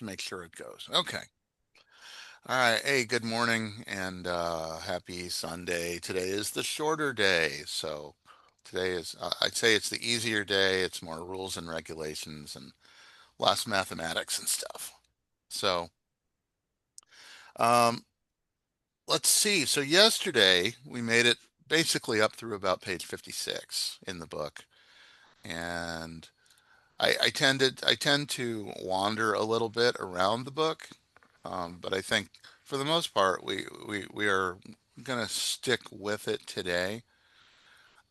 to make sure it goes. Okay. All right. Hey, good morning and happy Sunday. Today is the shorter day. So today is, I'd say it's the easier day. It's more rules and regulations and less mathematics and stuff. So um, let's see. So yesterday we made it basically up through about page 56 in the book. And I tend to wander a little bit around the book, but I think for the most part we are going to stick with it today.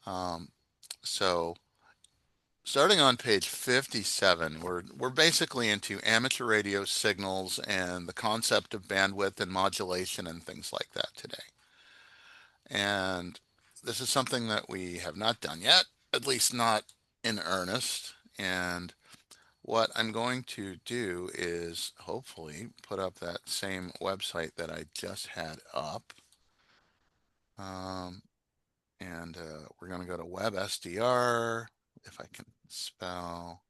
Um, so starting on page 57, we're basically into amateur radio signals and the concept of bandwidth and modulation and things like that today. And this is something that we have not done yet, at least not in earnest. And what I'm going to do is hopefully put up that same website that I just had up. Um, and we're going to go to WebSDR, if I can spell.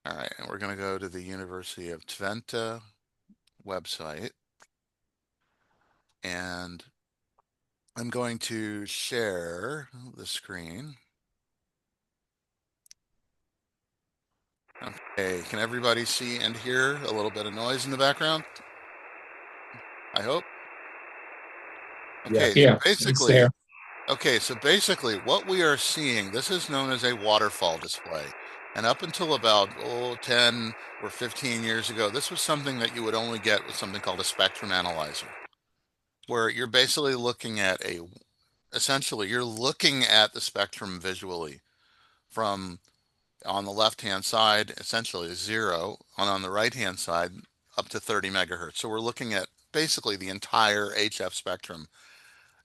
All right, and we're going to go to the University of Twente website. And I'm going to share the screen. Okay, can everybody see and hear a little bit of noise in the background? I hope. Yeah, Okay, so yeah, it's basically, there. what we are seeing, this is known as a waterfall display. And up until about 10 or 15 years ago, this was something that you would only get with something called a spectrum analyzer, where you're basically looking at essentially, you're looking at the spectrum visually from on the left-hand side, essentially 0, and on the right-hand side, up to 30 megahertz. So we're looking at basically the entire HF spectrum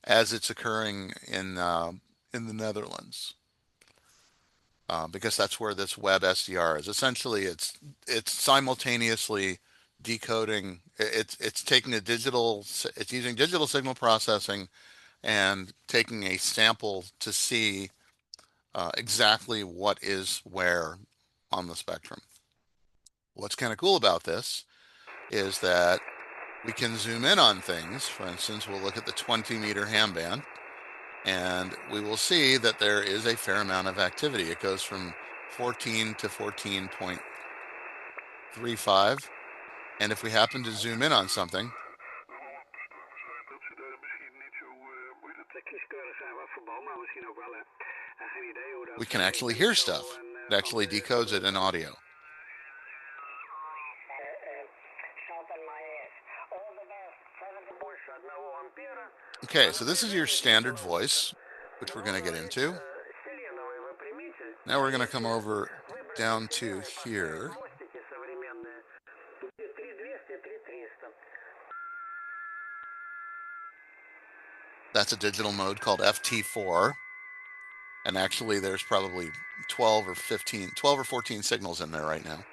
as it's occurring in the Netherlands, because that's where this web SDR is. Essentially, it's simultaneously decoding. It's taking a digital. It's using digital signal processing and taking a sample to see exactly what is where on the spectrum. What's kind of cool about this is that we can zoom in on things. For instance, we'll look at the 20-meter ham band, and we will see that there is a fair amount of activity. It goes from 14 to 14.35. And if we happen to zoom in on something, we can actually hear stuff. It actually decodes it in audio. Okay, so this is your standard voice, which we're going to get into. Now we're going to come over down to here. That's a digital mode called FT4. And actually, there's probably 12 or 15, 12 or 14 signals in there right now.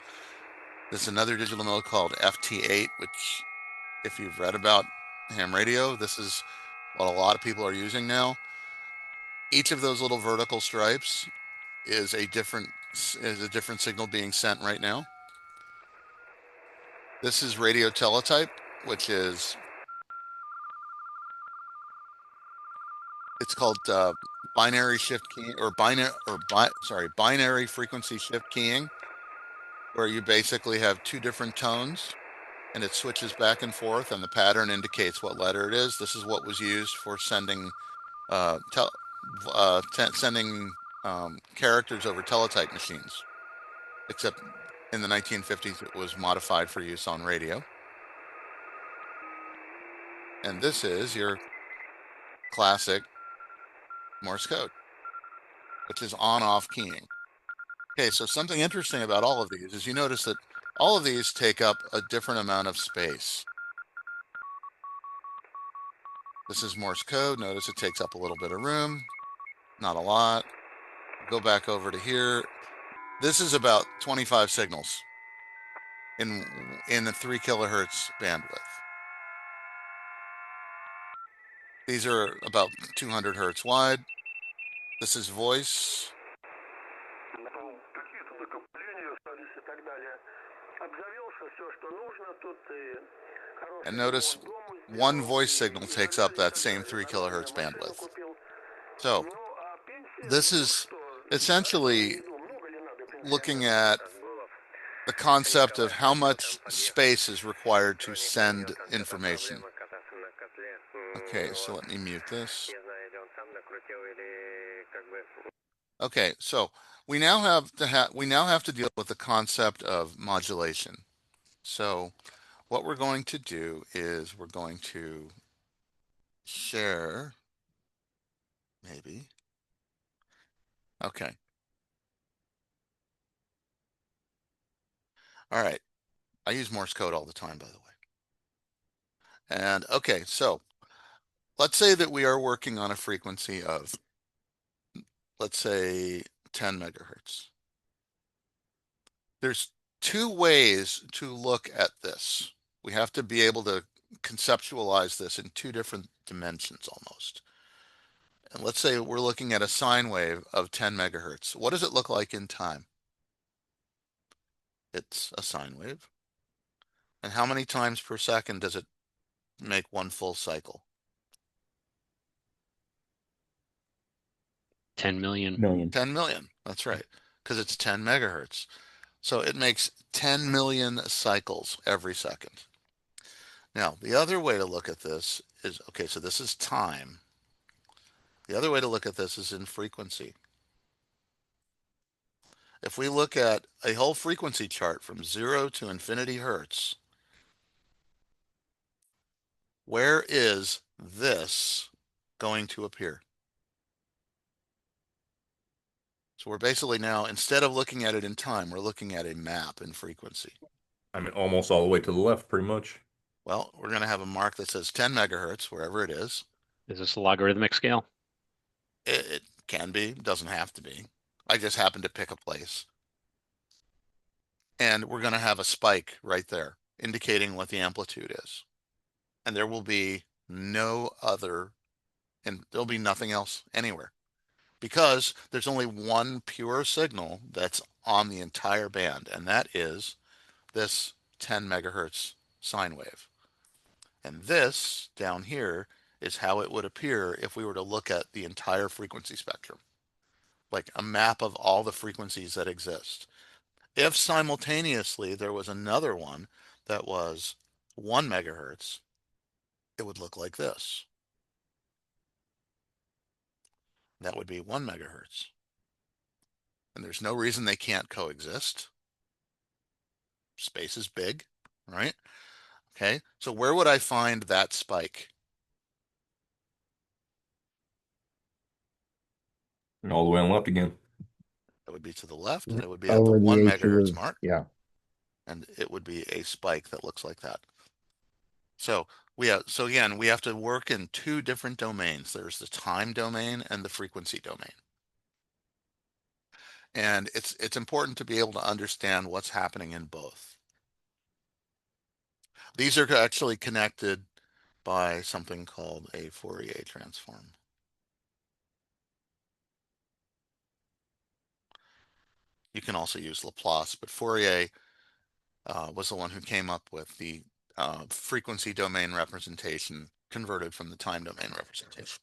There's another digital mode called FT8, which, if you've read about ham radio, this is what a lot of people are using now. Each of those little vertical stripes is a different signal being sent right now. This is radio teletype, which is it's called binary shift keying or binary frequency shift keying, where you basically have two different tones and it switches back and forth and the pattern indicates what letter it is. This is what was used for sending uh, tel sending characters over teletype machines, except in the 1950s it was modified for use on radio. And this is your classic Morse code, which is on-off keying. Okay, so something interesting about all of these is you notice that all of these take up a different amount of space. This is Morse code. Notice it takes up a little bit of room, not a lot. Go back over to here. This is about 25 signals in the 3 kilohertz bandwidth. These are about 200 hertz wide. This is voice. And notice one voice signal takes up that same 3 kilohertz bandwidth. So this is essentially looking at the concept of how much space is required to send information. Okay, so let me mute this. Okay, so we now have to deal with the concept of modulation. So what we're going to do is we're going to share, maybe. Okay. All right. I use Morse code all the time, by the way. And okay, so let's say that we are working on a frequency of, let's say, 10 megahertz. There's two ways to look at this. We have to be able to conceptualize this in two different dimensions almost. And let's say we're looking at a sine wave of 10 megahertz. What does it look like in time? It's a sine wave. And how many times per second does it make one full cycle? 10 million. 10 million. That's right. Because it's 10 megahertz. So it makes 10 million cycles every second. Now, the other way to look at this is, okay, so this is time. The other way to look at this is in frequency. If we look at a whole frequency chart from 0 to infinity hertz, where is this going to appear? So we're basically now, instead of looking at it in time, we're looking at a map in frequency. I mean, almost all the way to the left, pretty much. Well, we're going to have a mark that says 10 megahertz, wherever it is. Is this a logarithmic scale? It can be, doesn't have to be. I just happen to pick a place. And we're going to have a spike right there, indicating what the amplitude is. And there will be no other, and there'll be nothing else anywhere, because there's only one pure signal that's on the entire band, and that is this 10 megahertz sine wave. And this down here is how it would appear if we were to look at the entire frequency spectrum, like a map of all the frequencies that exist. If simultaneously there was another one that was 1 megahertz, it would look like this. That would be 1 megahertz. And there's no reason they can't coexist. Space is big, right? Okay, so where would I find that spike? All the way on left again. It would be to the left, and it would be at the Over 1 the edge of megahertz the, mark. yeah. And it would be a spike that looks like that. So so again, we have to work in two different domains. There's the time domain and the frequency domain. And it's important to be able to understand what's happening in both. These are actually connected by something called a Fourier transform. You can also use Laplace, but Fourier was the one who came up with the frequency domain representation converted from the time domain representation.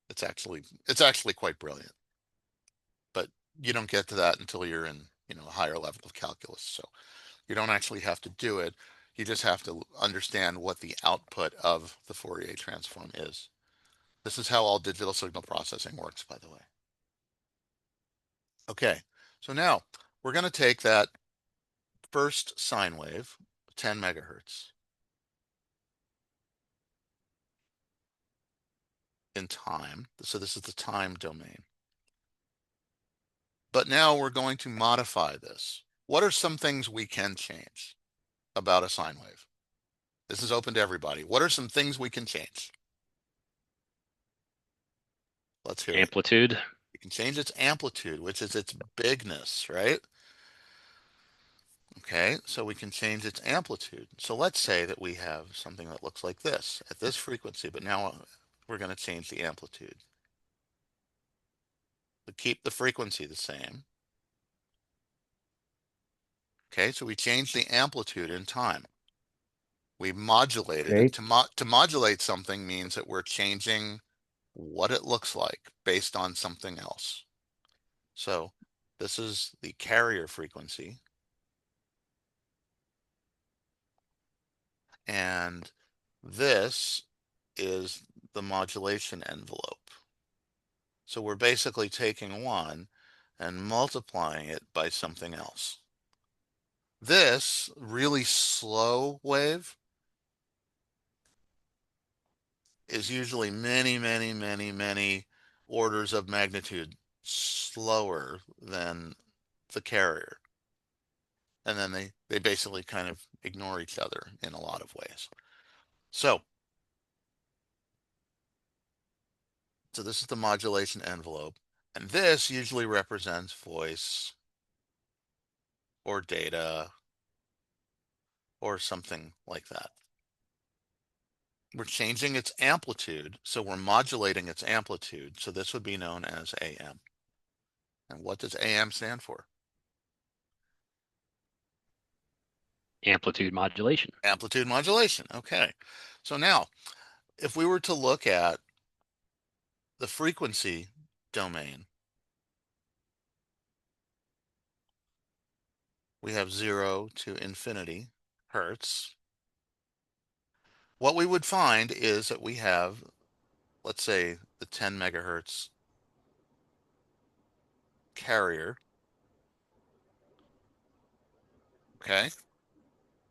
It's actually quite brilliant, but you don't get to that until you're in, a higher level of calculus. So you don't actually have to do it. You just have to understand what the output of the Fourier transform is. This is how all digital signal processing works, by the way. Okay, so now we're going to take that first sine wave, 10 megahertz, in time. So this is the time domain. But now we're going to modify this. What are some things we can change about a sine wave? This is open to everybody. What are some things we can change? Let's hear Amplitude. it. You can change its amplitude, which is its bigness, right? Okay, so we can change its amplitude. So let's say that we have something that looks like this at this frequency, but now we're going to change the amplitude. But keep the frequency the same. Okay, so we change the amplitude in time. We modulated Okay. it. To modulate something means that we're changing what it looks like based on something else. So this is the carrier frequency. And this is the modulation envelope. So we're basically taking one and multiplying it by something else. This really slow wave is usually many, many, many, many orders of magnitude slower than the carrier. And then they basically kind of ignore each other in a lot of ways. So this is the modulation envelope. And this usually represents voice or data or something like that. We're changing its amplitude, so we're modulating its amplitude. So this would be known as AM. And what does AM stand for? Amplitude modulation. Amplitude modulation. Okay. So now, if we were to look at the frequency domain, we have 0 to infinity hertz. What we would find is that we have, let's say, the 10 megahertz carrier. Okay.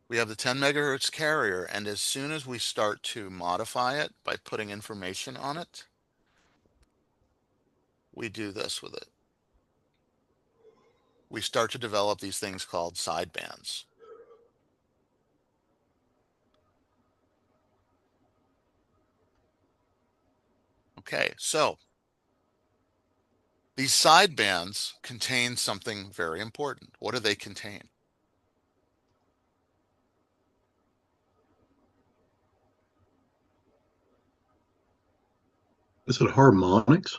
We have the 10 megahertz carrier, and as soon as we start to modify it by putting information on it, we do this with it. We start to develop these things called sidebands. Okay, so these sidebands contain something very important. What do they contain? Is it harmonics?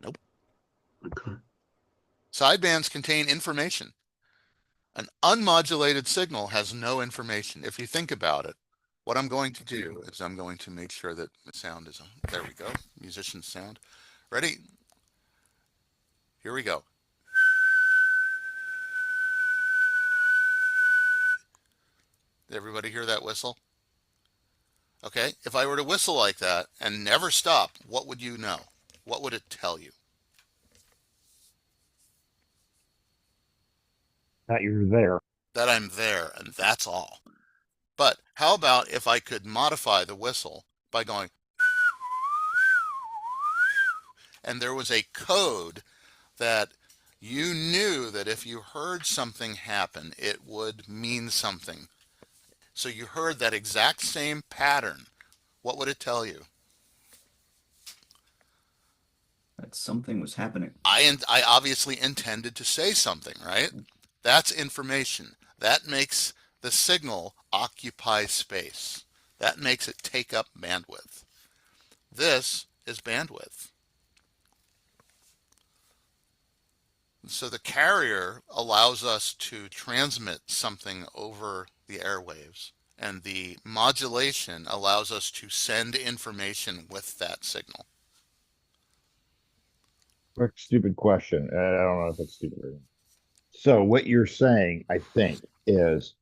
Nope. Okay. Sidebands contain information. An unmodulated signal has no information. If you think about it, what I'm going to do is I'm going to make sure that the sound is on. There we go. Musician's sound. Ready? Here we go. Did everybody hear that whistle? Okay, if I were to whistle like that and never stop, what would you know? What would it tell you? That you're there. That I'm there, and that's all. But how about if I could modify the whistle by going, and there was a code that you knew that if you heard something happen, it would mean something. So you heard that exact same pattern. What would it tell you? That something was happening. I obviously intended to say something, right? That's information. That makes the signal occupy space. That makes it take up bandwidth. This is bandwidth. So the carrier allows us to transmit something over the airwaves, and the modulation allows us to send information with that signal. Quick, stupid question. I don't know if it's stupid or not. So what you're saying, I think, is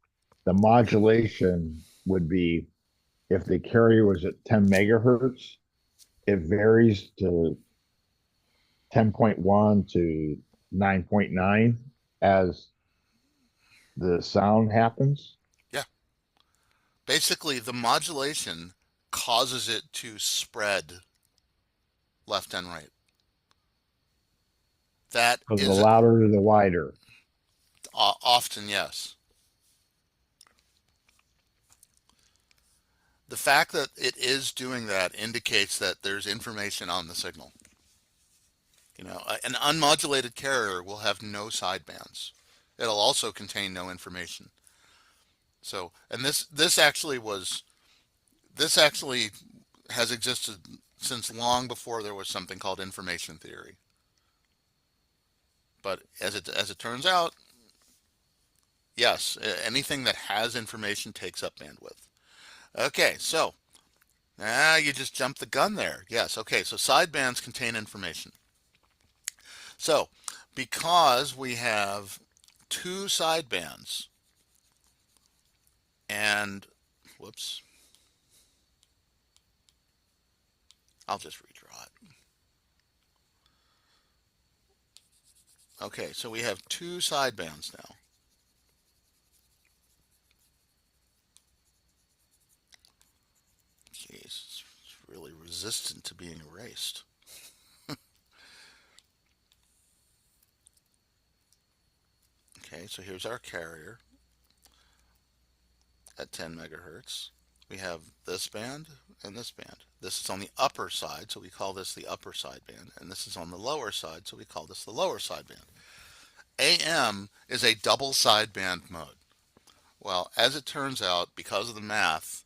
the modulation would be if the carrier was at 10 megahertz, it varies to 10.1 to 9.9 as the sound happens. Yeah. Basically, the modulation causes it to spread left and right. That So the is louder, the wider. often, yes. The fact that it is doing that indicates that there's information on the signal. You know, an unmodulated carrier will have no sidebands. It'll also contain no information. So, and this actually has existed since long before there was something called information theory. But as it turns out, Yes, anything that has information takes up bandwidth. Okay, so you just jumped the gun there. Yes, okay, so sidebands contain information. So because we have two sidebands and, whoops, I'll just redraw it. Okay, so we have two sidebands now. Jeez, it's really resistant to being erased. Okay, so here's our carrier at 10 megahertz. We have this band and this band. This is on the upper side, so we call this the upper sideband, and this is on the lower side, so we call this the lower sideband. AM is a double sideband mode. Well, as it turns out, because of the math,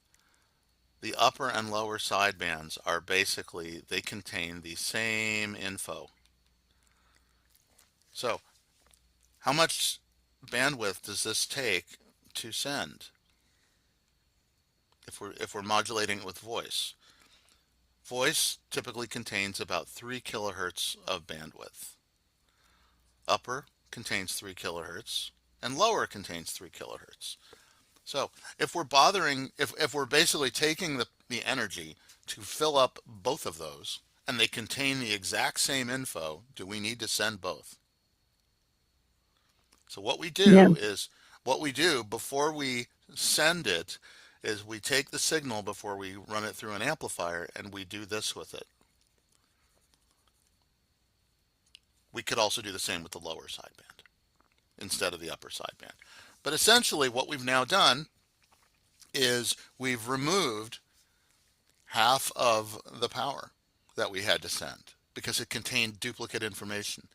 the upper and lower sidebands are basically, they contain the same info. So, how much bandwidth does this take to send if we're modulating it with voice? Voice typically contains about 3 kilohertz of bandwidth. Upper contains 3 kilohertz and lower contains 3 kilohertz. So if we're basically taking the energy to fill up both of those and they contain the exact same info, do we need to send both? So what we do before we send it is we take the signal before we run it through an amplifier and we do this with it. We could also do the same with the lower sideband instead of the upper sideband. But essentially what we've now done is we've removed half of the power that we had to send because it contained duplicate information.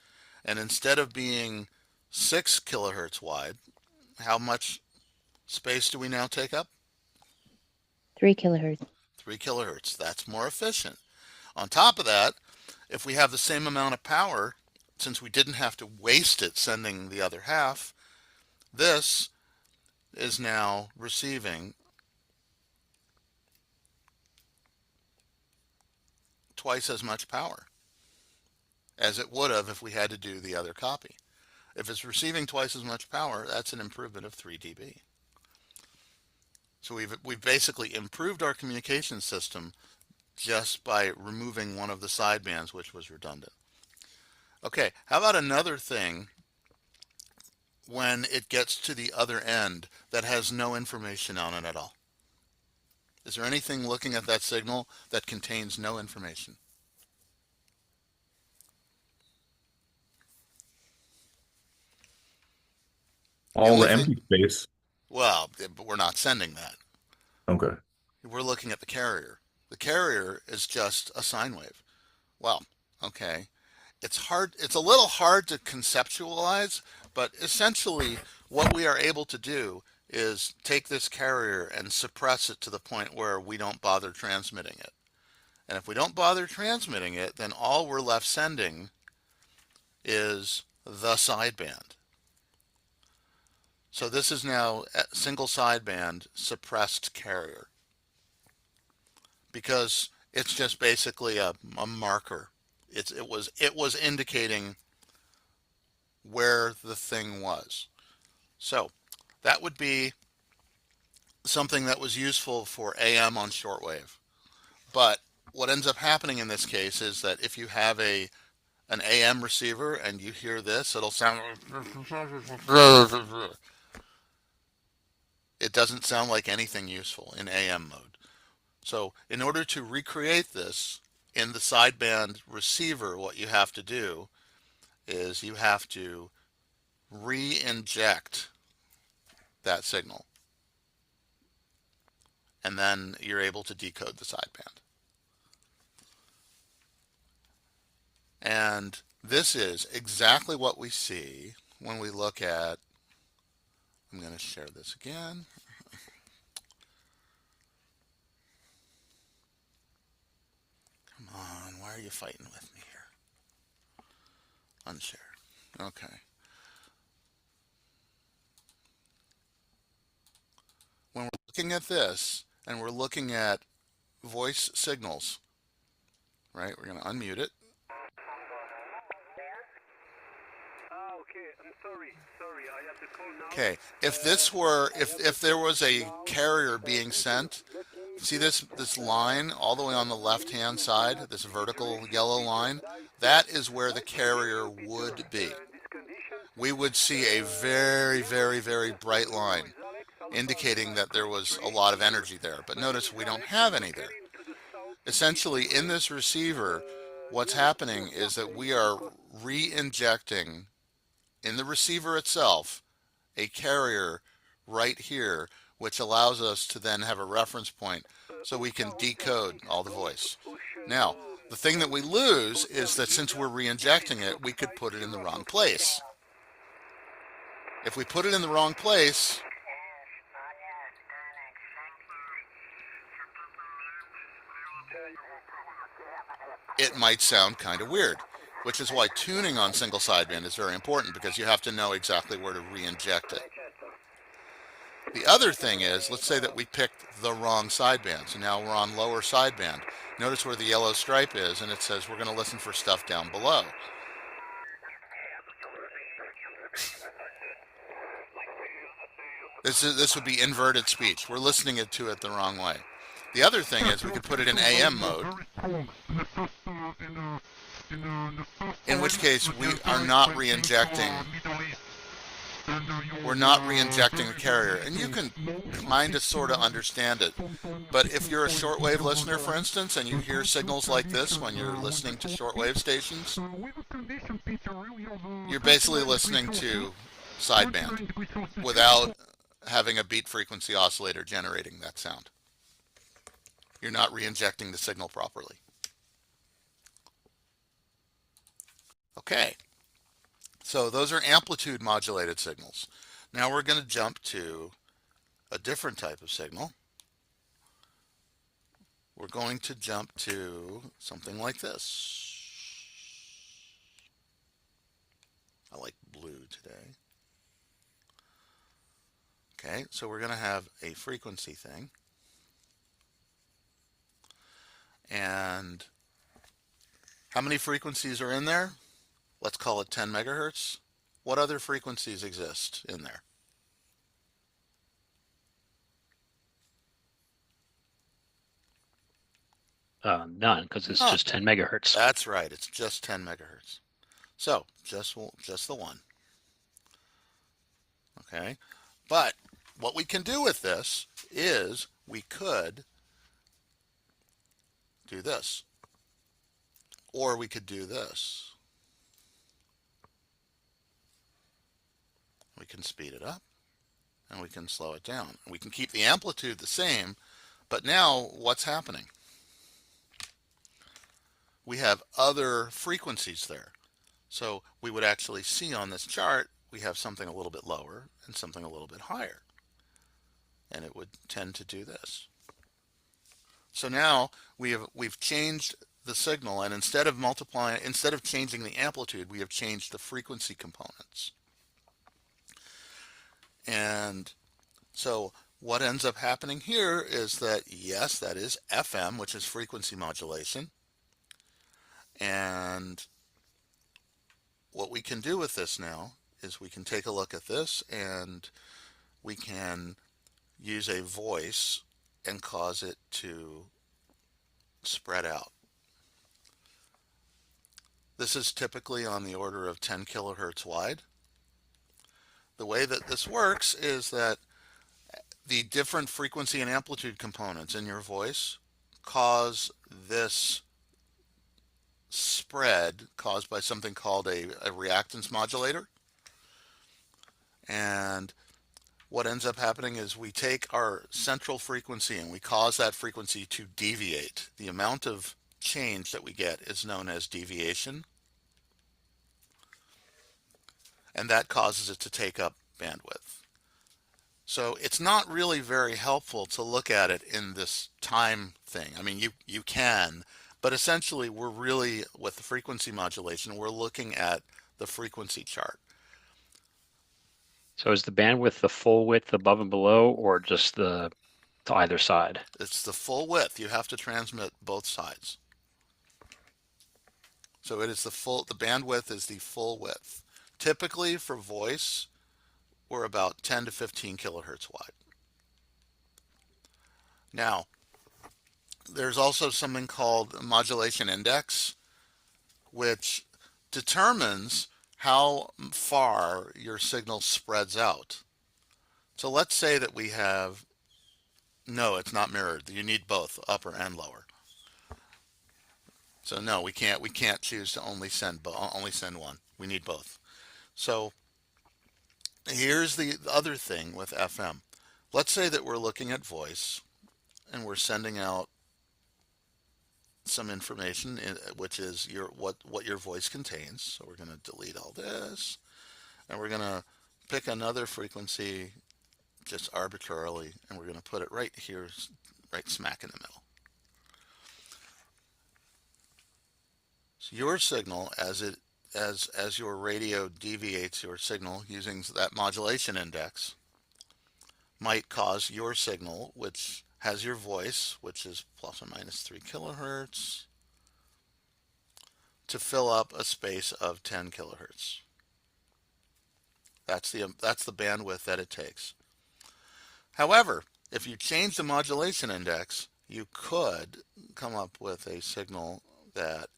And instead of being 6 kilohertz wide, how much space do we now take up? 3 kilohertz. 3 kilohertz. That's more efficient. On top of that, if we have the same amount of power, since we didn't have to waste it sending the other half, this is now receiving twice as much power as it would have if we had to do the other copy. If it's receiving twice as much power, that's an improvement of 3 dB. So we've basically improved our communication system just by removing one of the sidebands, which was redundant. Okay, how about another thing when it gets to the other end that has no information on it at all? Is there anything looking at that signal that contains no information? All the empty space. Well, but we're not sending that. Okay. We're looking at the carrier. The carrier is just a sine wave. Well, okay. It's a little hard to conceptualize, but essentially what we are able to do is take this carrier and suppress it to the point where we don't bother transmitting it. And if we don't bother transmitting it, then all we're left sending is the sideband. So this is now a single sideband suppressed carrier because it's just basically a marker. It was indicating where the thing was. So that would be something that was useful for AM on shortwave. But what ends up happening in this case is that if you have an AM receiver and you hear this, it'll sound it doesn't sound like anything useful in AM mode. So in order to recreate this in the sideband receiver, what you have to do is you have to re-inject that signal. And then you're able to decode the sideband. And this is exactly what we see when we look at, I'm going to share this again. Come on, why are you fighting with me here? Unshare. Okay. looking at this and we're looking at voice signals, right? We're going to unmute it. Okay, if this were, if there was a carrier being sent, see this line all the way on the left-hand side, this vertical yellow line, that is where the carrier would be. We would see a very, very, very bright line indicating that there was a lot of energy there. But notice we don't have any there. Essentially, in this receiver, what's happening is that we are re-injecting in the receiver itself a carrier right here, which allows us to then have a reference point so we can decode all the voice. Now, the thing that we lose is that since we're re-injecting it, we could put it in the wrong place. If we put it in the wrong place, it might sound kind of weird, which is why tuning on single sideband is very important, because you have to know exactly where to re-inject it. The other thing is, let's say that we picked the wrong sideband, so now we're on lower sideband. Notice where the yellow stripe is, and it says we're going to listen for stuff down below. This would be inverted speech. We're listening to it the wrong way. The other thing is we could put it in AM mode, in which case we are not re-injecting. We're not re-injecting the carrier, and you can kind of sort of understand it. But if you're a shortwave listener, for instance, and you hear signals like this when you're listening to shortwave stations, you're basically listening to sideband without having a beat frequency oscillator generating that sound. You're not re-injecting the signal properly. Okay, so those are amplitude modulated signals. Now we're going to jump to a different type of signal. We're going to jump to something like this. I like blue today. Okay, so we're going to have a frequency thing. And how many frequencies are in there? Let's call it 10 megahertz. What other frequencies exist in there? None, because it's just 10 megahertz. That's right, it's just 10 megahertz. So just the one. Okay, but what we can do with this is we could do this, or we could do this. We can speed it up and we can slow it down. We can keep the amplitude the same, but now what's happening? We have other frequencies there. So we would actually see on this chart, we have something a little bit lower and something a little bit higher. And it would tend to do this. So now we've changed the signal, and instead of changing the amplitude, we have changed the frequency components. And so what ends up happening here is that, yes, that is FM, which is frequency modulation. And what we can do with this now is we can take a look at this, and we can use a voice and cause it to spread out. This is typically on the order of 10 kilohertz wide. The way that this works is that the different frequency and amplitude components in your voice cause this spread caused by something called a reactance modulator. And what ends up happening is we take our central frequency and we cause that frequency to deviate. The amount of change that we get is known as deviation. And that causes it to take up bandwidth. So it's not really very helpful to look at it in this time thing. I mean, you can, but essentially we're really, with the frequency modulation, we're looking at the frequency chart. So is the bandwidth the full width above and below, or just the to either side. It's the full width. You have to transmit both sides. So it is the bandwidth is the full width. Typically for voice, we're about 10 to 15 kilohertz wide. Now, there's also something called modulation index, which determines how far your signal spreads out. So let's say that we have, no, it's not mirrored. You need both upper and lower. So no, we can't choose to only send one. We need both. So here's the other thing with FM. Let's say that we're looking at voice and we're sending out some information, which is what your voice contains. So we're going to delete all this, and we're going to pick another frequency just arbitrarily, and we're going to put it right here, right smack in the middle. So your signal, as your radio deviates your signal using that modulation index, might cause your signal, which has your voice, which is plus or minus 3 kilohertz, to fill up a space of 10 kilohertz. That's the bandwidth that it takes. However, if you change the modulation index, you could come up with a signal that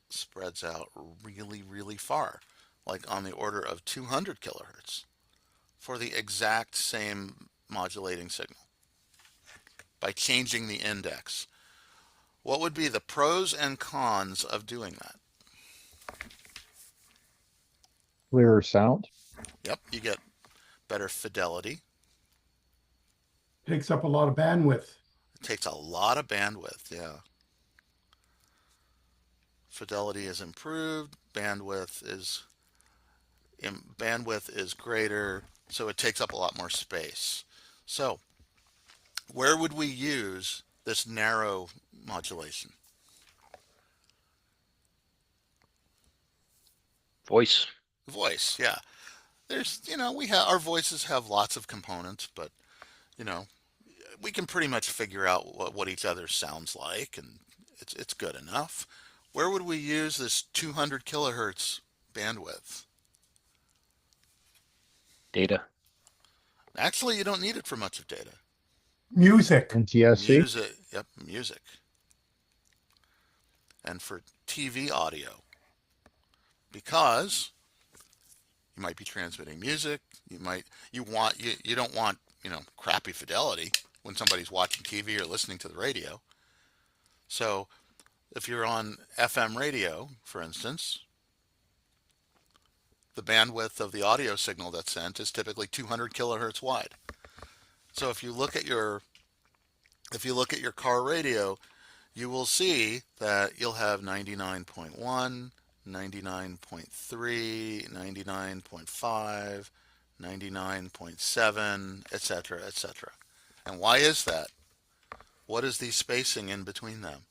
spreads out really, really far, like on the order of 200 kilohertz for the exact same modulating signal by changing the index. What would be the pros and cons of doing that? Clearer sound. Yep, you get better fidelity. Takes up a lot of bandwidth. It takes a lot of bandwidth, yeah. Fidelity is improved, bandwidth is greater, so it takes up a lot more space. So, where would we use this narrow modulation? Voice. Voice, yeah. There's, our voices have lots of components, but, we can pretty much figure out what each other sounds like, and it's good enough. Where would we use this 200 kilohertz bandwidth? Data. Actually, you don't need it for much of data. Music. NTSC. Music, yep, music. And for TV audio, because you might be transmitting music, you don't want, crappy fidelity when somebody's watching TV or listening to the radio. So if you're on FM radio, for instance, the bandwidth of the audio signal that's sent is typically 200 kilohertz wide. So if you look at your car radio, you will see that you'll have 99.1, 99.3, 99.5, 99.7, etc., etc. And why is that? What is the spacing in between them?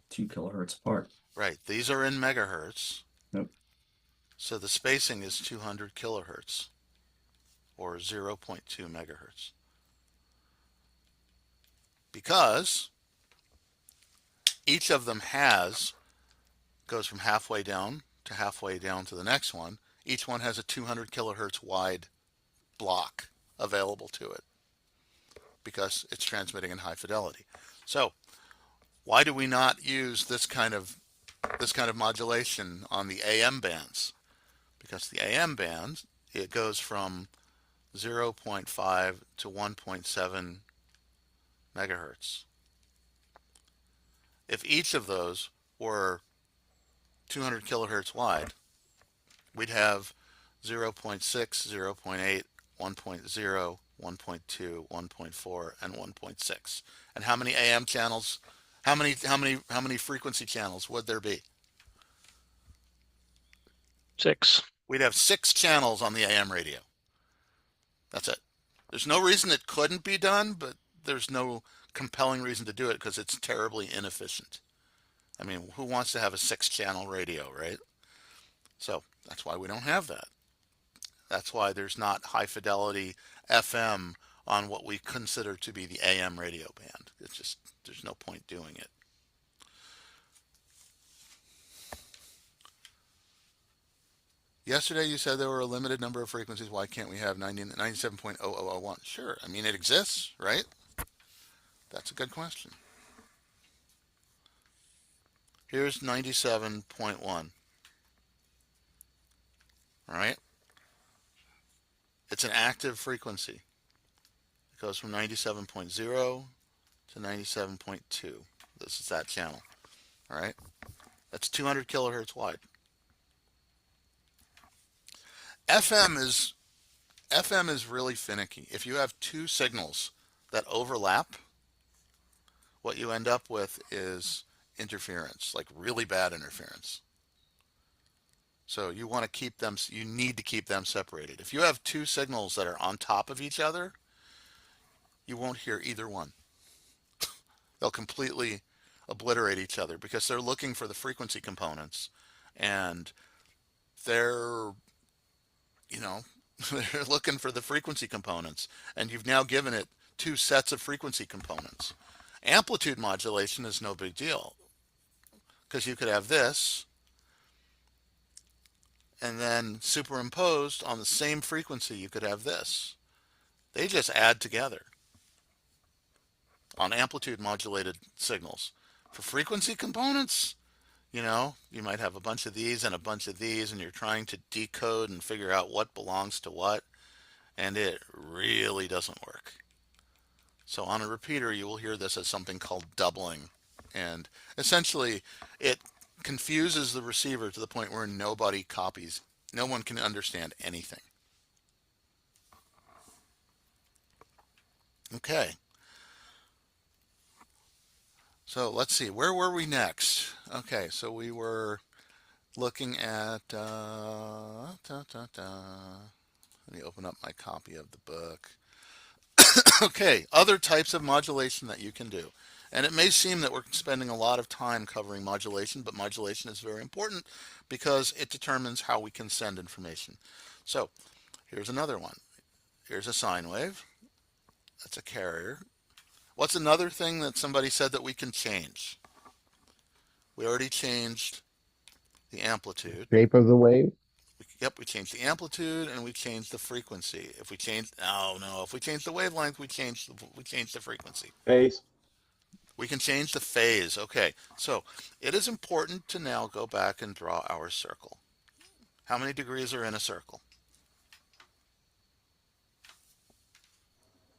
2 kilohertz apart. Right, these are in megahertz. Nope. So the spacing is 200 kilohertz, or 0.2 megahertz. Because each of them goes from halfway down to the next one. Each one has a 200 kilohertz wide block available to it because it's transmitting in high fidelity. So why do we not use this kind of modulation on the AM bands? Because the AM bands, it goes from 0.5 to 1.7 megahertz. If each of those were 200 kilohertz wide, we'd have 0.6, 0.8, 1.0, 1.2, 1.4, and 1.6. And how many AM channels? How many frequency channels would there be? 6. We'd have 6 channels on the AM radio. That's it. There's no reason it couldn't be done, but there's no compelling reason to do it because it's terribly inefficient. I mean, who wants to have a 6-channel radio, right? So that's why we don't have that. That's why there's not high fidelity FM on what we consider to be the AM radio band. It's just, there's no point doing it. Yesterday you said there were a limited number of frequencies. Why can't we have 97.0001? Sure, I mean it exists, right? That's a good question. Here's 97.1. All right? It's an active frequency. It goes from 97.0 to 97.2. This is that channel. All right? That's 200 kilohertz wide. FM is really finicky. If you have two signals that overlap, what you end up with is interference, like really bad interference. So you want to keep them, you need to keep them separated. If you have two signals that are on top of each other, you won't hear either one. They'll completely obliterate each other because they're looking for the frequency components, and they're, you know, they're looking for the frequency components, and you've now given it two sets of frequency components. Amplitude modulation is no big deal because you could have this and then superimposed on the same frequency you could have this. They just add together on amplitude modulated signals. For frequency components, you know, you might have a bunch of these and a bunch of these, and you're trying to decode and figure out what belongs to what, and it really doesn't work. So on a repeater, you will hear this as something called doubling, and essentially it confuses the receiver to the point where no one can understand anything. Okay. So let's see, where were we next? Okay, so we were looking at, let me open up my copy of the book. Okay, other types of modulation that you can do. And it may seem that we're spending a lot of time covering modulation, but modulation is very important because it determines how we can send information. So here's another one. Here's a sine wave. That's a carrier. What's another thing that somebody said that we can change? We already changed the amplitude. Shape of the wave? Yep, we changed the amplitude and we changed the frequency. If we change, if we change the wavelength, we change the frequency. Phase. We can change the phase. Okay, so it is important to now go back and draw our circle. How many degrees are in a circle?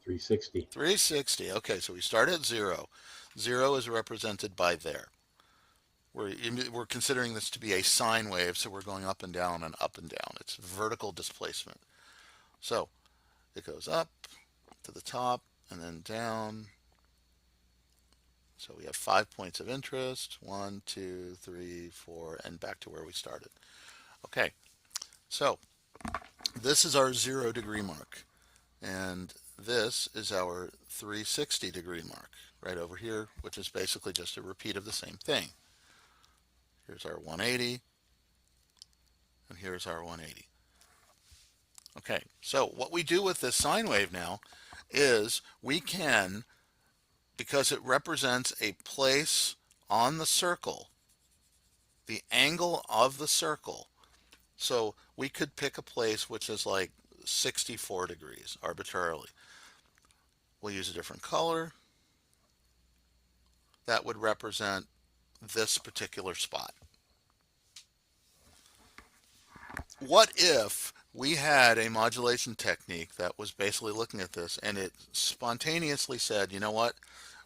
360. 360. Okay, so we start at 0. 0 is represented by there. We're considering this to be a sine wave, so we're going up and down and up and down. It's vertical displacement. So it goes up to the top and then down. So we have 5 points of interest, 1, 2, 3, 4, and back to where we started. Okay, so this is our 0 degree mark, and this is our 360 degree mark right over here, which is basically just a repeat of the same thing. Here's our 180, and here's our 180. Okay, so what we do with this sine wave now is we can, because it represents a place on the circle, the angle of the circle, so we could pick a place which is like 64 degrees arbitrarily. We'll use a different color. That would represent this particular spot. What if we had a modulation technique that was basically looking at this and it spontaneously said, you know what,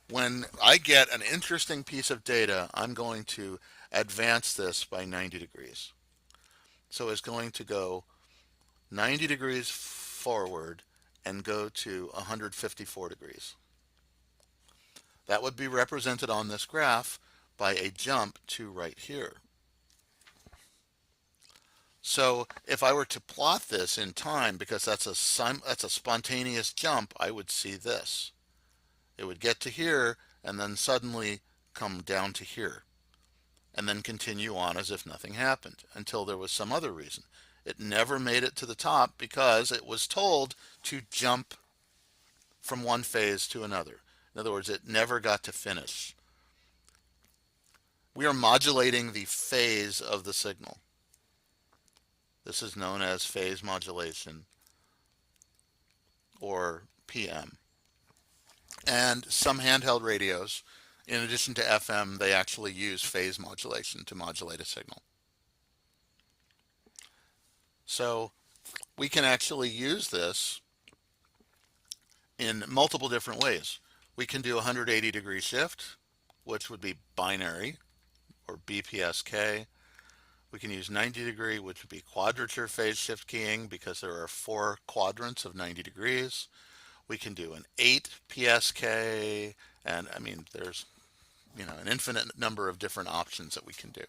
when I get an interesting piece of data, I'm going to advance this by 90 degrees. So it's going to go 90 degrees forward and go to 154 degrees. That would be represented on this graph by a jump to right here. So if I were to plot this in time, because that's a spontaneous jump, I would see this. It would get to here and then suddenly come down to here and then continue on as if nothing happened until there was some other reason. It never made it to the top because it was told to jump from one phase to another. In other words, it never got to finish. We are modulating the phase of the signal. This is known as phase modulation, or PM. And some handheld radios, in addition to FM, they actually use phase modulation to modulate a signal. So we can actually use this in multiple different ways. We can do a 180-degree shift, which would be binary, or BPSK. We can use 90-degree, which would be quadrature phase shift keying, because there are 4 quadrants of 90 degrees. We can do an 8 PSK, and I mean, there's an infinite number of different options that we can do.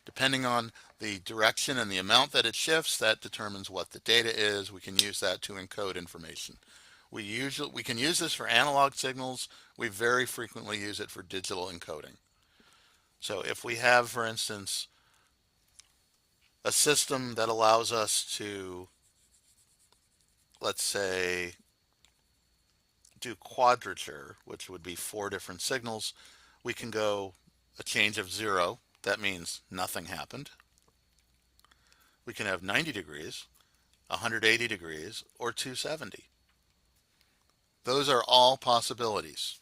Depending on the direction and the amount that it shifts, that determines what the data is. We can use that to encode information. We can use this for analog signals. We very frequently use it for digital encoding. So if we have, for instance, a system that allows us to, let's say, do quadrature, which would be 4 different signals, we can go a change of 0. That means nothing happened. We can have 90 degrees, 180 degrees, or 270. Those are all possibilities.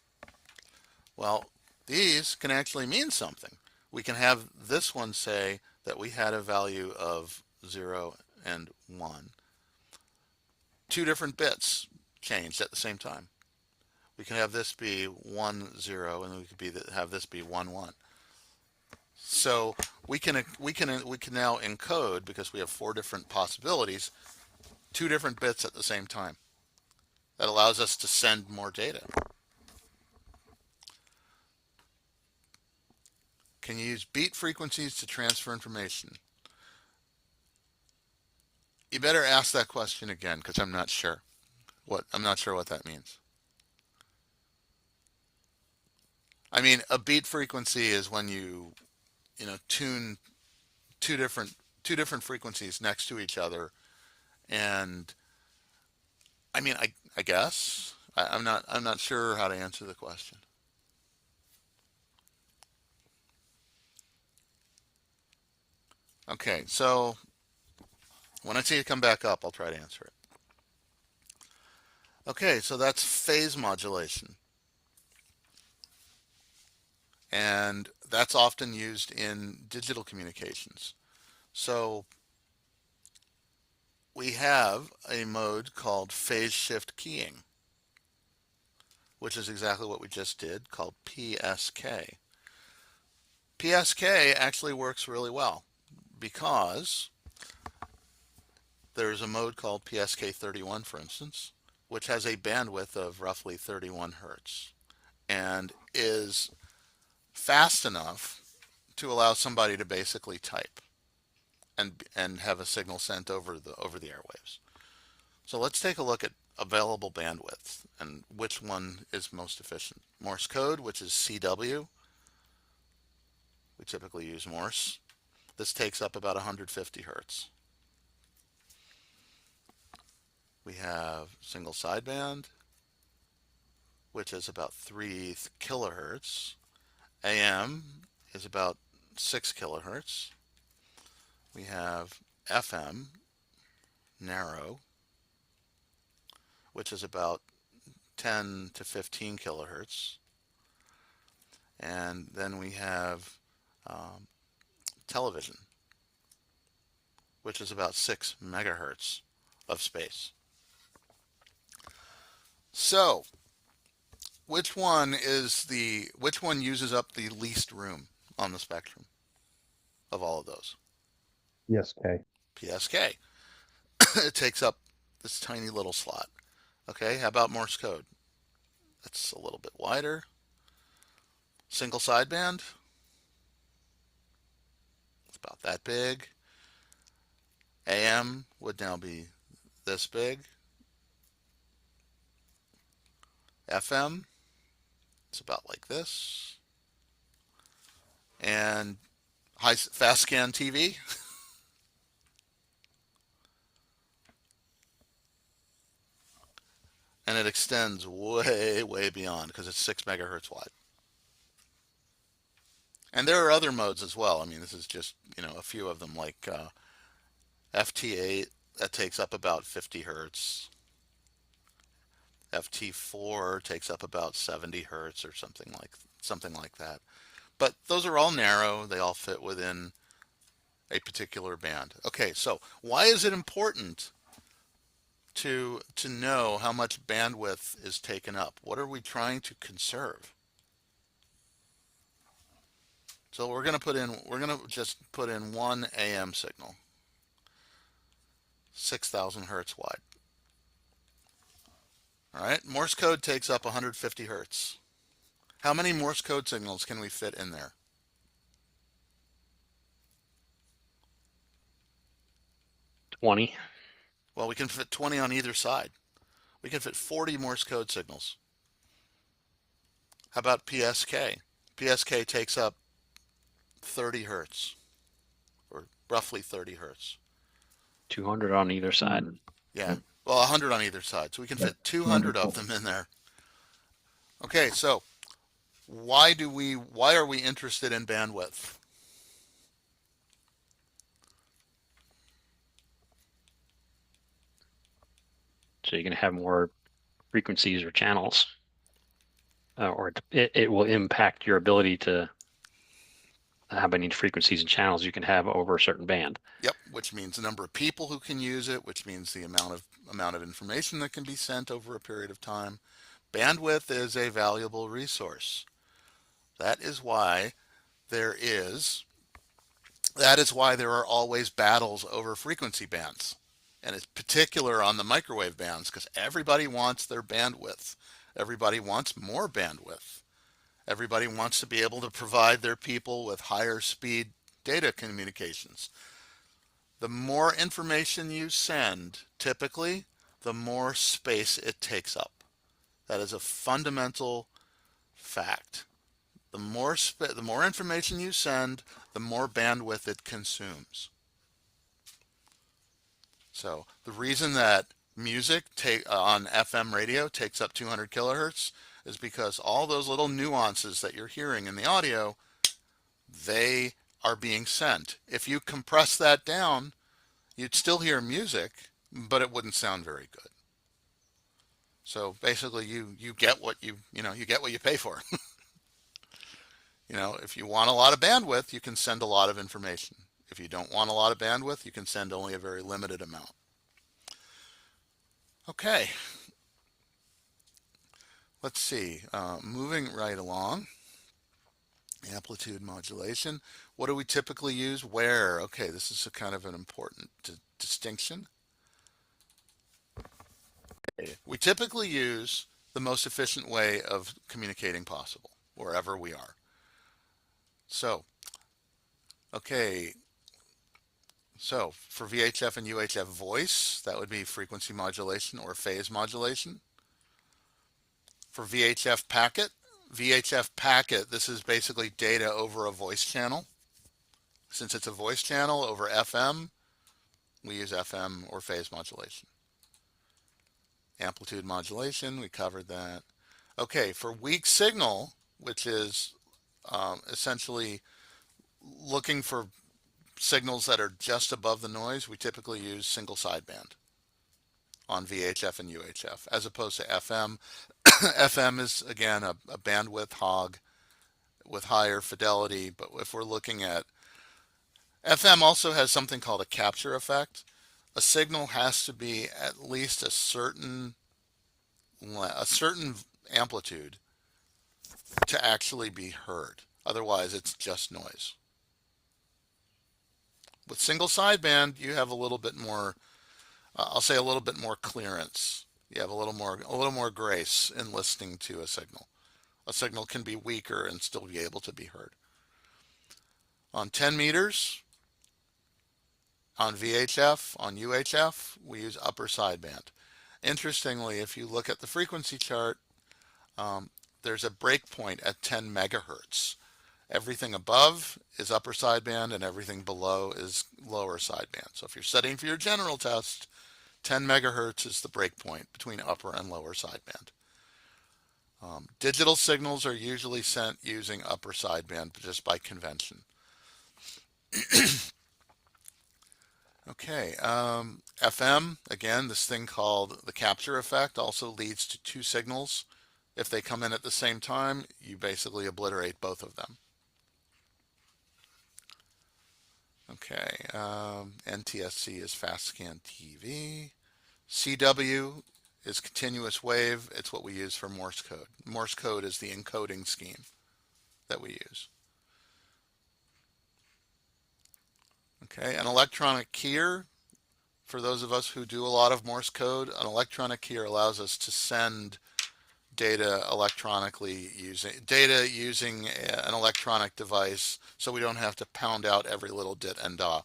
Well, these can actually mean something. We can have this one say that we had a value of 0 and 1. 2 different bits changed at the same time. We can have this be 1 0, and we could have this be 1 1. So we can now encode, because we have 4 different possibilities, 2 different bits at the same time. That allows us to send more data. Can you use beat frequencies to transfer information? You better ask that question again, because I'm not sure what that means. I mean, a beat frequency is when you tune two different frequencies next to each other, and I mean, I guess I'm not sure how to answer the question. Okay, so when I see it come back up, I'll try to answer it. Okay, so that's phase modulation. And that's often used in digital communications. So we have a mode called phase shift keying, which is exactly what we just did, called PSK. PSK actually works really well because there's a mode called PSK 31, for instance, which has a bandwidth of roughly 31 hertz and is fast enough to allow somebody to basically type and have a signal sent over the airwaves. So let's take a look at available bandwidth and which one is most efficient. Morse code, which is CW. We typically use Morse. This takes up about 150 hertz. We have single sideband, which is about 3 kilohertz. AM is about 6 kilohertz. We have FM, narrow, which is about 10 to 15 kilohertz. And then we have television, which is about 6 megahertz of space. So, which one uses up the least room on the spectrum of all of those? PSK. PSK. It takes up this tiny little slot. Okay, how about Morse code? That's a little bit wider. Single sideband. It's about that big. AM would now be this big. FM, it's about like this. And fast scan TV. And it extends way, way beyond because it's 6 megahertz wide. And there are other modes as well. I mean, this is just, a few of them, like FT8, that takes up about 50 hertz. FT4 takes up about 70 hertz or something like that. But those are all narrow. They all fit within a particular band. Okay, so why is it important to know how much bandwidth is taken up? What are we trying to conserve? So we're going to just put in one AM signal, 6,000 hertz wide. All right, Morse code takes up 150 hertz. How many Morse code signals can we fit in there? $20. Well, we can fit 20 on either side. We can fit 40 Morse code signals. How about PSK? PSK takes up 30 hertz, or roughly 30 hertz. 200 on either side. Yeah, well, 100 on either side. So we can fit 200 of them in there. Okay, so why are we interested in bandwidth? So you can have more frequencies or channels, or it will impact your ability to how many frequencies and channels you can have over a certain band. Yep, which means the number of people who can use it, which means the amount of information that can be sent over a period of time. Bandwidth is a valuable resource. That is why there are always battles over frequency bands. And it's particular on the microwave bands because everybody wants their bandwidth. Everybody wants more bandwidth. Everybody wants to be able to provide their people with higher speed data communications. The more information you send, typically, the more space it takes up. That is a fundamental fact. The more information you send, the more bandwidth it consumes. So the reason that music on FM radio takes up 200 kilohertz is because all those little nuances that you're hearing in the audio, they are being sent. If you compress that down, you'd still hear music, but it wouldn't sound very good. So basically you get what you get what you pay for. If you want a lot of bandwidth, you can send a lot of information. If you don't want a lot of bandwidth, you can send only a very limited amount. Okay. Let's see. Moving right along. Amplitude modulation. What do we typically use? Where? Okay, this is a kind of an important distinction. Okay. We typically use the most efficient way of communicating possible, wherever we are. So, okay. So for VHF and UHF voice, that would be frequency modulation or phase modulation. For VHF packet, this is basically data over a voice channel. Since it's a voice channel over FM, we use FM or phase modulation. Amplitude modulation, we covered that. Okay, for weak signal, which is essentially looking for signals that are just above the noise, we typically use single sideband on VHF and UHF, as opposed to FM. FM is, again, a bandwidth hog with higher fidelity, but if we're looking at FM also has something called a capture effect. A signal has to be at least a certain amplitude to actually be heard. Otherwise, it's just noise. With single sideband, you have a little bit more, I'll say a little bit more clearance. You have a little more grace in listening to a signal. A signal can be weaker and still be able to be heard. On 10 meters, on VHF, on UHF, we use upper sideband. Interestingly, if you look at the frequency chart, there's a breakpoint at 10 megahertz. Everything above is upper sideband and everything below is lower sideband. So if you're studying for your general test, 10 megahertz is the breakpoint between upper and lower sideband. Digital signals are usually sent using upper sideband just by convention. Okay, FM, again, this thing called the capture effect also leads to two signals. If they come in at the same time, you basically obliterate both of them. Okay, NTSC is fast scan TV. CW is continuous wave. It's what we use for Morse code. Morse code is the encoding scheme that we use. Okay, an electronic keyer, for those of us who do a lot of Morse code, an electronic keyer allows us to send data electronically using an electronic device, so we don't have to pound out every little dit and da.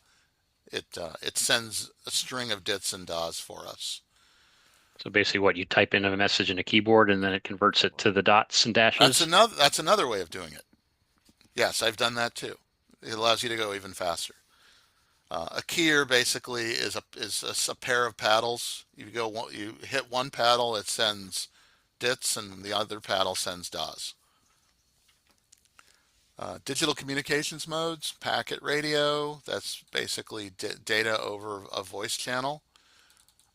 It sends a string of dits and das for us. So basically what you type in a message in a keyboard and then it converts it to the dots and dashes. That's another way of doing it. Yes, I've done that too. It allows you to go even faster. A keyer basically is a pair of paddles. You hit one paddle, it sends dits, and the other paddle sends das. Digital communications modes, packet radio, that's basically data over a voice channel.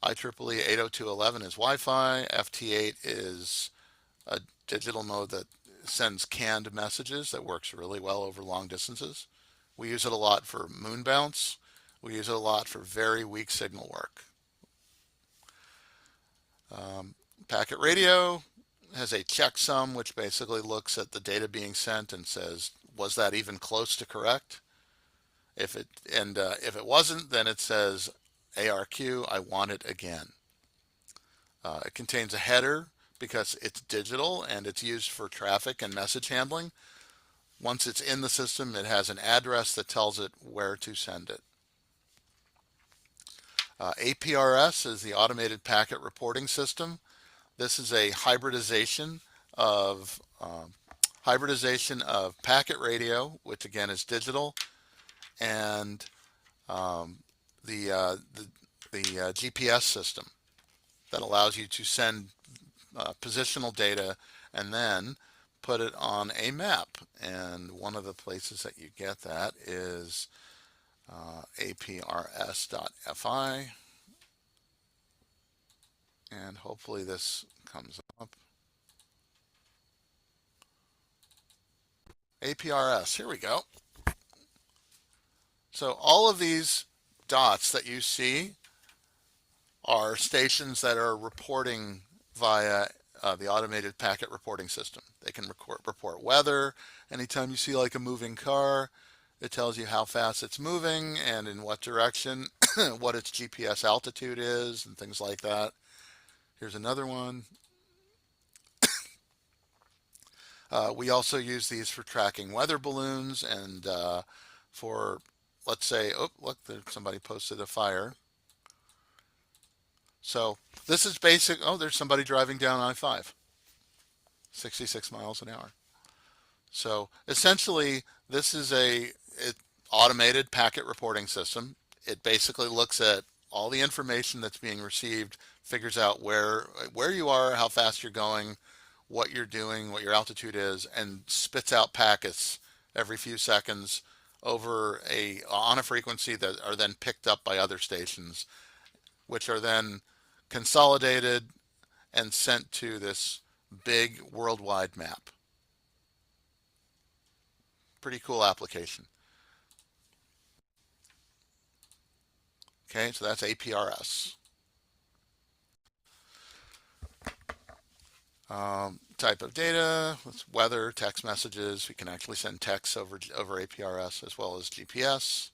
IEEE 802.11 is Wi-Fi. FT8 is a digital mode that sends canned messages that works really well over long distances. We use it a lot for moon bounce. We use it a lot for very weak signal work. Packet radio has a checksum, which basically looks at the data being sent and says, was that even close to correct? If it wasn't, then it says, ARQ, I want it again. It contains a header because it's digital and it's used for traffic and message handling. Once it's in the system, it has an address that tells it where to send it. APRS is the Automated Packet Reporting System. This is a hybridization of packet radio, which again is digital, and the GPS system that allows you to send positional data and then put it on a map. And one of the places that you get that is aprs.fi, and hopefully this comes up. APRS, here we go. So all of these dots that you see are stations that are reporting via the automated packet reporting system. They can report weather. Anytime you see like a moving car, it tells you how fast it's moving and in what direction, what its GPS altitude is, and things like that. Here's another one. We also use these for tracking weather balloons and for, let's say, oh, look, somebody posted a fire. So this is basic. Oh, there's somebody driving down I-5, 66 miles an hour. So essentially, this is a automated packet reporting system. It basically looks at all the information that's being received, figures out where you are, how fast you're going, what you're doing, what your altitude is, and spits out packets every few seconds over on a frequency that are then picked up by other stations, which are then consolidated and sent to this big worldwide map. Pretty cool application. Okay, so that's APRS. Type of data, it's weather, text messages. We can actually send text over APRS as well as GPS.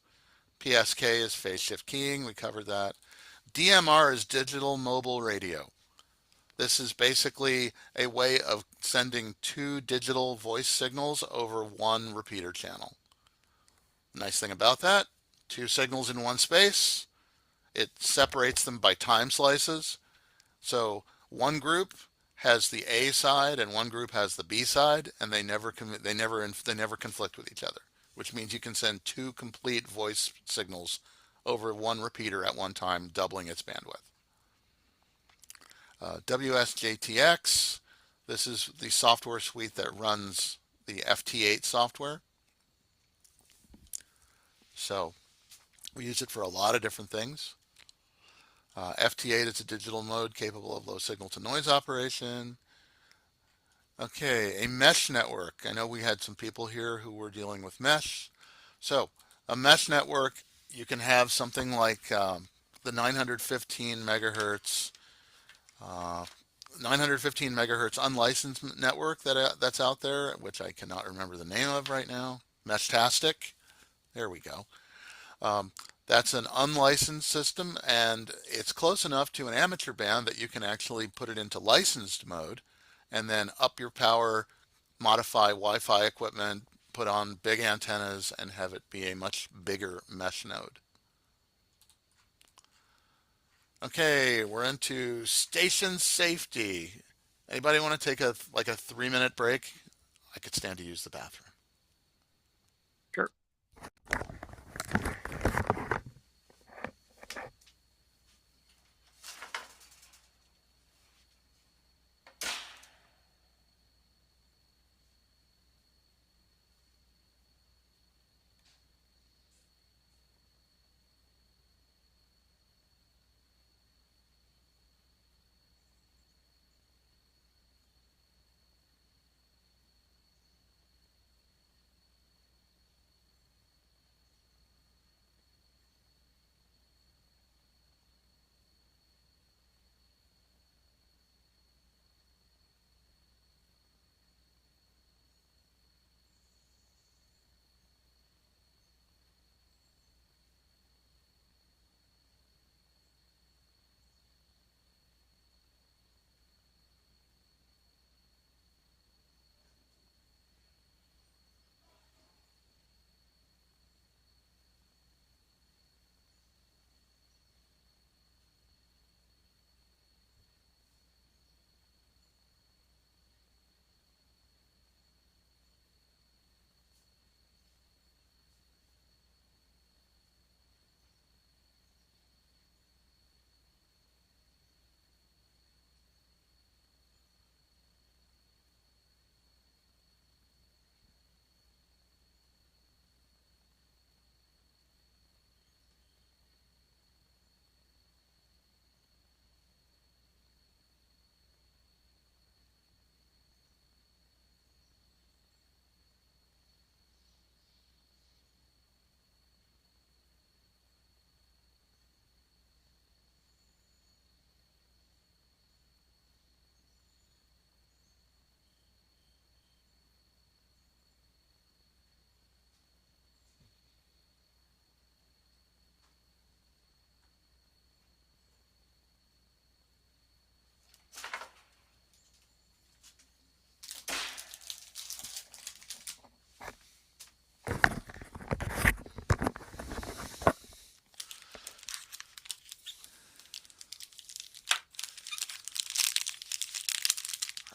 PSK is phase shift keying. We covered that. DMR is digital mobile radio. This is basically a way of sending two digital voice signals over one repeater channel. Nice thing about that, two signals in one space. It separates them by time slices. So one group has the A side and one group has the B side, and they never conflict with each other, which means you can send two complete voice signals over one repeater at one time, doubling its bandwidth. WSJTX, this is the software suite that runs the FT8 software. So we use it for a lot of different things. FT8 is a digital mode capable of low signal to noise operation. Okay, a mesh network. I know we had some people here who were dealing with mesh. So a mesh network, you can have something like the 915 megahertz 915 megahertz unlicensed network that's out there, which I cannot remember the name of right now. Meshtastic. There we go. Um, that's an unlicensed system, and it's close enough to an amateur band that you can actually put it into licensed mode and then up your power, modify Wi-Fi equipment, put on big antennas, and have it be a much bigger mesh node. Okay, we're into station safety. Anybody want to take a 3-minute break? I could stand to use the bathroom. Sure.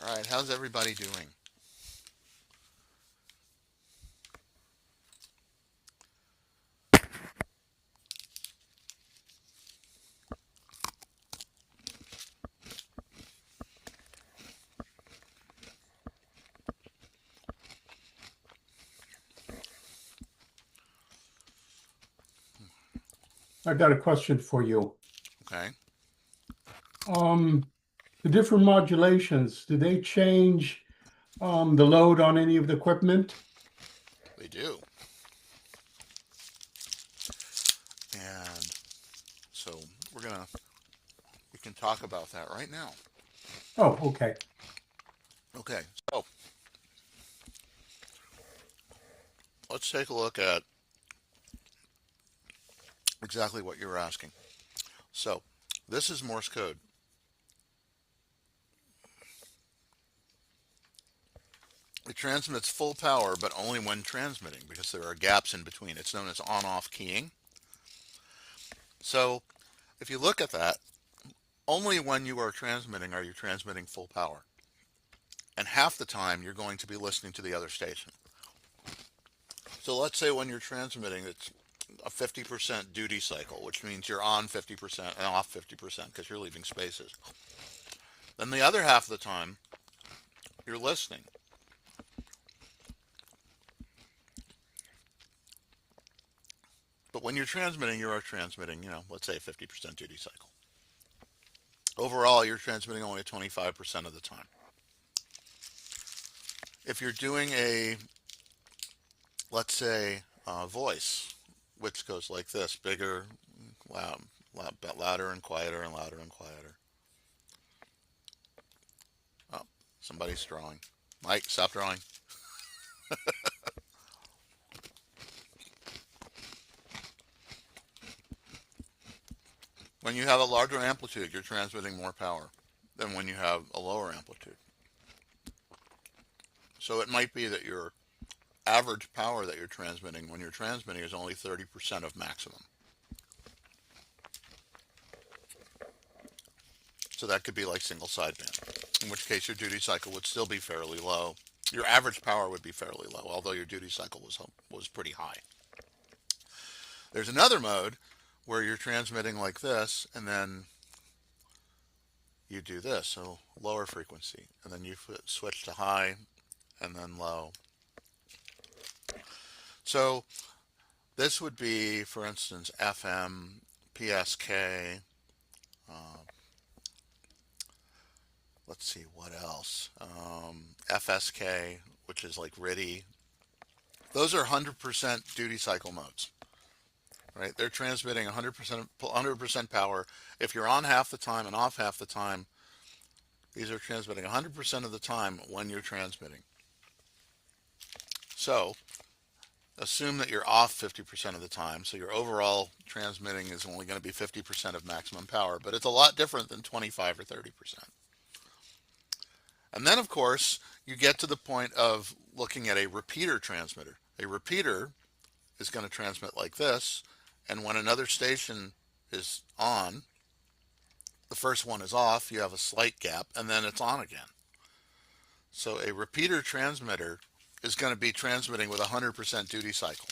All right, how's everybody doing? I got a question for you. Okay. The different modulations, do they change the load on any of the equipment? They do. And so we can talk about that right now. Oh, okay. Okay, so let's take a look at exactly what you're asking. So this is Morse code. It transmits full power, but only when transmitting because there are gaps in between. It's known as on-off keying. So if you look at that, only when you are transmitting are you transmitting full power. And half the time you're going to be listening to the other station. So let's say when you're transmitting, it's a 50% duty cycle, which means you're on 50% and off 50% because you're leaving spaces. Then the other half of the time, you're listening. But when you're transmitting, you are transmitting, let's say 50% duty cycle. Overall, you're transmitting only 25% of the time. If you're doing let's say, voice, which goes like this, bigger, louder and quieter and louder and quieter. Oh, somebody's drawing. Mike, stop drawing. When you have a larger amplitude, you're transmitting more power than when you have a lower amplitude. So it might be that your average power that you're transmitting when you're transmitting is only 30% of maximum. So that could be like single sideband, in which case your duty cycle would still be fairly low. Your average power would be fairly low, although your duty cycle was pretty high. There's another mode where you're transmitting like this, and then you do this, so lower frequency, and then you switch to high, and then low. So this would be, for instance, FM, PSK, let's see, what else? FSK, which is like RTTY. Those are 100% duty cycle modes, right? They're transmitting 100% power. If you're on half the time and off half the time, these are transmitting 100% of the time when you're transmitting. So assume that you're off 50% of the time, so your overall transmitting is only going to be 50% of maximum power, but it's a lot different than 25 or 30%. And then, of course, you get to the point of looking at a repeater transmitter. A repeater is going to transmit like this, and when another station is on, the first one is off, you have a slight gap, and then it's on again. So a repeater transmitter is going to be transmitting with 100% duty cycle.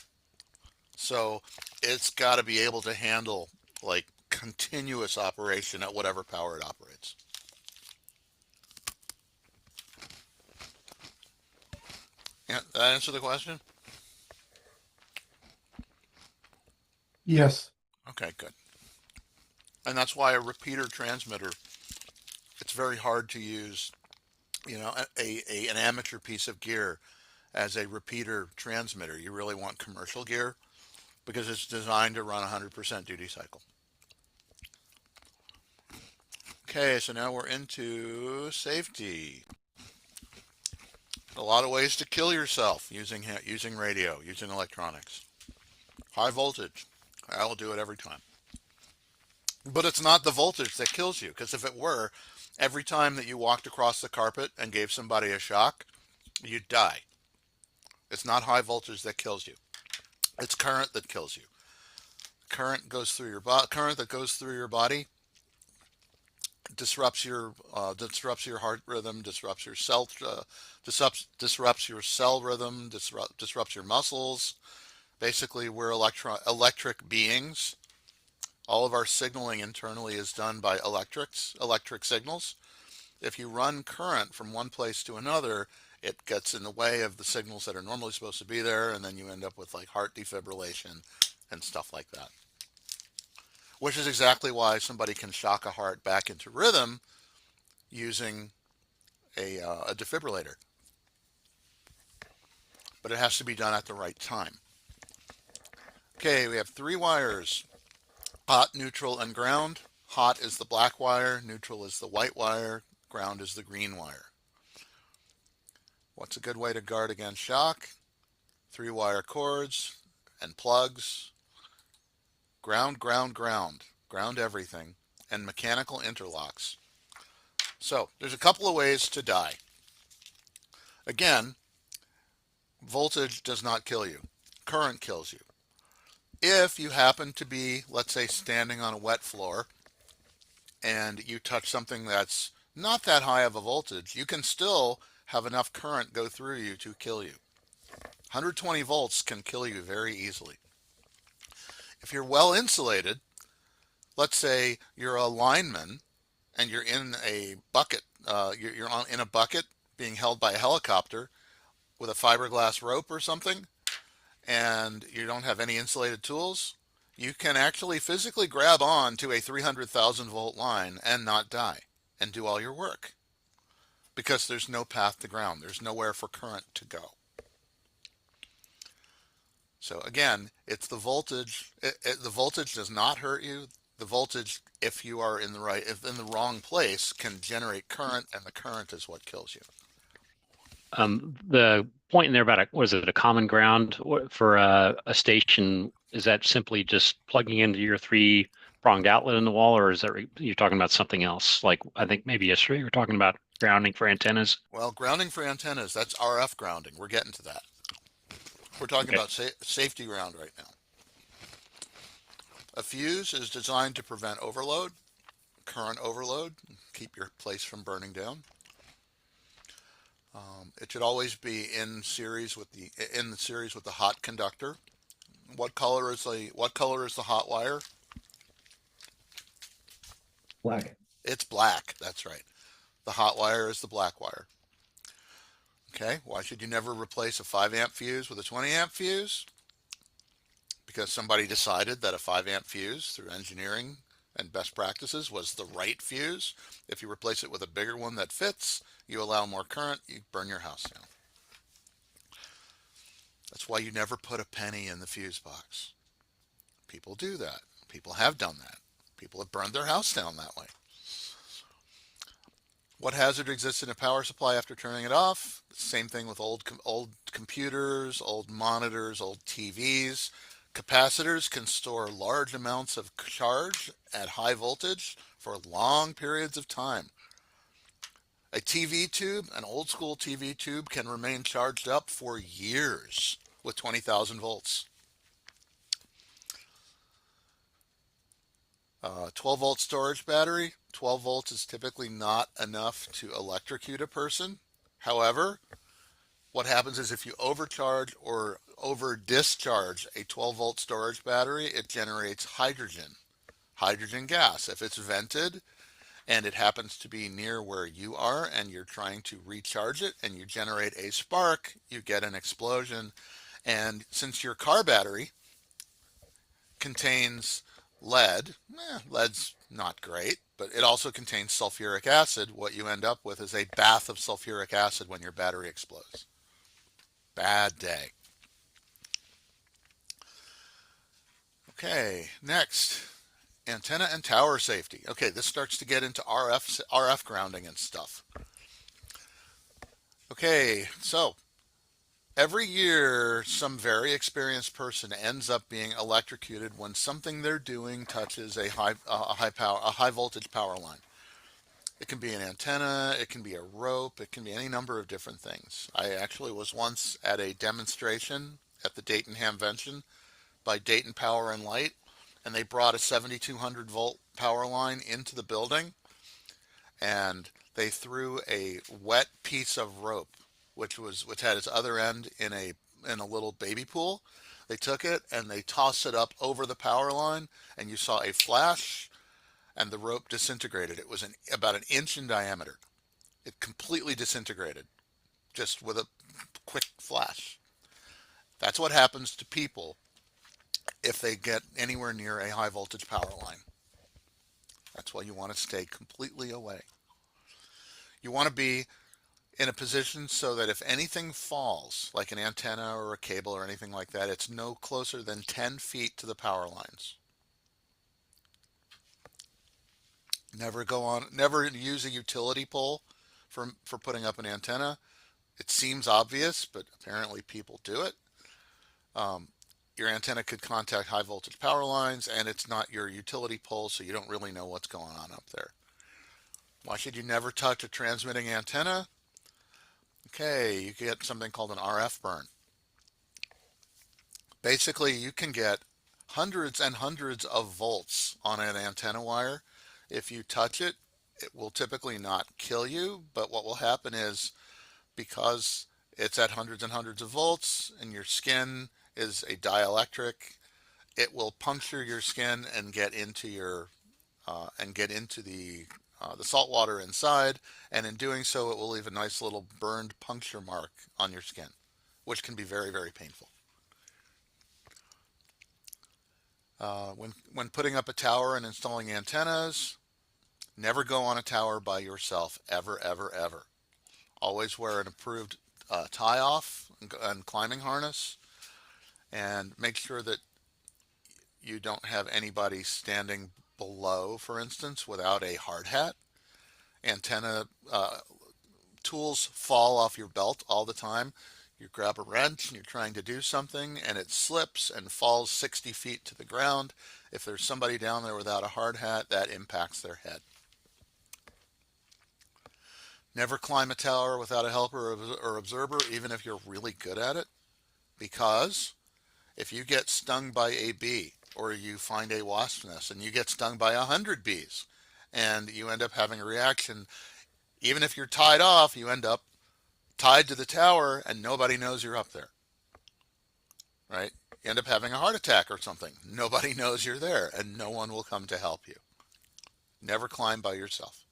So it's got to be able to handle like continuous operation at whatever power it operates. Yeah, did that answer the question? Yes. Okay, good. And that's why a repeater transmitter, it's very hard to use, an amateur piece of gear as a repeater transmitter. You really want commercial gear because it's designed to run 100% duty cycle. Okay, so now we're into safety. A lot of ways to kill yourself using radio, using electronics. High voltage. I will do it every time. But it's not the voltage that kills you, because if it were, every time that you walked across the carpet and gave somebody a shock, you'd die. It's not high voltage that kills you. It's current that kills you. Current goes through your current that goes through your body disrupts your heart rhythm, disrupts your cell rhythm, disrupts your muscles. Basically, we're electric beings. All of our signaling internally is done by electric signals. If you run current from one place to another, it gets in the way of the signals that are normally supposed to be there, and then you end up with like heart defibrillation and stuff like that. Which is exactly why somebody can shock a heart back into rhythm using a defibrillator. But it has to be done at the right time. Okay, we have 3 wires. Hot, neutral, and ground. Hot is the black wire, neutral is the white wire, ground is the green wire. What's a good way to guard against shock? 3-wire cords and plugs. Ground, ground, ground. Ground everything. And mechanical interlocks. So, there's a couple of ways to die. Again, voltage does not kill you. Current kills you. If you happen to be, let's say, standing on a wet floor and you touch something that's not that high of a voltage, you can still have enough current go through you to kill you. 120 volts can kill you very easily. If you're well insulated, let's say you're a lineman and you're in a bucket you're on in a bucket being held by a helicopter with a fiberglass rope or something, and you don't have any insulated tools, you can actually physically grab on to a 300,000 volt line and not die and do all your work because there's no path to ground. There's nowhere for current to go. So again, it's the voltage. The voltage does not hurt you. The voltage, if you are if in the wrong place, can generate current, and the current is what kills you. The point in there about was it a common ground for a station? Is that simply just plugging into your three-pronged outlet in the wall, or is that you're talking about something else? Like I think maybe yesterday you were talking about grounding for antennas. Well, grounding for antennas, that's RF grounding. We're getting to that. We're talking about safety ground right now. A fuse is designed to prevent overload, current overload, keep your place from burning down. It should always be in series with the hot conductor. What color is the hot wire? Black. It's black. That's right. The hot wire is the black wire. Okay, why should you never replace a 5 amp fuse with a 20 amp fuse? Because somebody decided that a 5 amp fuse through engineering and best practices was the right fuse. If you replace it with a bigger one that fits, you allow more current, you burn your house down. That's why you never put a penny in the fuse box. People do that. People have done that. People have burned their house down that way. What hazard exists in a power supply after turning it off? Same thing with old computers, old monitors, old TVs. Capacitors can store large amounts of charge at high voltage for long periods of time. A TV tube, an old school TV tube, can remain charged up for years with 20,000 volts. 12 volt storage battery. 12 volts is typically not enough to electrocute a person. However, what happens is if you overcharge or over discharge a 12 volt storage battery, it generates hydrogen gas. If it's vented and it happens to be near where you are and you're trying to recharge it and you generate a spark, you get an explosion. And since your car battery contains lead, lead's not great, but it also contains sulfuric acid. What you end up with is a bath of sulfuric acid when your battery explodes. Bad day. Okay, next, antenna and tower safety. Okay, this starts to get into RF grounding and stuff. Okay, so every year some very experienced person ends up being electrocuted when something they're doing touches a high voltage power line. It can be an antenna, it can be a rope, it can be any number of different things. I actually was once at a demonstration at the Dayton Hamvention by Dayton Power and Light, and they brought a 7200 volt power line into the building, and they threw a wet piece of rope, which had its other end in a little baby pool. They took it and they tossed it up over the power line, and you saw a flash, and the rope disintegrated. It was about an inch in diameter. It completely disintegrated just with a quick flash. That's what happens to people if they get anywhere near a high voltage power line. That's why you want to stay completely away. You want to be in a position so that if anything falls, like an antenna or a cable or anything like that, it's no closer than 10 feet to the power lines. Never use a utility pole for putting up an antenna. It seems obvious, but apparently people do it. Your antenna could contact high voltage power lines, and it's not your utility pole, so you don't really know what's going on up there. Why should you never touch a transmitting antenna? Okay, you get something called an RF burn. Basically, you can get hundreds and hundreds of volts on an antenna wire. If you touch it, it will typically not kill you, but what will happen is, because it's at hundreds and hundreds of volts and your skin is a dielectric, it will puncture your skin and get into the the salt water inside, and in doing so, it will leave a nice little burned puncture mark on your skin, which can be very, very painful. When putting up a tower and installing antennas, never go on a tower by yourself, ever, ever, ever. Always wear an approved tie-off and climbing harness, and make sure that you don't have anybody standing below, for instance, without a hard hat. Antenna tools fall off your belt all the time. You grab a wrench and you're trying to do something and it slips and falls 60 feet to the ground. If there's somebody down there without a hard hat, that impacts their head. Never climb a tower without a helper or observer, even if you're really good at it, because if you get stung by a bee or you find a wasp nest and you get stung by 100 bees and you end up having a reaction, even if you're tied off, you end up tied to the tower and nobody knows you're up there, right? You end up having a heart attack or something. Nobody knows you're there and no one will come to help you. Never climb by yourself.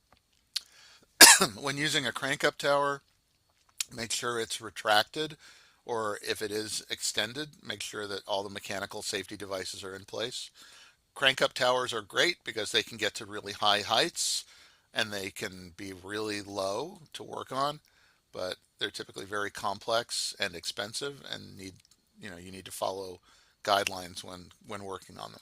When using a crank-up tower, make sure it's retracted, or if it is extended, make sure that all the mechanical safety devices are in place. Crank-up towers are great because they can get to really high heights and they can be really low to work on, but they're typically very complex and expensive and you need to follow guidelines when working on them.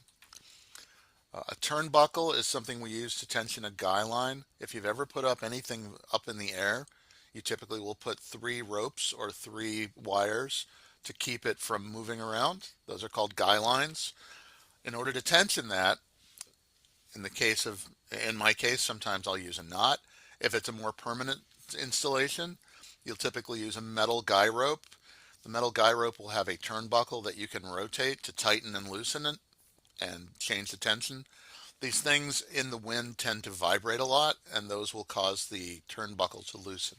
A turnbuckle is something we use to tension a guy line. If you've ever put up anything up in the air, you typically will put 3 ropes or 3 wires to keep it from moving around. Those are called guy lines. In order to tension that, in my case, sometimes I'll use a knot. If it's a more permanent installation, you'll typically use a metal guy rope. The metal guy rope will have a turnbuckle that you can rotate to tighten and loosen it and change the tension. These things in the wind tend to vibrate a lot, and those will cause the turnbuckle to loosen.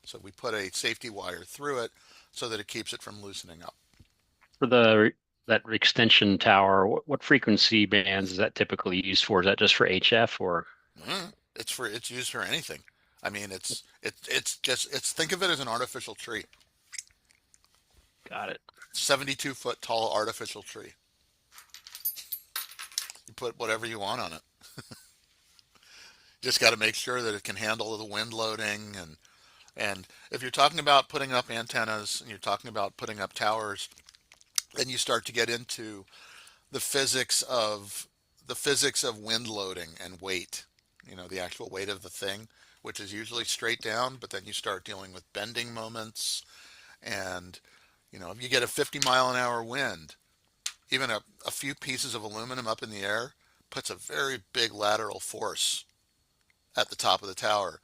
So we put a safety wire through it so that it keeps it from loosening up. For that extension tower, what frequency bands is that typically used for? Is that just for HF or? It's used for anything. I mean, it's think of it as an artificial tree. Got it. 72-foot tall artificial tree. You put whatever you want on it. Just got to make sure that it can handle the wind loading, and if you're talking about putting up antennas and you're talking about putting up towers, then you start to get into the physics of wind loading and weight. The actual weight of the thing, which is usually straight down, but then you start dealing with bending moments, and if you get a 50-mile-an-hour wind, even a few pieces of aluminum up in the air puts a very big lateral force at the top of the tower,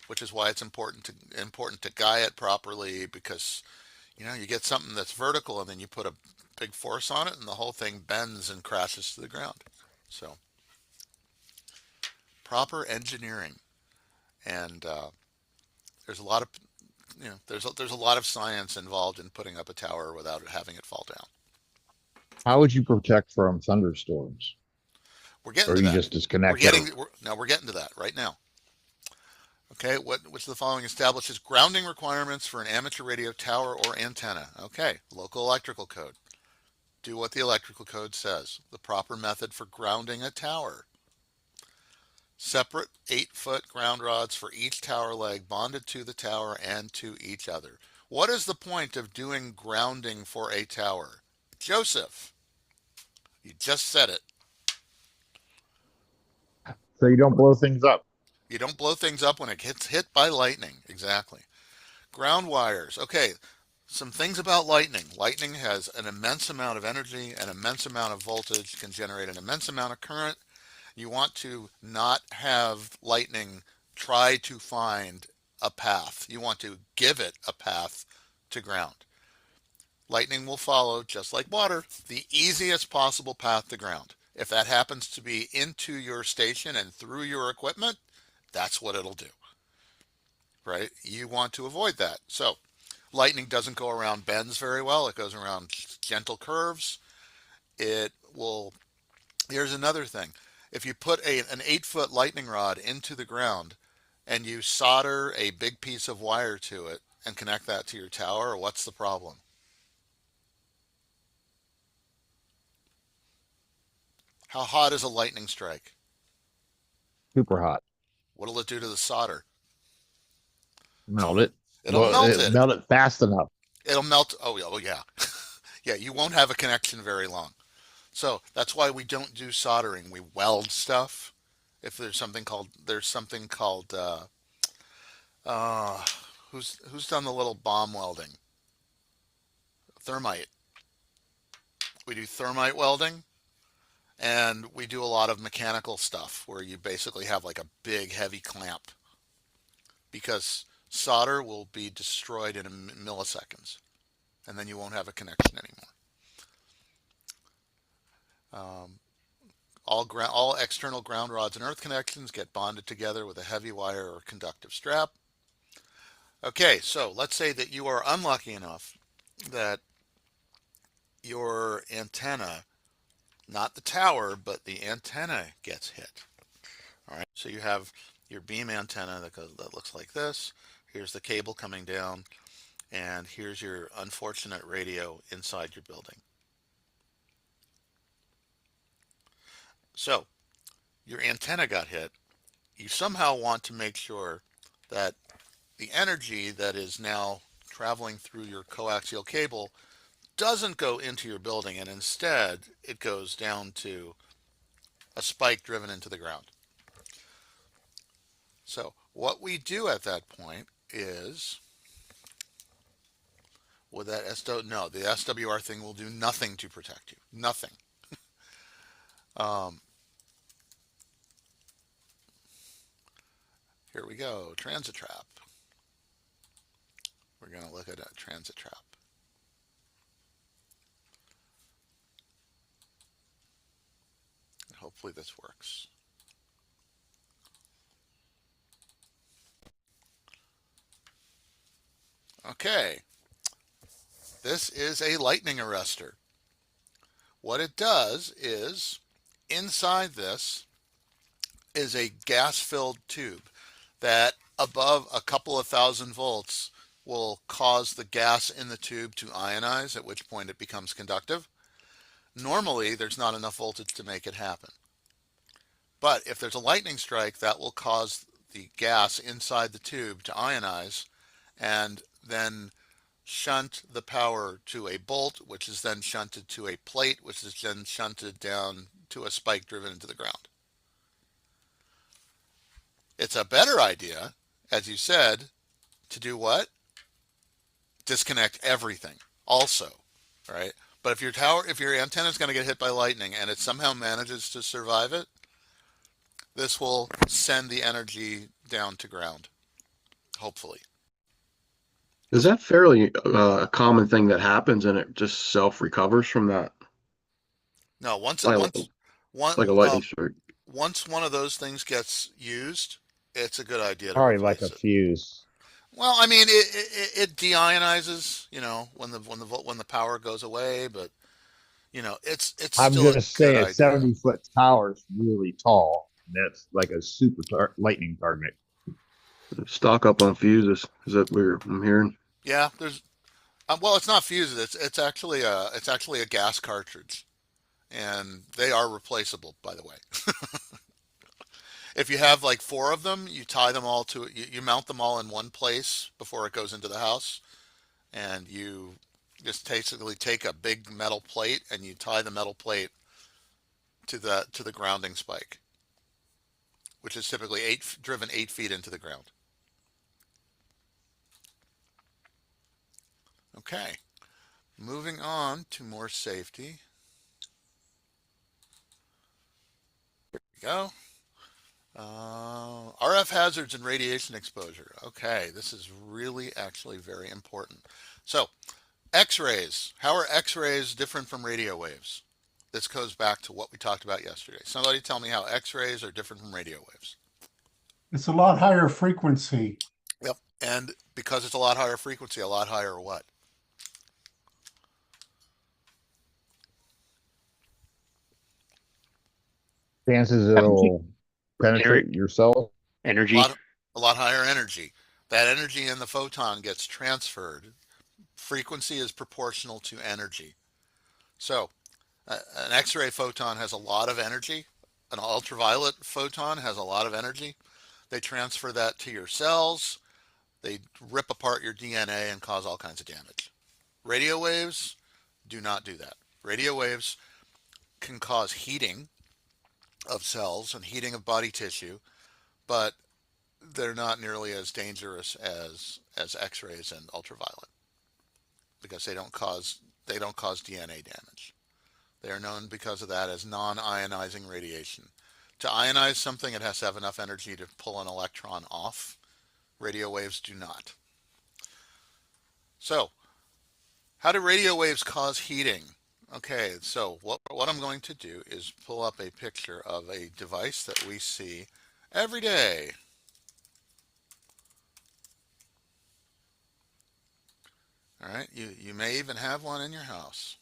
which is why it's important to guy it properly, because you get something that's vertical and then you put a big force on it and the whole thing bends and crashes to the ground. So proper engineering, and there's a lot of there's a lot of science involved in putting up a tower without having it fall down. How would you protect from thunderstorms? We're getting Or to you that. just disconnect it? We're getting to that right now. Okay, which of the following establishes grounding requirements for an amateur radio tower or antenna? Okay, local electrical code. Do what the electrical code says. The proper method for grounding a tower. Separate 8-foot ground rods for each tower leg bonded to the tower and to each other. What is the point of doing grounding for a tower? Joseph, you just said it. So you don't blow things up. You don't blow things up when it gets hit by lightning. Exactly. Ground wires. Okay, some things about lightning. Lightning has an immense amount of energy, an immense amount of voltage, can generate an immense amount of current. You want to not have lightning try to find a path. You want to give it a path to ground. Lightning will follow, just like water, the easiest possible path to ground. If that happens to be into your station and through your equipment, that's what it'll do, right? You want to avoid that. So lightning doesn't go around bends very well. It goes around gentle curves. Here's another thing. If you put an 8-foot lightning rod into the ground and you solder a big piece of wire to it and connect that to your tower, what's the problem? How hot is a lightning strike? Super hot. What'll it do to the solder? Melt it. It'll Well, melt it. melt it fast enough. It'll melt. Oh, yeah. Oh, yeah. Yeah, you won't have a connection very long. So that's why we don't do soldering. We weld stuff. If there's something called uh, who's done the little bomb welding? Thermite. We do thermite welding, and we do a lot of mechanical stuff where you basically have like a big heavy clamp because solder will be destroyed in milliseconds, and then you won't have a connection anymore. All external ground rods and earth connections get bonded together with a heavy wire or conductive strap. Okay, so let's say that you are unlucky enough that your antenna, not the tower, but the antenna gets hit. All right, so you have your beam antenna that looks like this. Here's the cable coming down, and here's your unfortunate radio inside your building. So your antenna got hit. You somehow want to make sure that the energy that is now traveling through your coaxial cable doesn't go into your building, and instead it goes down to a spike driven into the ground. So what we do at that point is, with that no, the SWR thing will do nothing to protect you. Nothing. Here we go, transit trap. We're going to look at a transit trap. Hopefully this works. Okay. This is a lightning arrestor. What it does is, inside this is a gas-filled tube that above a couple of thousand volts will cause the gas in the tube to ionize, at which point it becomes conductive. Normally, there's not enough voltage to make it happen. But if there's a lightning strike, that will cause the gas inside the tube to ionize and then shunt the power to a bolt, which is then shunted to a plate, which is then shunted down to a spike driven into the ground. It's a better idea, as you said, to do what? Disconnect everything also, right? But if your antenna is going to get hit by lightning and it somehow manages to survive it, this will send the energy down to ground, hopefully. Is that fairly a common thing that happens and it just self-recovers from that? No, Like a lightning strike. once one of those things gets used, it's a good idea to Probably like replace a it. fuse. Well, I mean, it deionizes, when the power goes away, but it's I'm still a just good saying, idea. 70-foot tower is really tall. That's like a super lightning target. Stock up on fuses. Is that what I'm hearing? Yeah, there's well, it's not fuses. It's actually a gas cartridge, and they are replaceable, by the way. If you have like 4 of them, you tie them all to you mount them all in one place before it goes into the house, and you just basically take a big metal plate and you tie the metal plate to the grounding spike, which is typically driven 8 feet into the ground. Okay, moving on to more safety. Here we go. RF hazards and radiation exposure. Okay, this is really actually very important. So, X-rays. How are X-rays different from radio waves? This goes back to what we talked about yesterday. Somebody tell me how X-rays are different from radio waves. It's a lot higher frequency. Yep, and because it's a lot higher frequency, a lot higher what? chances it'll penetrate your cells? A Energy. lot higher energy. That energy in the photon gets transferred. Frequency is proportional to energy. So an X-ray photon has a lot of energy. An ultraviolet photon has a lot of energy. They transfer that to your cells. They rip apart your DNA and cause all kinds of damage. Radio waves do not do that. Radio waves can cause heating of cells and heating of body tissue, but they're not nearly as dangerous as X-rays and ultraviolet because they don't cause DNA damage. They are known because of that as non-ionizing radiation. To ionize something, it has to have enough energy to pull an electron off. Radio waves do not. So, how do radio waves cause heating? Okay, so what I'm going to do is pull up a picture of a device that we see every day. All right, you may even have one in your house.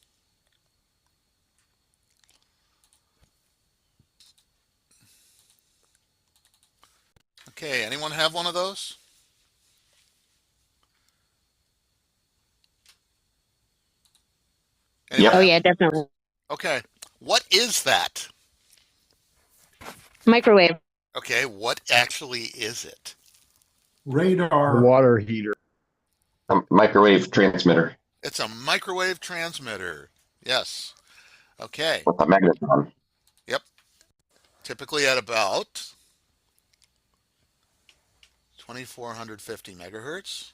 Okay, anyone have one of those? Anyone Yep. Oh have? yeah, definitely. Okay, what is that? Microwave. Okay, what actually is it? Radar. Water heater. Microwave transmitter It's a microwave transmitter. Yes. Okay. with a magnetron. Yep. Typically at about 2450 megahertz,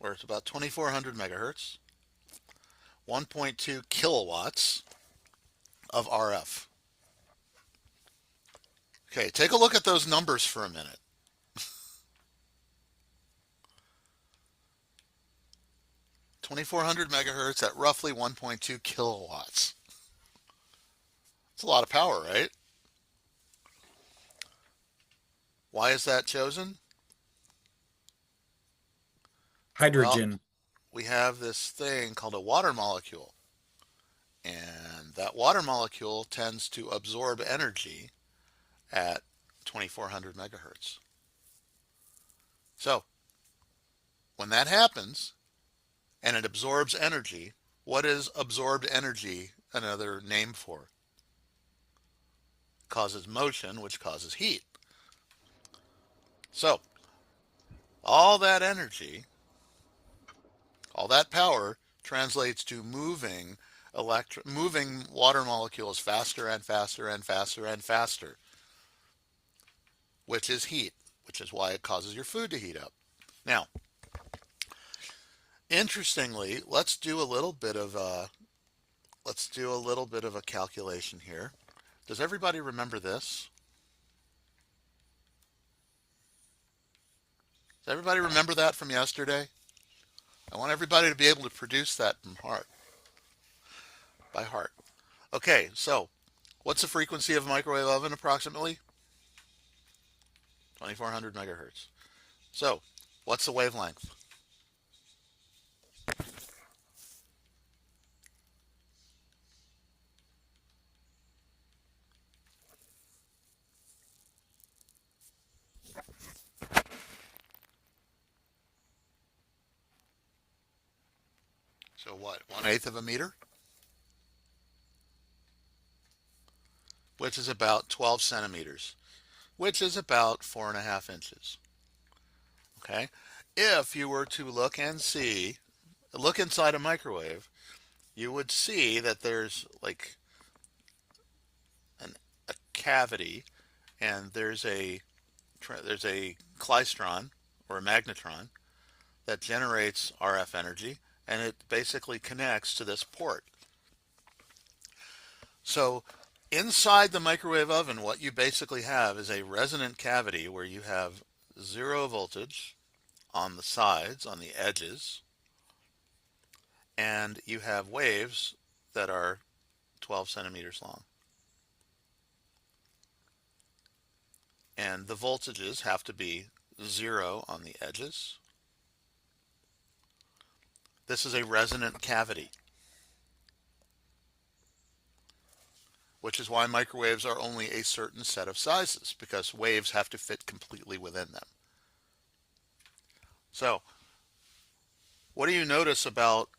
or it's about 2400 megahertz, 1.2 kilowatts of RF. Okay, take a look at those numbers for a minute. 2400 megahertz at roughly 1.2 kilowatts. It's a lot of power, right? Why is that chosen? Hydrogen. Well, we have this thing called a water molecule. And that water molecule tends to absorb energy at 2400 megahertz. So, when that happens and it absorbs energy, what is absorbed energy another name for? It causes motion, which causes heat. So, all that energy, all that power translates to moving water molecules faster and faster and faster and faster, which is heat, which is why it causes your food to heat up. Now, interestingly, let's do a little bit of a calculation here. Does everybody remember this? Does everybody remember that from yesterday? I want everybody to be able to produce that by heart. Okay, so what's the frequency of a microwave oven approximately? 2400 megahertz. So, what's the wavelength? So what, 1/8 of a meter? Which is about 12 centimeters, which is about 4.5 inches. Okay? If you were to look inside a microwave, you would see that there's like a cavity and there's a klystron or a magnetron that generates RF energy, and it basically connects to this port. So inside the microwave oven, what you basically have is a resonant cavity where you have zero voltage on the sides, on the edges, and you have waves that are 12 centimeters long. And the voltages have to be zero on the edges. This is a resonant cavity, which is why microwaves are only a certain set of sizes, because waves have to fit completely within them. So, what do you notice about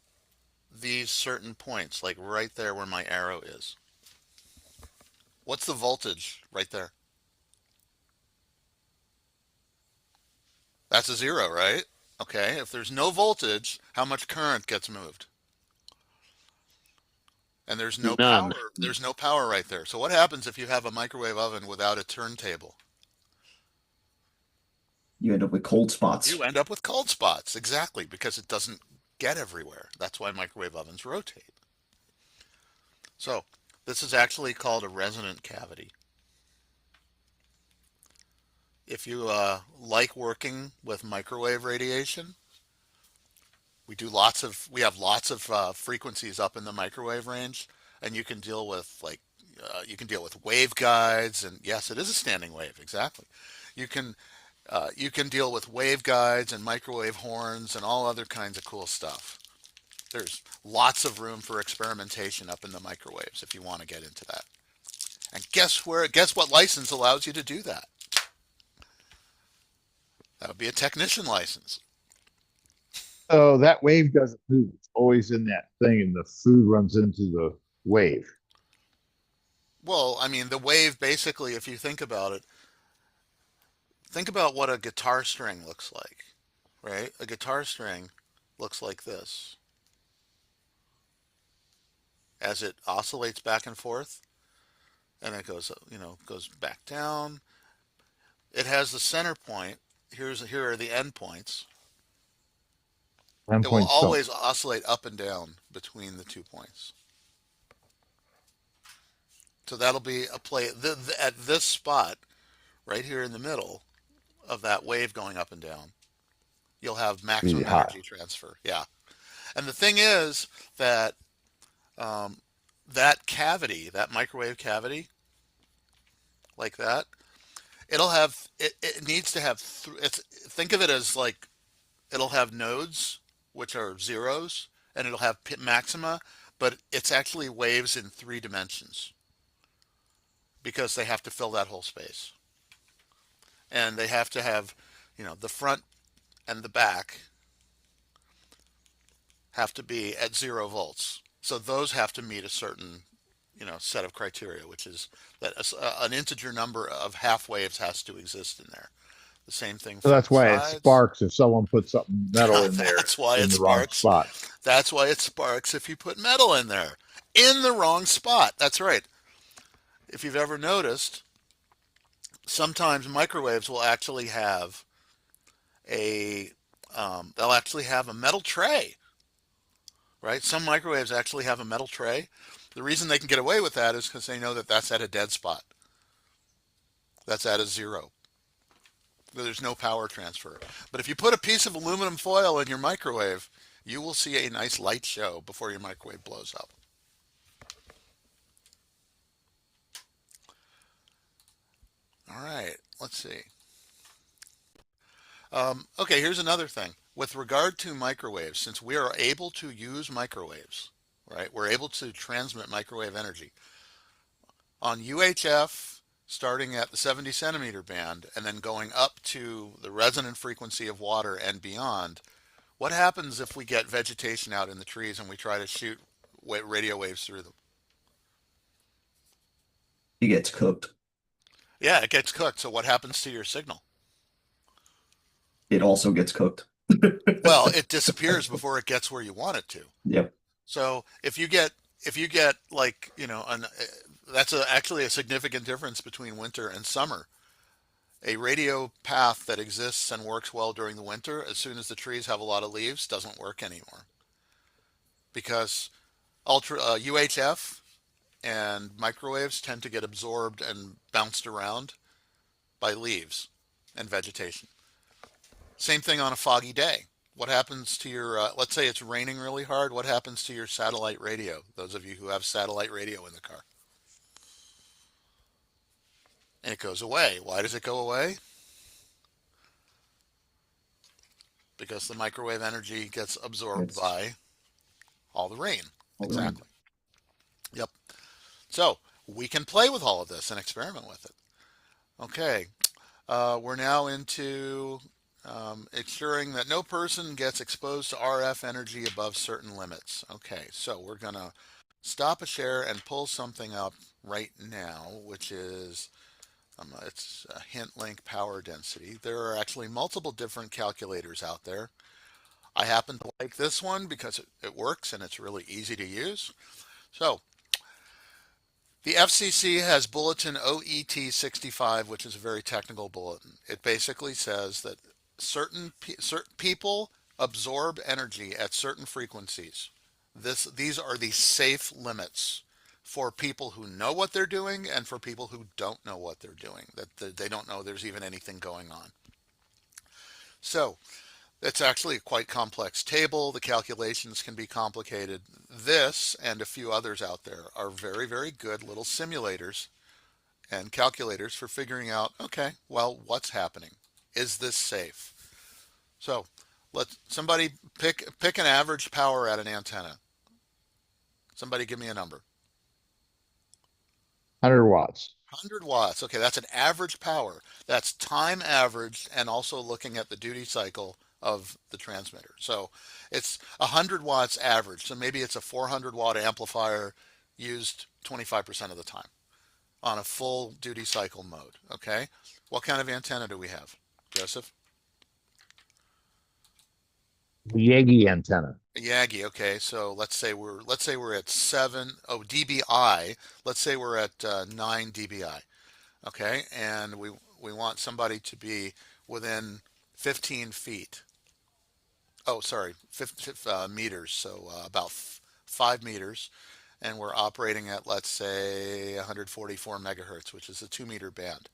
these certain points, like right there where my arrow is? What's the voltage right there? That's a 0, right? Okay, if there's no voltage, how much current gets moved? And there's no None. power. There's no power right there. So what happens if you have a microwave oven without a turntable? You end up with cold spots. You end up with cold spots, exactly, because it doesn't get everywhere. That's why microwave ovens rotate. So this is actually called a resonant cavity. If you like working with microwave radiation, we have lots of frequencies up in the microwave range, and you can deal with waveguides, and yes, it is a standing wave, exactly. You can deal with waveguides and microwave horns and all other kinds of cool stuff. There's lots of room for experimentation up in the microwaves if you want to get into that. And guess what license allows you to do that? That would be a technician license. So that wave doesn't move. It's always in that thing, and the food runs into the wave. Well, I mean, the wave basically, if you think about it, think about what a guitar string looks like, right? A guitar string looks like this as it oscillates back and forth, and it goes back down. It has the center point. Here are the end points. It will always oscillate up and down between the 2 points. So that'll be a play at this spot right here in the middle of that wave going up and down. You'll have maximum energy transfer. Yeah. And the thing is that that cavity, that microwave cavity, like that, it needs to have think of it as like it'll have nodes, which are zeros, and it'll have maxima, but it's actually waves in 3 dimensions because they have to fill that whole space. And they have to have, the front and the back have to be at 0 volts. So those have to meet a certain, set of criteria, which is that an integer number of half waves has to exist in there. The same thing So for that's the why it sides. sparks if someone puts something metal in there. That's why in it the wrong sparks. spot. That's why it sparks if you put metal in there. In the wrong spot. That's right. If you've ever noticed, sometimes microwaves will actually have they'll actually have a metal tray, right? Some microwaves actually have a metal tray. The reason they can get away with that is because they know that that's at a dead spot. That's at a 0. There's no power transfer. But if you put a piece of aluminum foil in your microwave, you will see a nice light show before your microwave blows up. All right, let's see. Okay, here's another thing. With regard to microwaves, since we are able to use microwaves, right, we're able to transmit microwave energy. On UHF, starting at the 70 centimeter band and then going up to the resonant frequency of water and beyond, what happens if we get vegetation out in the trees and we try to shoot radio waves through them? It gets cooked. Yeah, it gets cooked. So what happens to your signal? It also gets cooked. Well, it disappears before it gets where you want it to. Yep. So if you get like, that's actually a significant difference between winter and summer. A radio path that exists and works well during the winter, as soon as the trees have a lot of leaves, doesn't work anymore. Because UHF and microwaves tend to get absorbed and bounced around by leaves and vegetation. Same thing on a foggy day. What happens to your, let's say it's raining really hard, what happens to your satellite radio? Those of you who have satellite radio in the car. And it goes away. Why does it go away? Because the microwave energy gets absorbed by all the rain. Exactly. Yep. So we can play with all of this and experiment with it. Okay, we're now into ensuring that no person gets exposed to RF energy above certain limits. Okay, so we're going to stop a share and pull something up right now, which is it's a hint link power density. There are actually multiple different calculators out there. I happen to like this one because it works and it's really easy to use. So the FCC has Bulletin OET 65, which is a very technical bulletin. It basically says that certain people absorb energy at certain frequencies. These are the safe limits for people who know what they're doing and for people who don't know what they're doing, that they don't know there's even anything going on. So it's actually a quite complex table. The calculations can be complicated. This and a few others out there are very, very good little simulators and calculators for figuring out, okay, well, what's happening? Is this safe? So somebody pick an average power at an antenna. Somebody give me a number. 100 watts. 100 watts. Okay, that's an average power. That's time averaged and also looking at the duty cycle of the transmitter. So it's 100 watts average. So maybe it's a 400 watt amplifier used 25% of the time on a full duty cycle mode. Okay, what kind of antenna do we have, Joseph? The Yagi antenna. Yagi. Okay, so let's say we're at 7 dBi. Let's say we're at 9 dBi. Okay, and we want somebody to be within 15 feet. Oh, sorry, 50, meters. So about 5 meters, and we're operating at, let's say, 144 megahertz, which is a 2 meter band.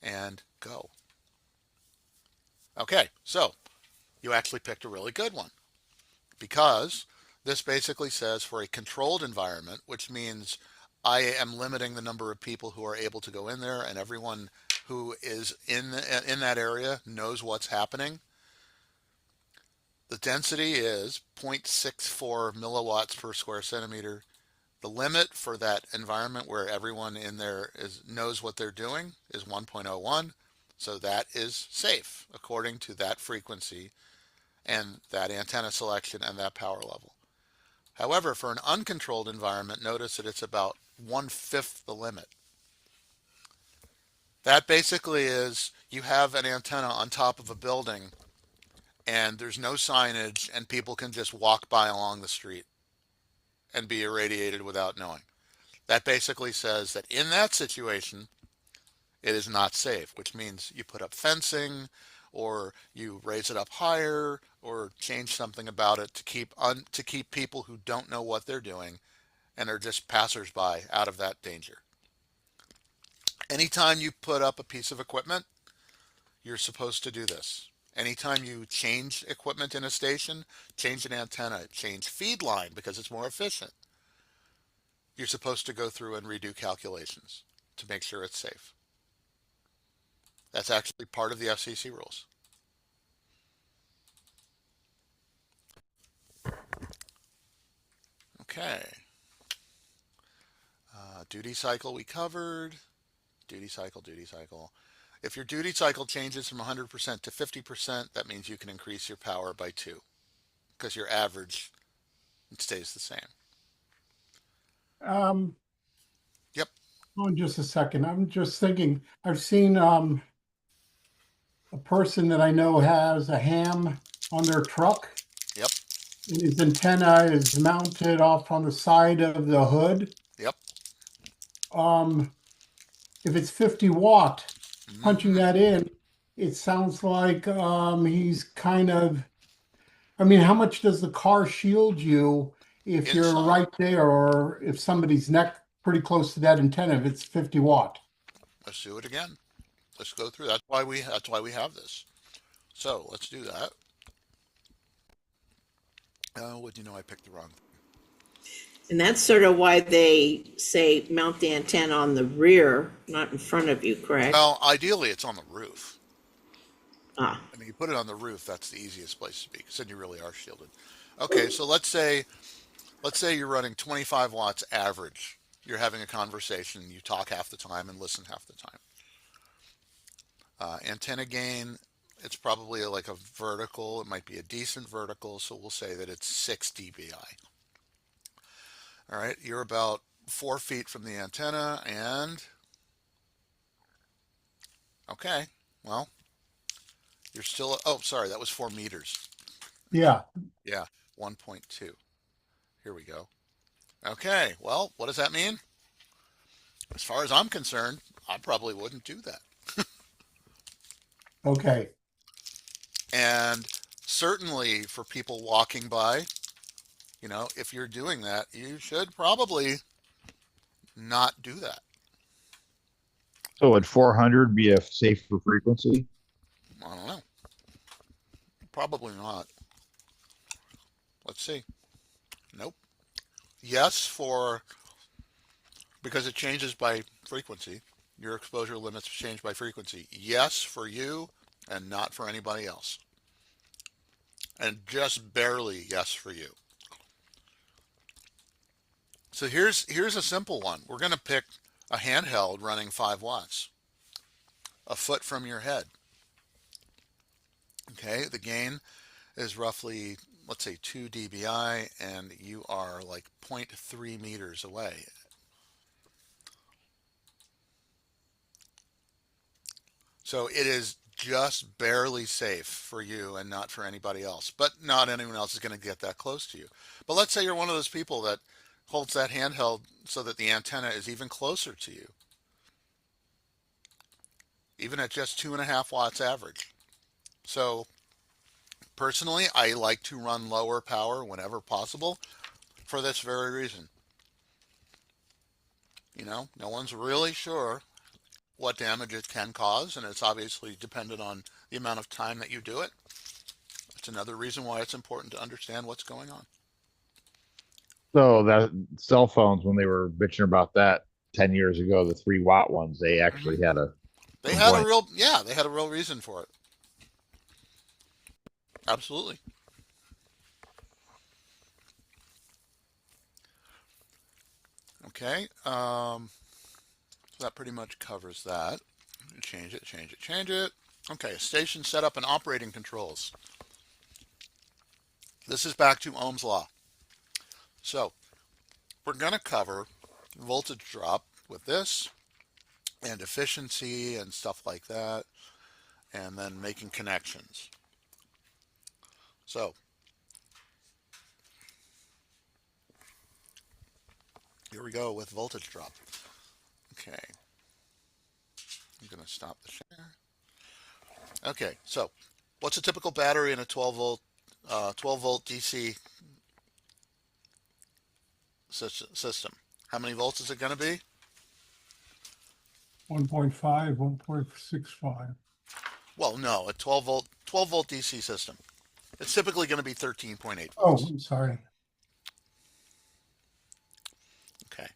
And go. Okay, so you actually picked a really good one, because this basically says for a controlled environment, which means I am limiting the number of people who are able to go in there, and everyone who is in that area knows what's happening. The density is 0.64 milliwatts per square centimeter. The limit for that environment where everyone in there knows what they're doing is 1.01. So that is safe according to that frequency and that antenna selection and that power level. However, for an uncontrolled environment, notice that it's about 1/5 the limit. That basically is you have an antenna on top of a building and there's no signage and people can just walk by along the street and be irradiated without knowing. That basically says that in that situation, it is not safe, which means you put up fencing or you raise it up higher or change something about it to keep people who don't know what they're doing and are just passersby out of that danger. Anytime you put up a piece of equipment, you're supposed to do this. Anytime you change equipment in a station, change an antenna, change feed line because it's more efficient, you're supposed to go through and redo calculations to make sure it's safe. That's actually part of the FCC rules. Okay. Duty cycle we covered. Duty cycle, duty cycle. If your duty cycle changes from 100% to 50%, that means you can increase your power by 2 because your average stays the same. Yep. On just a second. I'm just thinking, I've seen a person that I know has a ham on their truck. Yep. And his antenna is mounted off on the side of the hood. Yep. If it's 50 watt, punching that in, it sounds like he's kind of, I mean, how much does the car shield you if you're Inside. right there, or if somebody's neck pretty close to that antenna if it's 50 watt? Let's do it again. Let's go through. That's why we have this. So let's do that. What do you know? I picked the wrong. And that's sort of why they say mount the antenna on the rear, not in front of you, correct? Well, ideally it's on the roof. Ah. I mean, you put it on the roof, that's the easiest place to be, because then you really are shielded. Okay, so let's say you're running 25 watts average you're having a conversation. You talk half the time and listen half the time. Antenna gain, it's probably like a vertical. It might be a decent vertical, so we'll say that it's 6 dBi. All right, you're about 4 feet from the antenna, and okay, well, you're still, oh, sorry, that was 4 meters. Yeah. Yeah, 1.2. Here we go. Okay, well, what does that mean? As far as I'm concerned, I probably wouldn't do that. Okay. And certainly for people walking by, if you're doing that, you should probably not do that. So would 400 be a safer frequency? I don't know. Probably not. Let's see. Nope. Yes, because it changes by frequency. Your exposure limits change by frequency. Yes for you and not for anybody else. And just barely yes for you. So here's a simple one. We're going to pick a handheld running 5 watts, a foot from your head. Okay, the gain is roughly, let's say 2 dBi, and you are like 0.3 meters away. So it is just barely safe for you and not for anybody else. But not anyone else is going to get that close to you. But let's say you're one of those people that holds that handheld so that the antenna is even closer to you, even at just 2.5 watts average. So personally, I like to run lower power whenever possible for this very reason. No one's really sure what damage it can cause, and it's obviously dependent on the amount of time that you do it. That's another reason why it's important to understand what's going on. So that cell phones, when they were bitching about that 10 years ago, the 3 watt ones, they actually had a They had a complaint. real, yeah, they had a real reason for it. Absolutely. Okay. So that pretty much covers that. Change it, change it, change it. Okay, station setup and operating controls. This is back to Ohm's law. So we're going to cover voltage drop with this and efficiency and stuff like that, and then making connections. So here we go with voltage drop. Okay. I'm going to stop the share. Okay, so what's a typical battery in a 12 volt DC system? How many volts is it going to be? 1.5, 1.65. Well, no, a 12 volt DC system. It's typically going to be 13.8 Oh, volts. I'm sorry. Okay.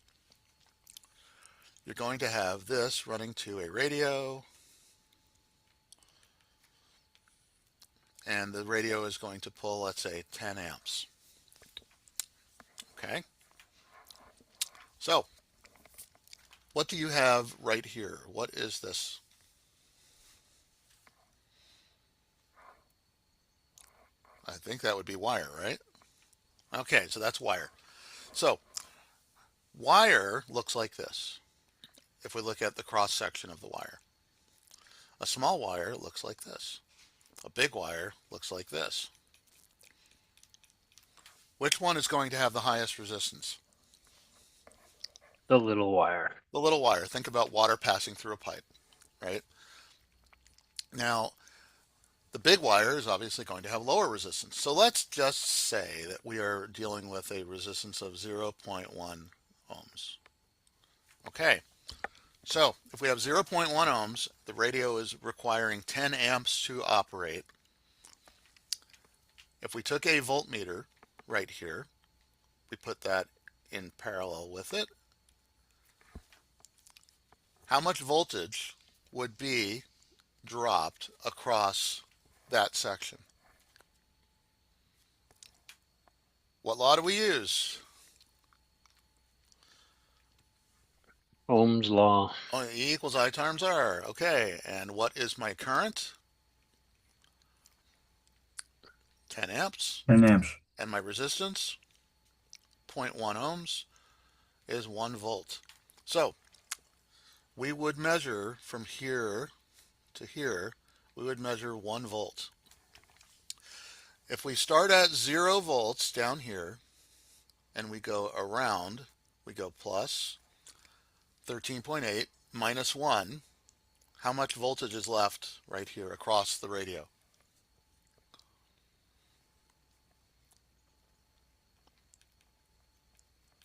You're going to have this running to a radio, and the radio is going to pull, let's say, 10 amps. Okay. So, what do you have right here? What is this? I think that would be wire, right? Okay, so that's wire. So, wire looks like this. If we look at the cross section of the wire, a small wire looks like this. A big wire looks like this. Which one is going to have the highest resistance? The little wire. The little wire. Think about water passing through a pipe, right? Now, the big wire is obviously going to have lower resistance. So let's just say that we are dealing with a resistance of 0.1 ohms. Okay, so if we have 0.1 ohms, the radio is requiring 10 amps to operate. If we took a voltmeter right here, we put that in parallel with it, how much voltage would be dropped across that section? What law do we use? Ohm's law. Oh, E equals I times R. Okay, and what is my current? 10 amps. 10 amps. And my resistance? 0.1 ohms is 1 volt. So we would measure from here to here, we would measure 1 volt. If we start at 0 volts down here and we go around, we go plus 13.8 minus 1, how much voltage is left right here across the radio?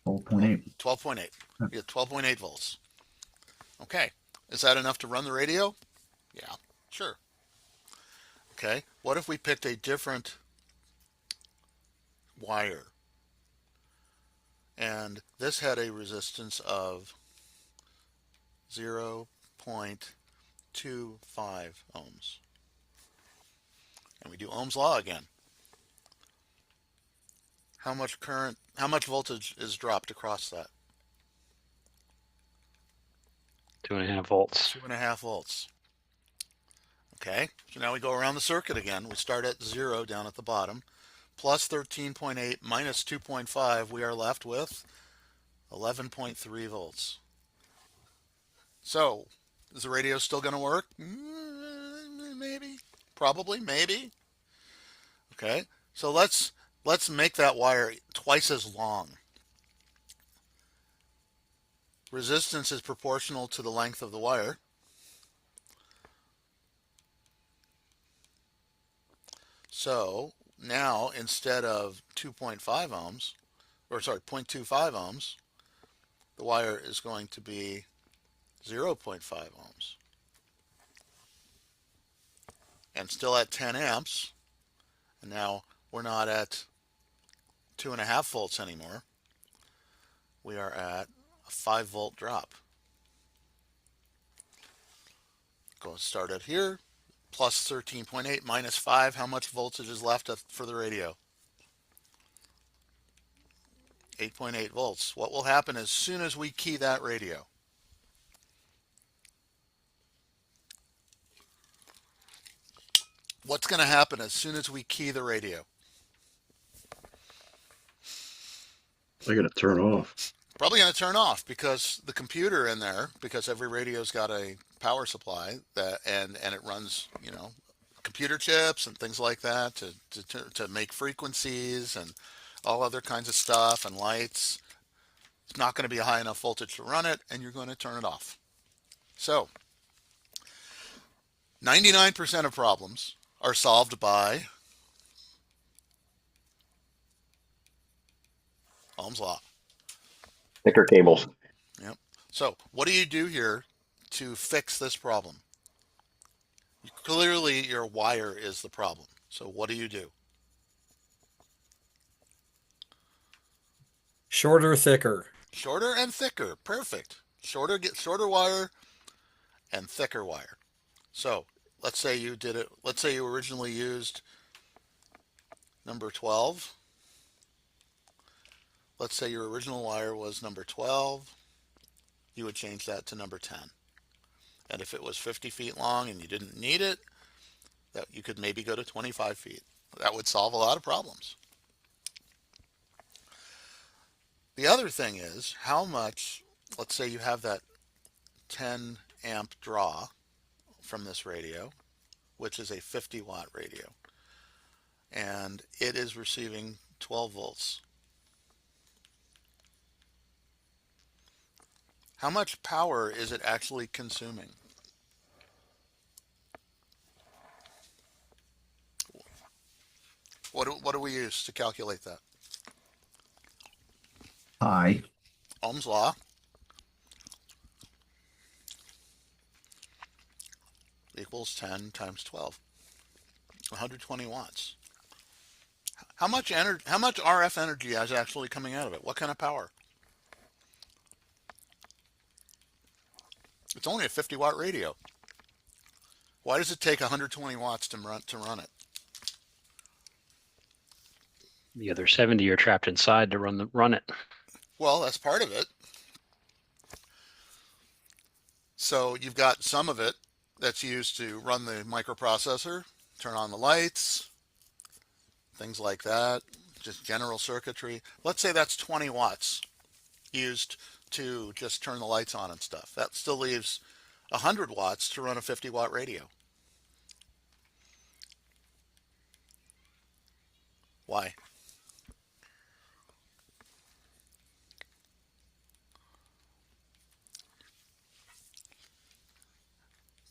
12.8. 12.8. You get 12.8 volts. Okay, is that enough to run the radio? Yeah, sure. Okay, what if we picked a different wire? And this had a resistance of 0.25 ohms. And we do Ohm's law again. How much voltage is dropped across that? 2.5 volts. 2.5 volts. Okay, so now we go around the circuit again. We start at 0 down at the bottom. Plus 13.8 minus 2.5, we are left with 11.3 volts. So, is the radio still going to work? Maybe. Probably. Maybe. Okay, so let's make that wire twice as long. Resistance is proportional to the length of the wire. So now instead of 2.5 ohms, or sorry, 0.25 ohms, the wire is going to be 0.5 ohms. And still at 10 amps. And now we're not at 2.5 volts anymore. We are at a 5 volt drop. Go start it here. Plus 13.8 minus 5. How much voltage is left for the radio? 8.8 volts. What will happen as soon as we key that radio? What's going to happen as soon as we key the radio? They're going to turn off. Probably going to turn off because the computer in there, because every radio's got a power supply that and it runs, you know, computer chips and things like that to make frequencies and all other kinds of stuff and lights. It's not going to be a high enough voltage to run it, and you're going to turn it off. So 99% of problems are solved by Ohm's law. Thicker cables. Yep. So what do you do here to fix this problem? Clearly your wire is the problem. So what do you do? Shorter, thicker. Shorter and thicker. Perfect. Shorter wire and thicker wire. So let's say you did it. Let's say you originally used number 12. Let's say your original wire was number 12. You would change that to number 10. And if it was 50 feet long and you didn't need it, that you could maybe go to 25 feet. That would solve a lot of problems. The other thing is how much, let's say you have that 10 amp draw from this radio, which is a 50 watt radio, and it is receiving 12 volts. How much power is it actually consuming? What do we use to calculate that? I. Ohm's law. Equals 10 times 12. 120 watts. How much RF energy is actually coming out of it? What kind of power? It's only a 50 watt radio. Why does it take 120 watts to run it? The other 70 are trapped inside to run it. Well, that's part of it. So you've got some of it that's used to run the microprocessor, turn on the lights, things like that, just general circuitry. Let's say that's 20 watts used to just turn the lights on and stuff. That still leaves 100 watts to run a 50-watt radio. Why?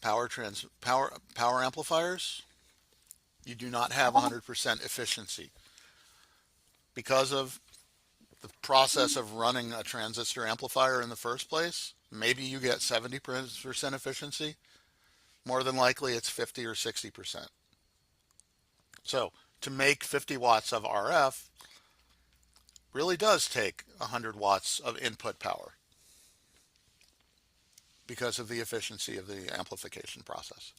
Power amplifiers, you do not have 100% efficiency because of the process of running a transistor amplifier in the first place. Maybe you get 70% efficiency. More than likely it's 50 or 60%. So to make 50 watts of RF really does take 100 watts of input power because of the efficiency of the amplification process.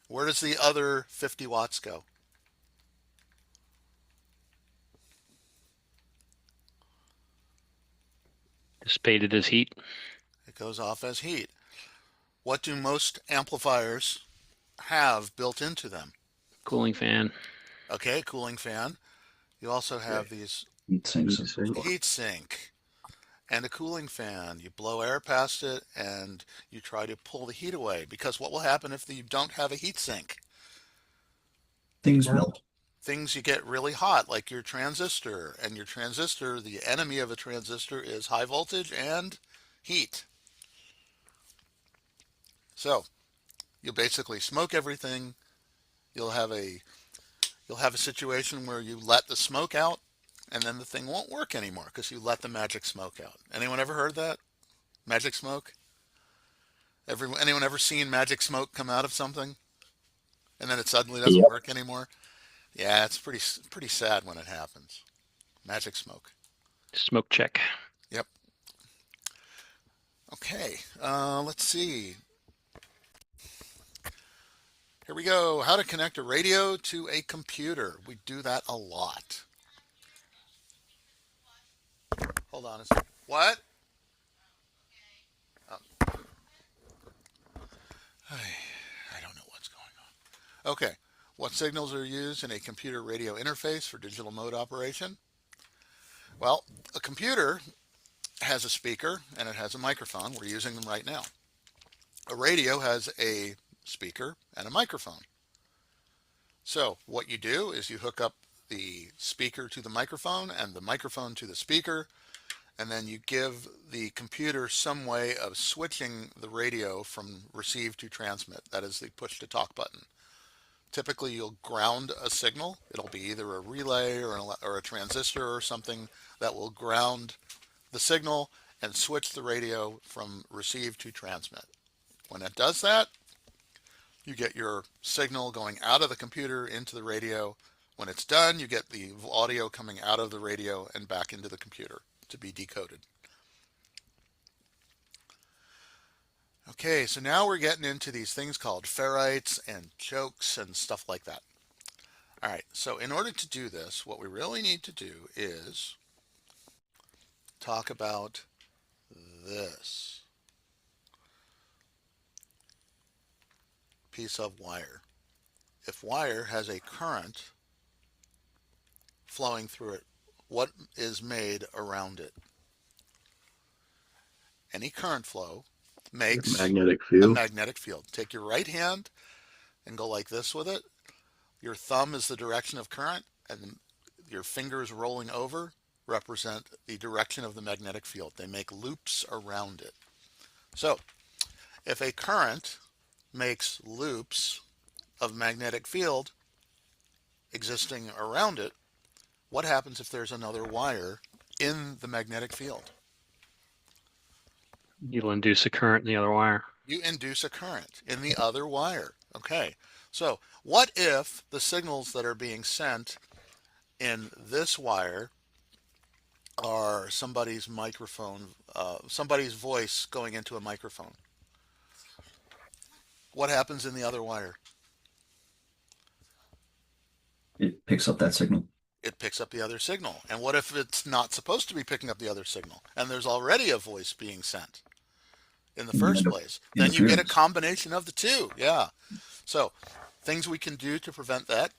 Where does the other 50 watts go? Dissipated as heat. It goes off as heat. What do most amplifiers have built into them? Cooling fan. Okay, cooling fan. You also have these Heat sinks. heat sink and a cooling fan. You blow air past it and you try to pull the heat away, because what will happen if you don't have a heat sink? Things melt. Things you get really hot, like your transistor. And your transistor, the enemy of a transistor is high voltage and heat. So you'll basically smoke everything. You'll have a situation where you let the smoke out, and then the thing won't work anymore because you let the magic smoke out. Anyone ever heard that? Magic smoke? Anyone ever seen magic smoke come out of something and then it suddenly doesn't work anymore? Yeah, it's pretty sad when it happens. Magic smoke. Smoke check. Yep. Okay, let's see. Here we go. How to connect a radio to a computer. We do that a lot. Hold on a second. What? Oh. I don't know what's going on. Okay. What signals are used in a computer radio interface for digital mode operation? Well, a computer has a speaker and it has a microphone. We're using them right now. A radio has a speaker and a microphone. So what you do is you hook up the speaker to the microphone and the microphone to the speaker, and then you give the computer some way of switching the radio from receive to transmit. That is the push to talk button. Typically you'll ground a signal. It'll be either a relay or a transistor or something that will ground the signal and switch the radio from receive to transmit. When it does that, you get your signal going out of the computer into the radio. When it's done, you get the audio coming out of the radio and back into the computer to be decoded. Okay, so now we're getting into these things called ferrites and chokes and stuff like that. All right, so in order to do this, what we really need to do is talk about this piece of wire. If wire has a current flowing through it, what is made around it? Any current flow makes Magnetic a field. magnetic field. Take your right hand and go like this with it. Your thumb is the direction of current, and your fingers rolling over represent the direction of the magnetic field. They make loops around it. So if a current makes loops of magnetic field existing around it, what happens if there's another wire in the magnetic field? You'll induce a current in the other wire. You induce a current in the other wire. Okay, so what if the signals that are being sent in this wire are somebody's microphone, somebody's voice going into a microphone? What happens in the other wire? It picks up that signal. It picks up the other signal. And what if it's not supposed to be picking up the other signal and there's already a voice being sent? in the In the first place. Then you get a interference. combination of the two. Yeah. So things we can do to prevent that.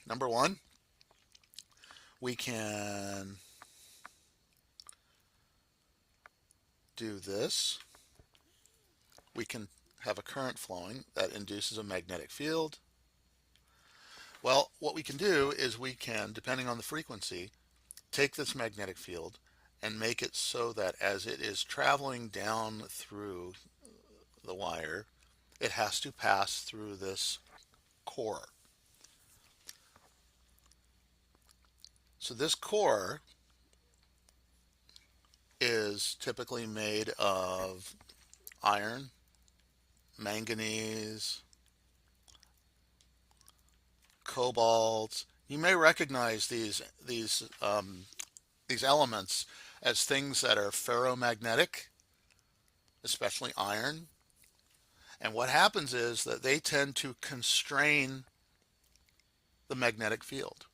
Number one, we can do this. We can have a current flowing that induces a magnetic field. Well, what we can do is we can, depending on the frequency, take this magnetic field and make it so that as it is traveling down through the wire, it has to pass through this core. So this core is typically made of iron, manganese, cobalt. You may recognize these elements as things that are ferromagnetic, especially iron. And what happens is that they tend to constrain the magnetic field.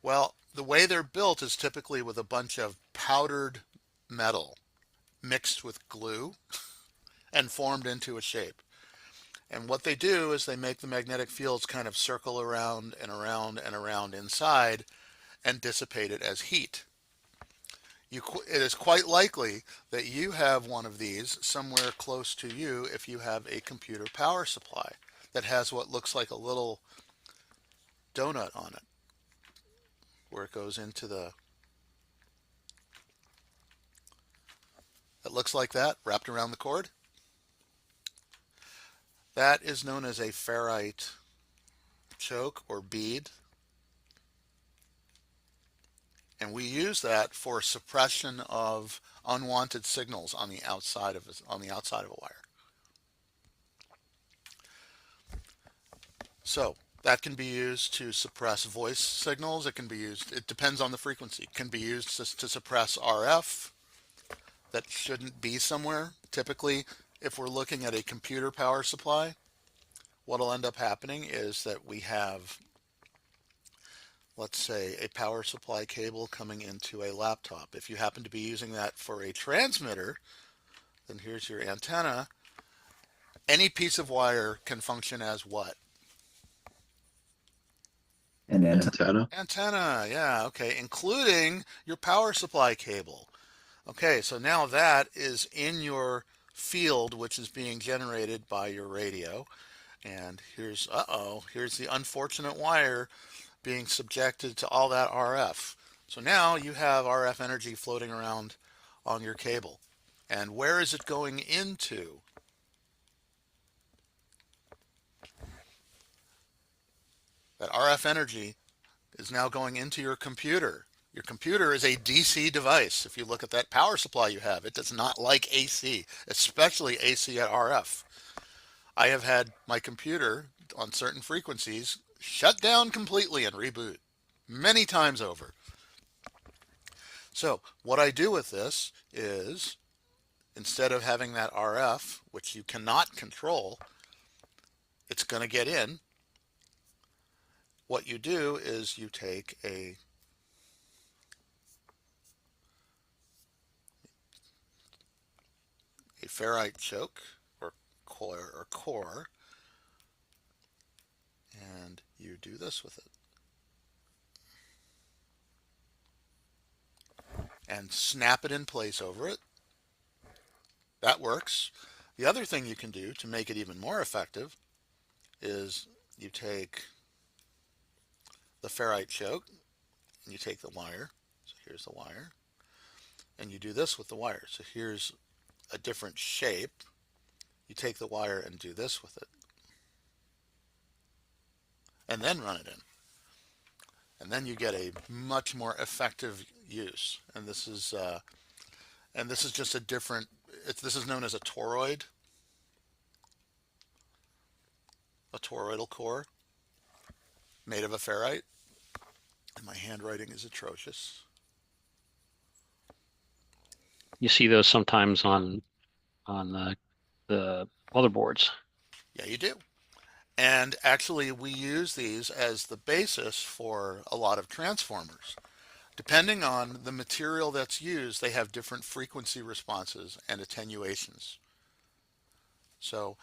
Well, the way they're built is typically with a bunch of powdered metal mixed with glue and formed into a shape. And what they do is they make the magnetic fields kind of circle around and around and around inside and dissipate it as heat. It is quite likely that you have one of these somewhere close to you if you have a computer power supply that has what looks like a little donut on it where it goes into it looks like that wrapped around the cord. That is known as a ferrite choke or bead. And we use that for suppression of unwanted signals on the outside of a wire. So that can be used to suppress voice signals. It can be used, it depends on the frequency. It can be used to suppress RF that shouldn't be somewhere. Typically, if we're looking at a computer power supply, what'll end up happening is that we have, let's say, a power supply cable coming into a laptop. If you happen to be using that for a transmitter, then here's your antenna. Any piece of wire can function as what? And Antenna. Antenna, yeah, okay, including your power supply cable. Okay, so now that is in your field, which is being generated by your radio. And here's the unfortunate wire being subjected to all that RF. So now you have RF energy floating around on your cable. And where is it going into? That RF energy is now going into your computer. Your computer is a DC device. If you look at that power supply you have, it does not like AC, especially AC at RF. I have had my computer on certain frequencies shut down completely and reboot many times over. So what I do with this is, instead of having that RF, which you cannot control, it's going to get in. What you do is you take a ferrite choke or core, and you do this with it. And snap it in place over it. That works. The other thing you can do to make it even more effective is you take the ferrite choke and you take the wire. So here's the wire. And you do this with the wire. So here's a different shape. You take the wire and do this with it. And then run it in. And then you get a much more effective use. And this is just a different, this is known as a toroidal core made of a ferrite. And my handwriting is atrocious. You see those sometimes on the motherboards. Yeah, you do. And actually, we use these as the basis for a lot of transformers. Depending on the material that's used, they have different frequency responses and attenuations. So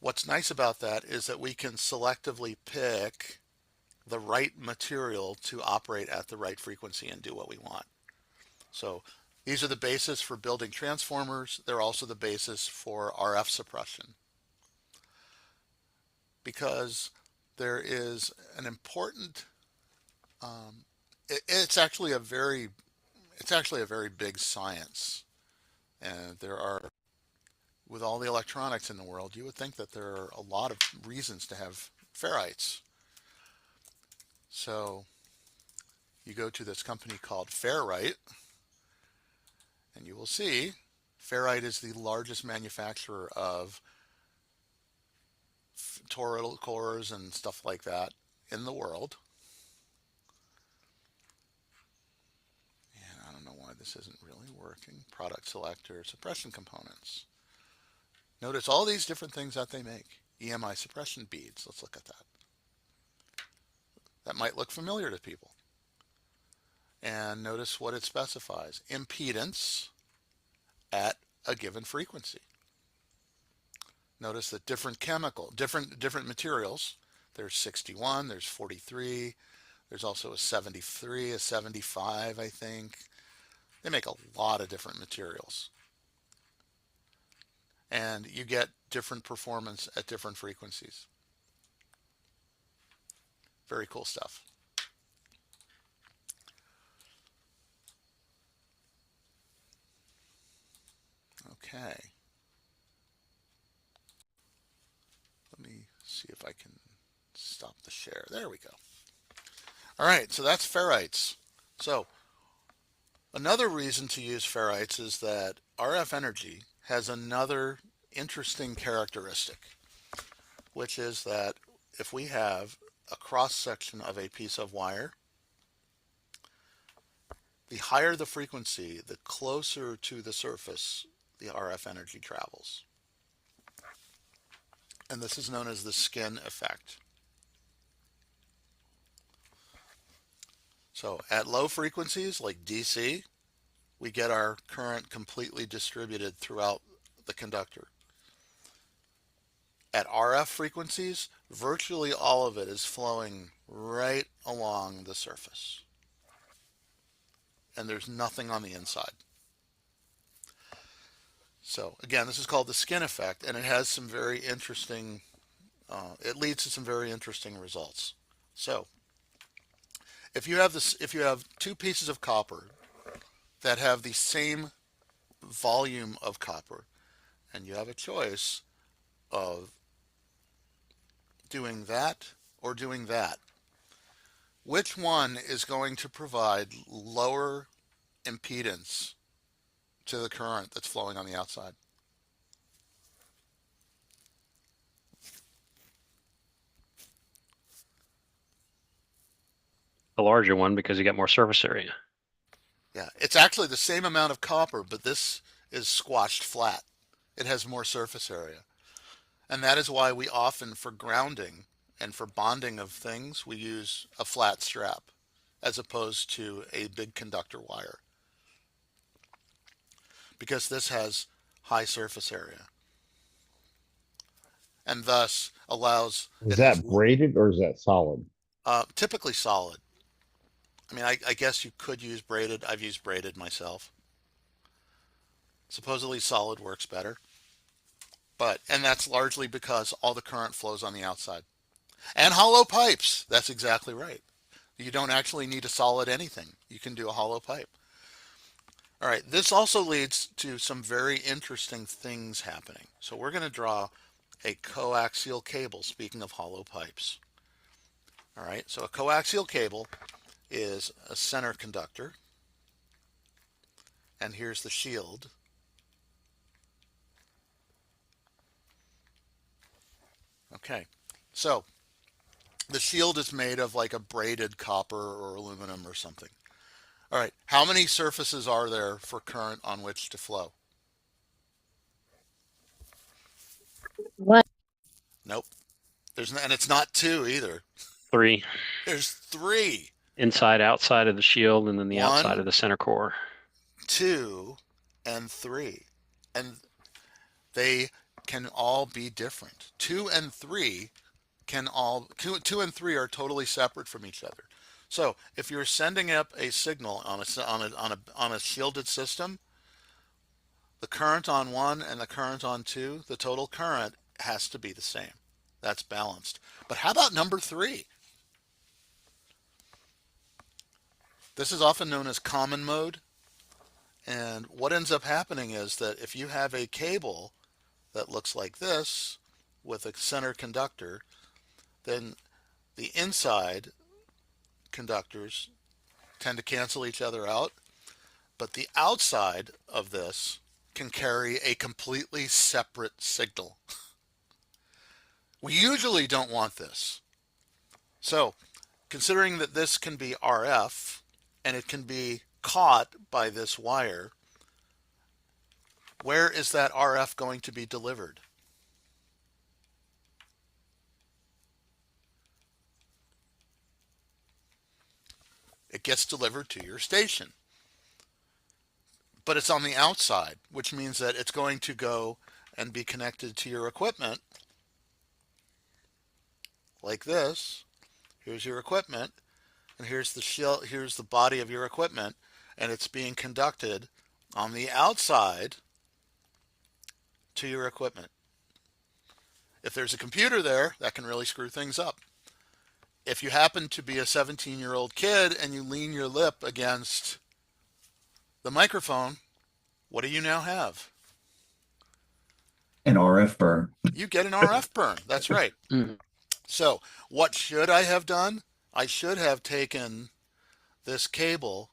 what's nice about that is that we can selectively pick the right material to operate at the right frequency and do what we want. So these are the basis for building transformers. They're also the basis for RF suppression, because there is an important, it's actually a very big science. And there are, with all the electronics in the world, you would think that there are a lot of reasons to have ferrites. So you go to this company called Ferrite, and you will see Ferrite is the largest manufacturer of toroidal cores and stuff like that in the world. And I don't know why this isn't really working. Product selector, suppression components. Notice all these different things that they make. EMI suppression beads. Let's look at that. That might look familiar to people. And notice what it specifies. Impedance at a given frequency. Notice that different materials, there's 61, there's 43, there's also a 73, a 75, I think. They make a lot of different materials. And you get different performance at different frequencies. Very cool stuff. Okay. Let me see if I can stop the share. There we go. All right, so that's ferrites. So another reason to use ferrites is that RF energy has another interesting characteristic, which is that if we have a cross section of a piece of wire, the higher the frequency, the closer to the surface the RF energy travels. And this is known as the skin effect. So at low frequencies like DC, we get our current completely distributed throughout the conductor. At RF frequencies, virtually all of it is flowing right along the surface. And there's nothing on the inside. So again, this is called the skin effect, and it has some very interesting, it leads to some very interesting results. So if you have two pieces of copper that have the same volume of copper, and you have a choice of doing that or doing that, which one is going to provide lower impedance to the current that's flowing on the outside? The larger one, because you get more surface area. Yeah, it's actually the same amount of copper, but this is squashed flat. It has more surface area. And that is why we often, for grounding and for bonding of things, we use a flat strap as opposed to a big conductor wire, because this has high surface area and thus allows, Is it has that braided or is that solid? typically solid. I mean, I guess you could use braided. I've used braided myself. Supposedly solid works better. And that's largely because all the current flows on the outside. And hollow pipes. That's exactly right. You don't actually need a solid anything. You can do a hollow pipe. All right, this also leads to some very interesting things happening. So we're going to draw a coaxial cable, speaking of hollow pipes. All right, so a coaxial cable is a center conductor, and here's the shield. Okay, so the shield is made of like a braided copper or aluminum or something. All right, how many surfaces are there for current on which to flow? One. Nope. And it's not two either. 3. There's 3. Inside, outside of the shield, and then the outside 1, of the center core. 2, and 3. And they can all be different. 2 and 3 can all two and three are totally separate from each other. So if you're sending up a signal on a shielded system, the current on one and the current on two, the total current has to be the same. That's balanced. But how about number 3? This is often known as common mode. And what ends up happening is that if you have a cable that looks like this with a center conductor, then the inside conductors tend to cancel each other out, but the outside of this can carry a completely separate signal. We usually don't want this. So, considering that this can be RF and it can be caught by this wire, where is that RF going to be delivered? It gets delivered to your station. But it's on the outside, which means that it's going to go and be connected to your equipment like this. Here's your equipment, and here's the shell, here's the body of your equipment, and it's being conducted on the outside to your equipment. If there's a computer there, that can really screw things up. If you happen to be a 17-year-old kid and you lean your lip against the microphone, what do you now have? An RF burn. You get an RF burn. That's right. Mhm. So what should I have done? I should have taken this cable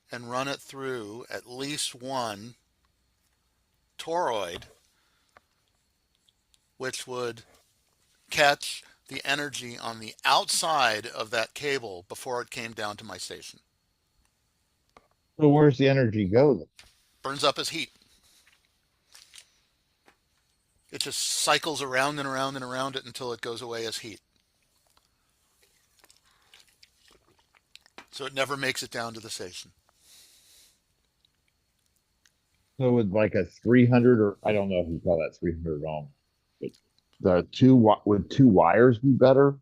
and run it through at least one toroid, which would catch the energy on the outside of that cable before it came down to my station. So where's the energy go then? Burns up as heat. It just cycles around and around and around it until it goes away as heat. So it never makes it down to the station. So with like a 300, or I don't know if you call that 300 ohm, but would 2 wires be better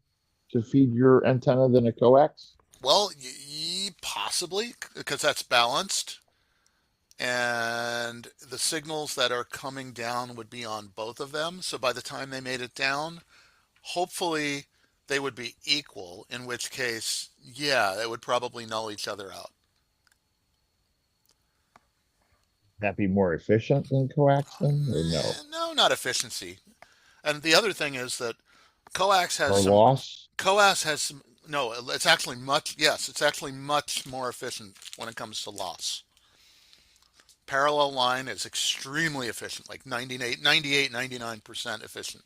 to feed your antenna than a coax? Well, possibly, because that's balanced. And the signals that are coming down would be on both of them. So by the time they made it down, hopefully they would be equal, in which case, yeah, they would probably null each other out. That be more efficient than coax then, or no? No, not efficiency. And the other thing is that coax has Or some, loss? coax has some, no, it's actually much, yes, it's actually much more efficient when it comes to loss. Parallel line is extremely efficient, like 98, 99% efficient.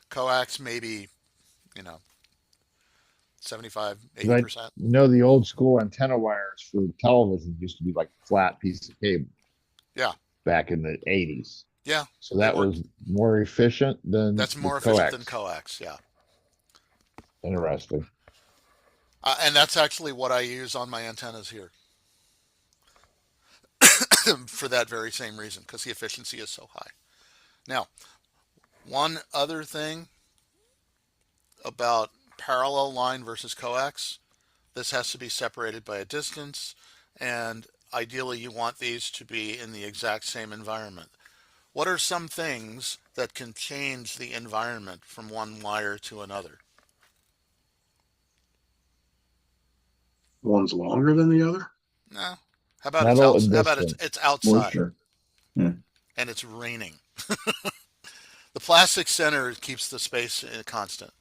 Coax maybe, 75, 80%. Know the old school antenna wires for television used to be like a flat piece of cable. Yeah. Back in the 80s. Yeah. So that was more efficient than That's more the efficient coax. than coax, yeah. Interesting. And that's actually what I use on my antennas here. For that very same reason, because the efficiency is so high. Now, one other thing about parallel line versus coax, this has to be separated by a distance, and ideally you want these to be in the exact same environment. What are some things that can change the environment from one wire to another? One's longer than the other? No. How about Metal and how about distance. it's outside Moisture. Yeah. and it's raining? The plastic center keeps the space constant.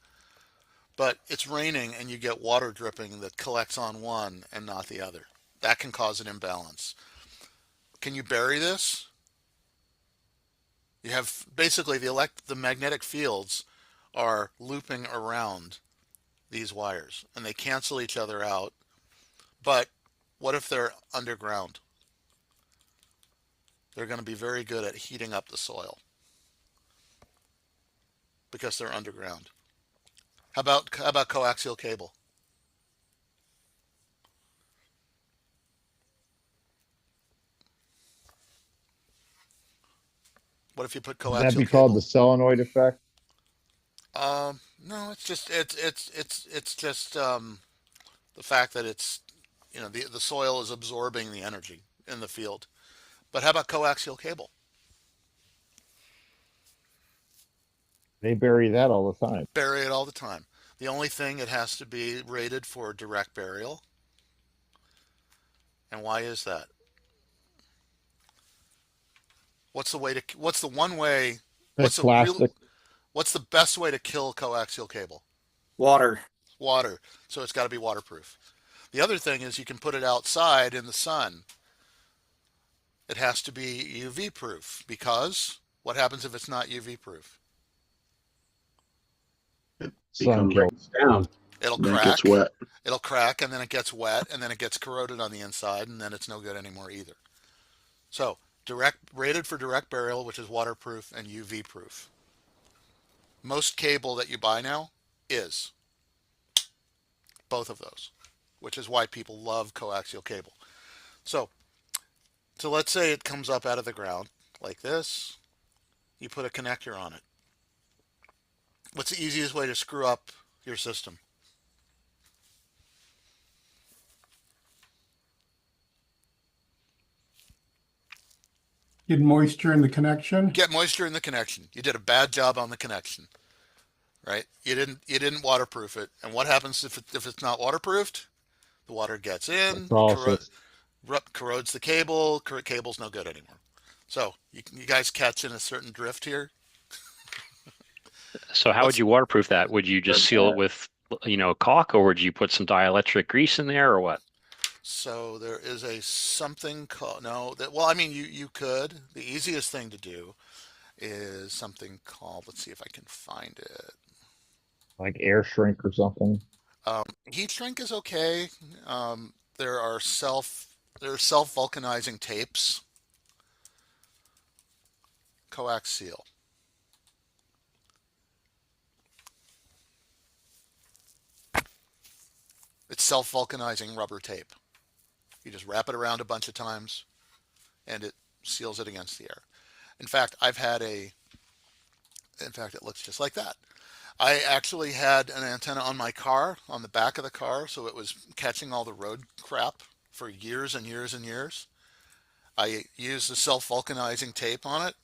But it's raining and you get water dripping that collects on one and not the other. That can cause an imbalance. Can you bury this? You have basically the magnetic fields are looping around these wires and they cancel each other out. But what if they're underground? They're going to be very good at heating up the soil because they're underground. How about coaxial cable? What if you put Would that coaxial be called cable? the solenoid effect? No, it's just the fact that it's the soil is absorbing the energy in the field. But how about coaxial cable? They bury that all the time. Bury it all the time. The only thing, it has to be rated for direct burial. And why is that? What's the one way, Like what's the real, plastic. what's the best way to kill coaxial cable? Water. Water. So it's got to be waterproof. The other thing is you can put it outside in the sun. It has to be UV proof, because what happens if it's not UV proof? It Sun becomes kill. Down. It'll and then it gets crack. wet. It'll crack, and then it gets wet, and then it gets corroded on the inside, and then it's no good anymore either. So rated for direct burial, which is waterproof and UV proof. Most cable that you buy now is both of those, which is why people love coaxial cable. So, let's say it comes up out of the ground like this. You put a connector on it. What's the easiest way to screw up your system? Get moisture in the connection. Get moisture in the connection. You did a bad job on the connection, right? You didn't waterproof it. And what happens if it's not waterproofed? The water gets in, Electrolysis. corrodes the cable. Cable's no good anymore. So you guys catching a certain drift here? So how would you waterproof that? Would you just seal it with, caulk, or would you put some dielectric grease in there, or what? So there is something called, no, well, I mean, you could. The easiest thing to do is something called, let's see if I can find it. Like air shrink or something. Heat shrink is okay. There are self-vulcanizing tapes. Coax seal. It's self-vulcanizing rubber tape. You just wrap it around a bunch of times, and it seals it against the air. In fact, it looks just like that. I actually had an antenna on my car, on the back of the car, so it was catching all the road crap for years and years and years. I used the self-vulcanizing tape on it,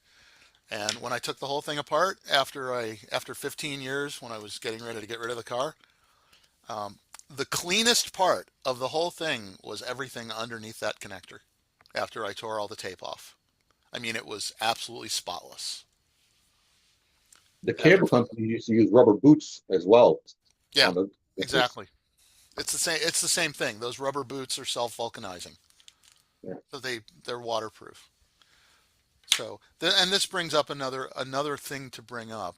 and when I took the whole thing apart after 15 years, when I was getting ready to get rid of the car, the cleanest part of the whole thing was everything underneath that connector after I tore all the tape off. I mean, it was absolutely spotless. The cable company used to use rubber boots as well. Yeah, exactly. It's the same thing. Those rubber boots are self-vulcanizing. Yeah. So they're waterproof. So, and this brings up another thing to bring up.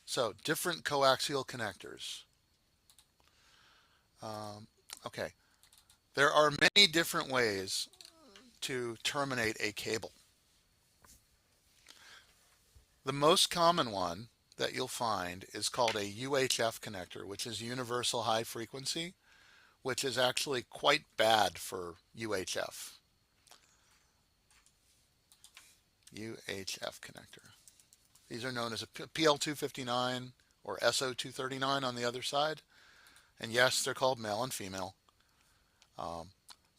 So different coaxial connectors. Okay, there are many different ways to terminate a cable. The most common one that you'll find is called a UHF connector, which is universal high frequency, which is actually quite bad for UHF. UHF connector. These are known as a PL259 or SO239 on the other side. And yes, they're called male and female.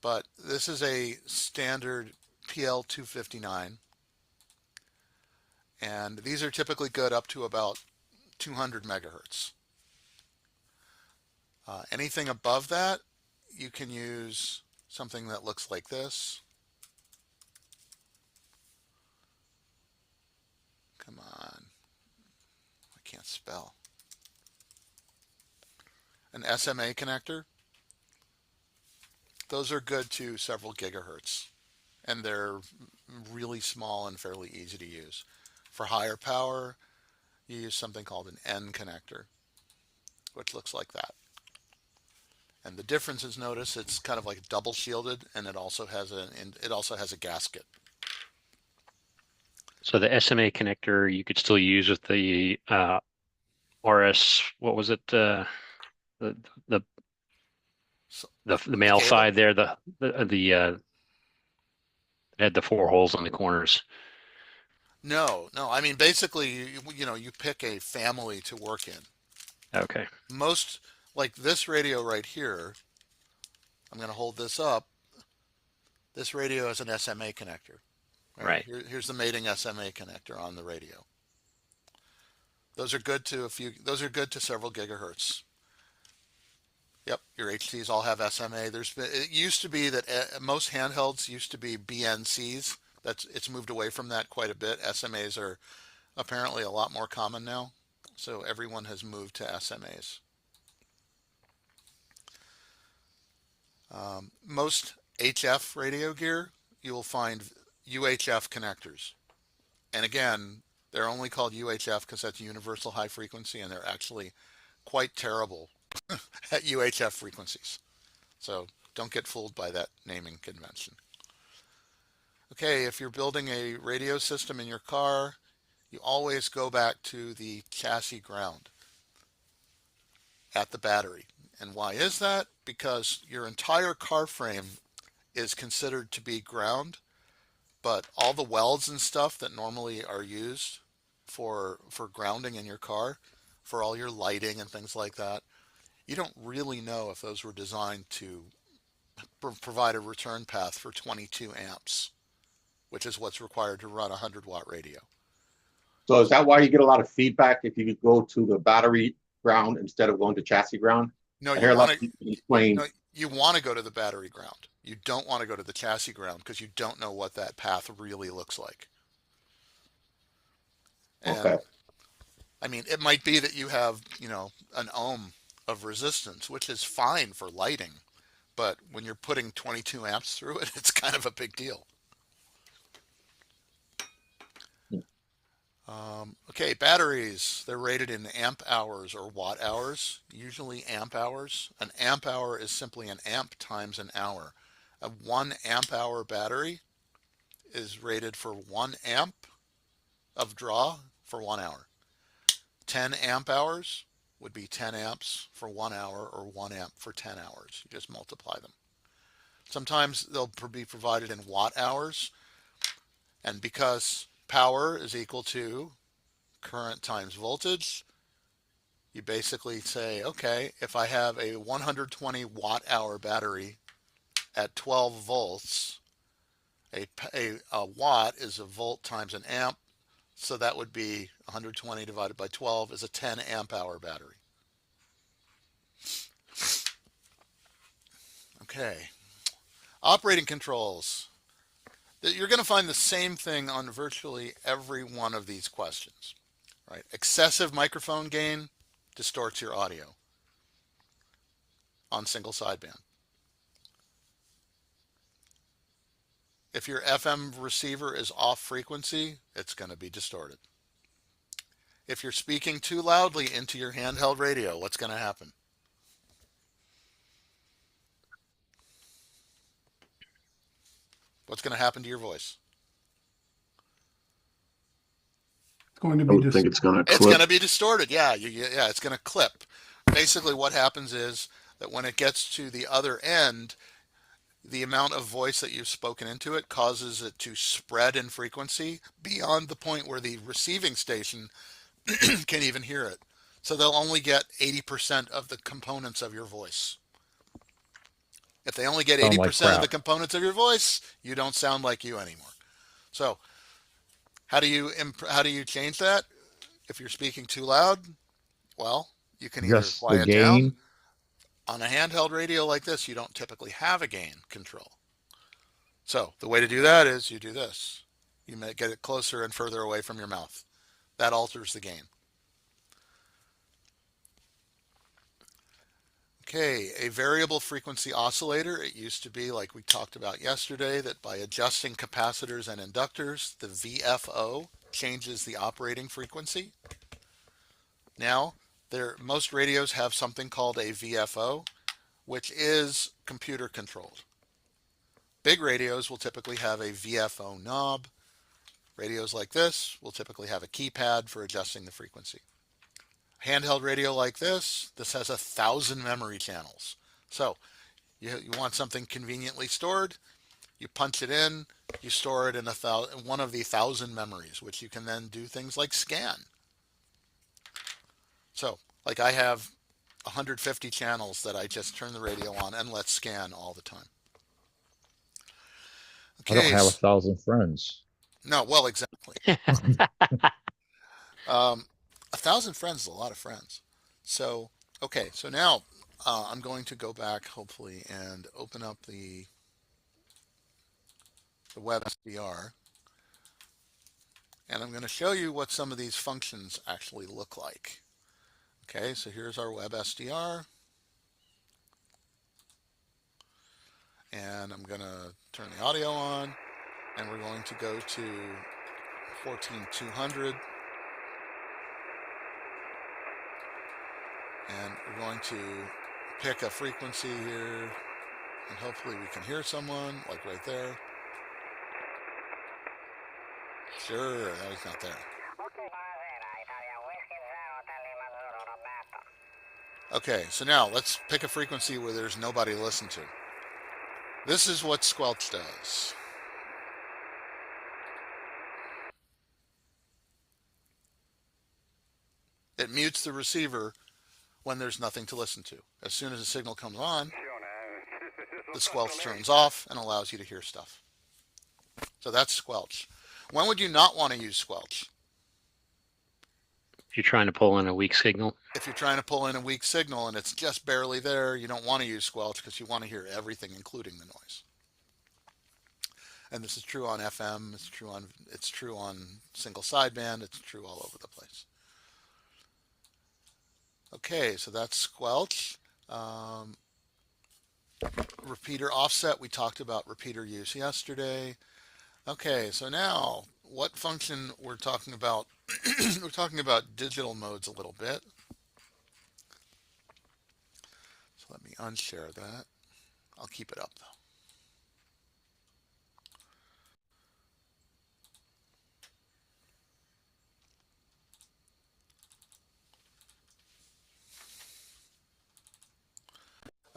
But this is a standard PL259. And these are typically good up to about 200 megahertz. Anything above that, you can use something that looks like this. Come on. I can't spell. An SMA connector. Those are good to several gigahertz, and they're really small and fairly easy to use. For higher power, you use something called an N connector, which looks like that. And the difference is, notice it's kind of like double shielded, and it also has a gasket. So the SMA connector you could still use with the RS. What was it? The The male cable? side there, it had the 4 holes in the corners. No, no. I mean, basically, you pick a family to work in. Okay. Most, like this radio right here, I'm going to hold this up. This radio has an SMA connector. Right. Here's the mating SMA connector on the radio. Those are good to several gigahertz. Yep, your HTs all have SMA. It used to be that most handhelds used to be BNCs. It's moved away from that quite a bit. SMAs are apparently a lot more common now. So everyone has moved to SMAs. Most HF radio gear, you will find UHF connectors. And again, they're only called UHF because that's universal high frequency, and they're actually quite terrible at UHF frequencies. So don't get fooled by that naming convention. Okay, if you're building a radio system in your car, you always go back to the chassis ground at the battery. And why is that? Because your entire car frame is considered to be ground, but all the welds and stuff that normally are used for grounding in your car, for all your lighting and things like that, you don't really know if those were designed to provide a return path for 22 amps, which is what's required to run a 100-watt radio. So is that why you get a lot of feedback if you go to the battery ground instead of going to chassis ground? No, I hear a lot of people explain. No, you want to go to the battery ground. You don't want to go to the chassis ground because you don't know what that path really looks like. And, Okay. I mean, it might be that you have, an ohm of resistance, which is fine for lighting, but when you're putting 22 amps through it, it's kind of a big deal. Okay, batteries, they're rated in amp hours or watt hours, usually amp hours. An amp hour is simply an amp times an hour. A 1 amp hour battery is rated for 1 amp of draw for 1 hour. 10 amp hours would be 10 amps for 1 hour, or 1 amp for 10 hours. You just multiply them. Sometimes they'll be provided in watt hours, and because power is equal to current times voltage, you basically say, okay, if I have a 120 watt hour battery at 12 volts, a watt is a volt times an amp, so that would be 120 divided by 12 is a 10 amp hour battery. Okay, operating controls. You're going to find the same thing on virtually every one of these questions, right? Excessive microphone gain distorts your audio on single sideband. If your FM receiver is off frequency, it's going to be distorted. If you're speaking too loudly into your handheld radio, what's going to happen? What's going to happen to your voice? It's going to I be would think it's going to It's clip. going to be distorted. Yeah, it's going to clip. Basically, what happens is that when it gets to the other end, the amount of voice that you've spoken into it causes it to spread in frequency beyond the point where the receiving station can even hear it. So they'll only get 80% of the components of your voice. If they only get 80% of the components of your voice, you don't sound like you anymore. So how do you change that? If you're speaking too loud, well, you can either Just the quiet down. gain. On a handheld radio like this, you don't typically have a gain control. So the way to do that is you do this. You may get it closer and further away from your mouth. That alters the gain. Okay, a variable frequency oscillator. It used to be, like we talked about yesterday, that by adjusting capacitors and inductors, the VFO changes the operating frequency. Now, most radios have something called a VFO, which is computer controlled. Big radios will typically have a VFO knob. Radios like this will typically have a keypad for adjusting the frequency. Handheld radio like this has 1,000 memory channels. So You want something conveniently stored, you punch it in, you store it in one of the 1,000 memories, which you can then do things like scan. So, like I have 150 channels that I just turn the radio on and let scan all the time. I don't Okay, have 1,000 friends. no, well, exactly. 1,000 friends is a lot of friends. So, okay, so now I'm going to go back, hopefully, and open up the web SDR. And I'm going to show you what some of these functions actually look like. Okay, so here's our web SDR. And I'm going to turn the audio on. And we're going to go to 14200. And we're going to pick a frequency here. And hopefully we can hear someone, like right there. Sure, that was not there. Okay, so now let's pick a frequency where there's nobody to listen to. This is what squelch does. It mutes the receiver when there's nothing to listen to. As soon as the signal comes on, the squelch turns off and allows you to hear stuff. So that's squelch. When would you not want to use squelch? If you're trying to pull in a weak signal. If you're trying to pull in a weak signal and it's just barely there, you don't want to use squelch because you want to hear everything, including the noise. And this is true on FM, it's true on single sideband, it's true all over the place. Okay, so that's squelch. Repeater offset, we talked about repeater use yesterday. Okay, so now what function we're talking about? We're talking about digital modes a little bit. So let me unshare that. I'll keep it up though.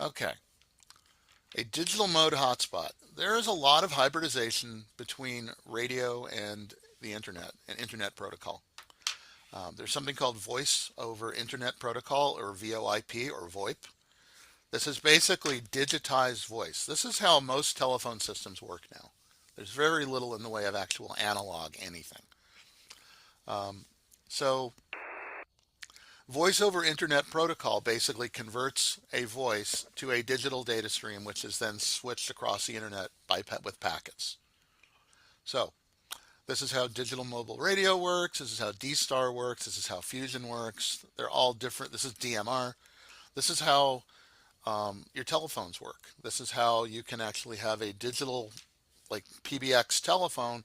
Okay. A digital mode hotspot. There is a lot of hybridization between radio and the internet and internet protocol. There's something called voice over internet protocol, or VoIP, or VoIP. This is basically digitized voice. This is how most telephone systems work now. There's very little in the way of actual analog anything. So Voice over Internet Protocol basically converts a voice to a digital data stream, which is then switched across the internet with packets. So this is how digital mobile radio works. This is how D-Star works. This is how Fusion works. They're all different. This is DMR. This is how your telephones work. This is how you can actually have a digital, like PBX telephone,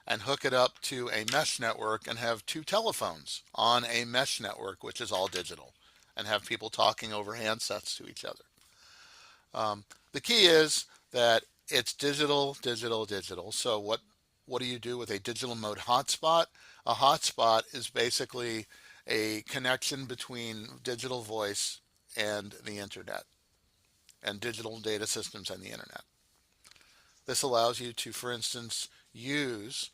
and hook it up to a mesh network and have two telephones on a mesh network, which is all digital, and have people talking over handsets to each other. The key is that it's digital, digital, digital. So what do you do with a digital mode hotspot? A hotspot is basically a connection between digital voice and the internet, and digital data systems and the internet. This allows you to, for instance, use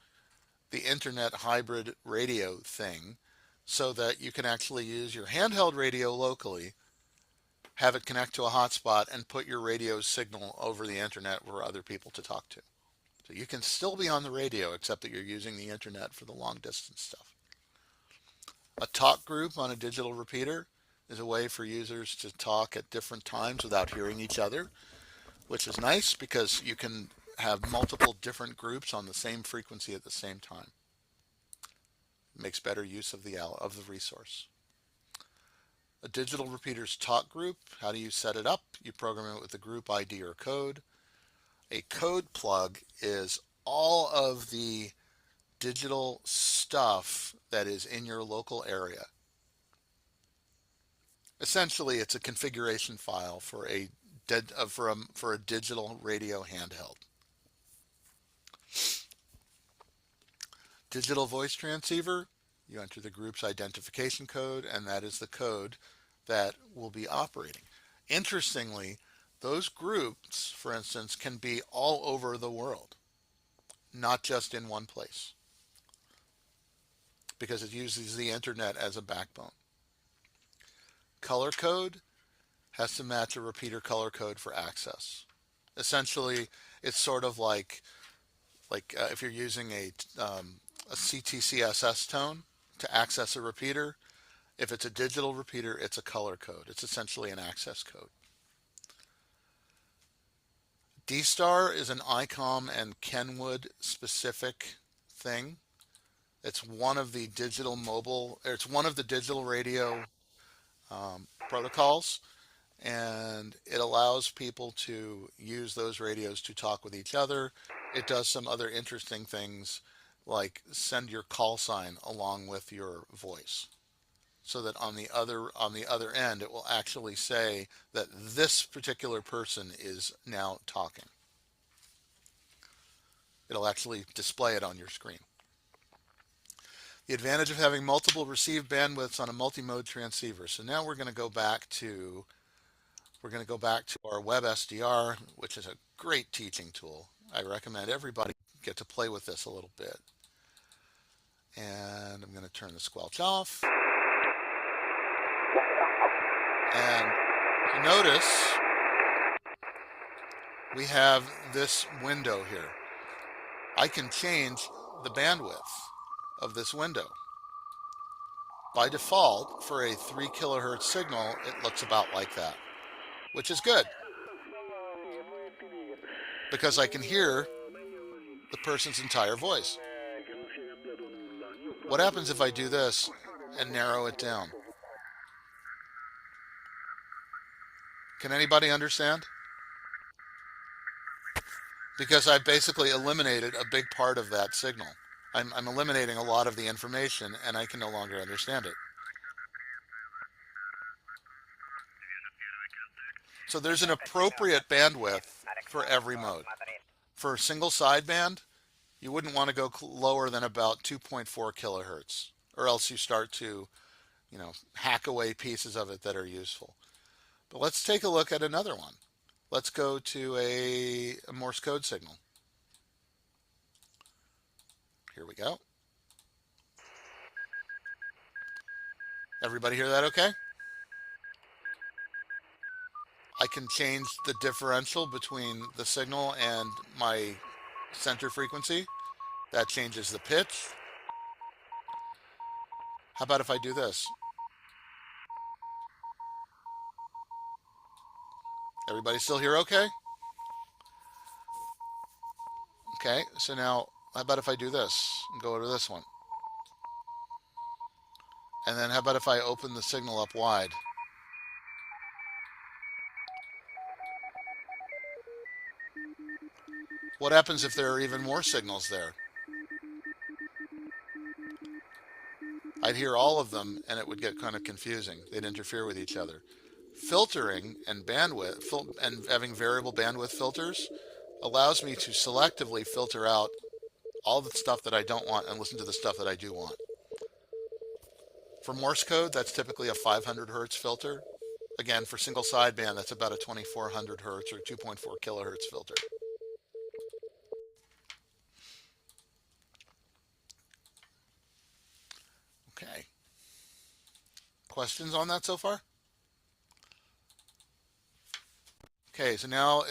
the internet hybrid radio thing so that you can actually use your handheld radio locally, have it connect to a hotspot, and put your radio signal over the internet for other people to talk to. So you can still be on the radio, except that you're using the internet for the long distance stuff. A talk group on a digital repeater is a way for users to talk at different times without hearing each other, which is nice because you can have multiple different groups on the same frequency at the same time. It makes better use of the resource. A digital repeater's talk group, how do you set it up? You program it with a group ID or code. A code plug is all of the digital stuff that is in your local area. Essentially, it's a configuration file for a digital radio handheld. Digital voice transceiver, you enter the group's identification code, and that is the code that will be operating. Interestingly, Those groups, for instance, can be all over the world, not just in one place, because it uses the internet as a backbone. Color code has to match a repeater color code for access. Essentially, it's sort of like if you're using a CTCSS tone to access a repeater. If it's a digital repeater, it's a color code. It's essentially an access code. D-Star is an ICOM and Kenwood specific thing. It's one of the digital mobile, or it's one of the digital radio protocols, and it allows people to use those radios to talk with each other. It does some other interesting things like send your call sign along with your voice, so that on the other end it will actually say that this particular person is now talking. It'll actually display it on your screen. The advantage of having multiple receive bandwidths on a multi-mode transceiver. So now we're going to go back to our WebSDR, which is a great teaching tool. I recommend everybody get to play with this a little bit. And I'm going to turn the squelch off. And notice we have this window here. I can change the bandwidth of this window. By default, for a 3 kilohertz signal, it looks about like that, which is good, because I can hear the person's entire voice. What happens if I do this and narrow it down? Can anybody understand? Because I've basically eliminated a big part of that signal. I'm eliminating a lot of the information, and I can no longer understand it. So there's an appropriate bandwidth for every mode. For a single sideband, you wouldn't want to go lower than about 2.4 kilohertz, or else you start to, hack away pieces of it that are useful. But let's take a look at another one. Let's go to a Morse code signal. Here we go. Everybody hear that okay? I can change the differential between the signal and my center frequency. That changes the pitch. How about if I do this? Everybody still hear okay? Okay, so now how about if I do this and go to this one? And then how about if I open the signal up wide? What happens if there are even more signals there? I'd hear all of them and it would get kind of confusing. They'd interfere with each other. Filtering and bandwidth and having variable bandwidth filters allows me to selectively filter out all the stuff that I don't want and listen to the stuff that I do want. For Morse code, that's typically a 500 hertz filter. Again, for single sideband, that's about a 2400 hertz or 2.4 kilohertz filter. Okay. Questions on that so far? Okay, so now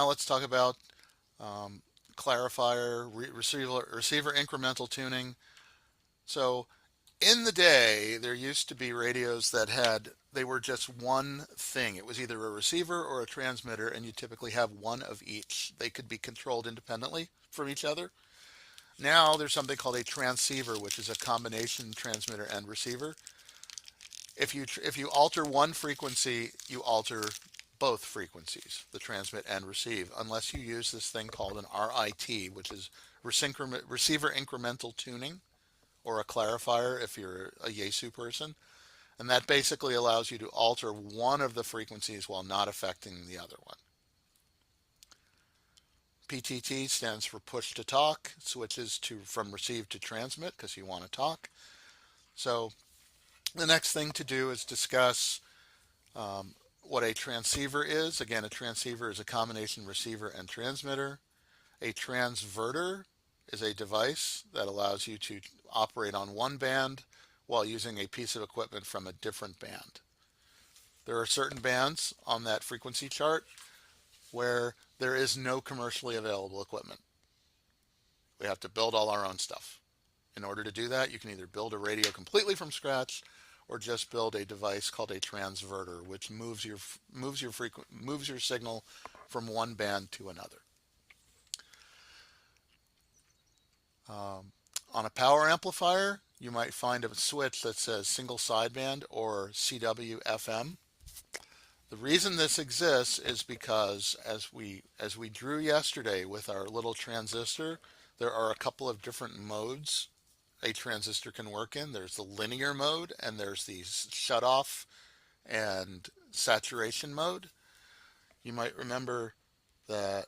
let's talk about clarifier, receiver incremental tuning. So in the day, there used to be radios they were just one thing. It was either a receiver or a transmitter, and you typically have one of each. They could be controlled independently from each other. Now there's something called a transceiver, which is a combination transmitter and receiver. If you alter one frequency, you alter both frequencies, the transmit and receive, unless you use this thing called an RIT, which is receiver incremental tuning, or a clarifier if you're a Yaesu person. And that basically allows you to alter one of the frequencies while not affecting the other one. PTT stands for push to talk, switches from receive to transmit because you want to talk. So the next thing to do is discuss what a transceiver is. Again, a transceiver is a combination receiver and transmitter. A transverter is a device that allows you to operate on one band while using a piece of equipment from a different band. There are certain bands on that frequency chart where there is no commercially available equipment. We have to build all our own stuff. In order to do that, you can either build a radio completely from scratch or just build a device called a transverter, which moves your signal from one band to another. On a power amplifier, you might find a switch that says single sideband or CW FM. The reason this exists is because as we drew yesterday with our little transistor, there are a couple of different modes a transistor can work in. There's the linear mode and there's the shut off and saturation mode. You might remember that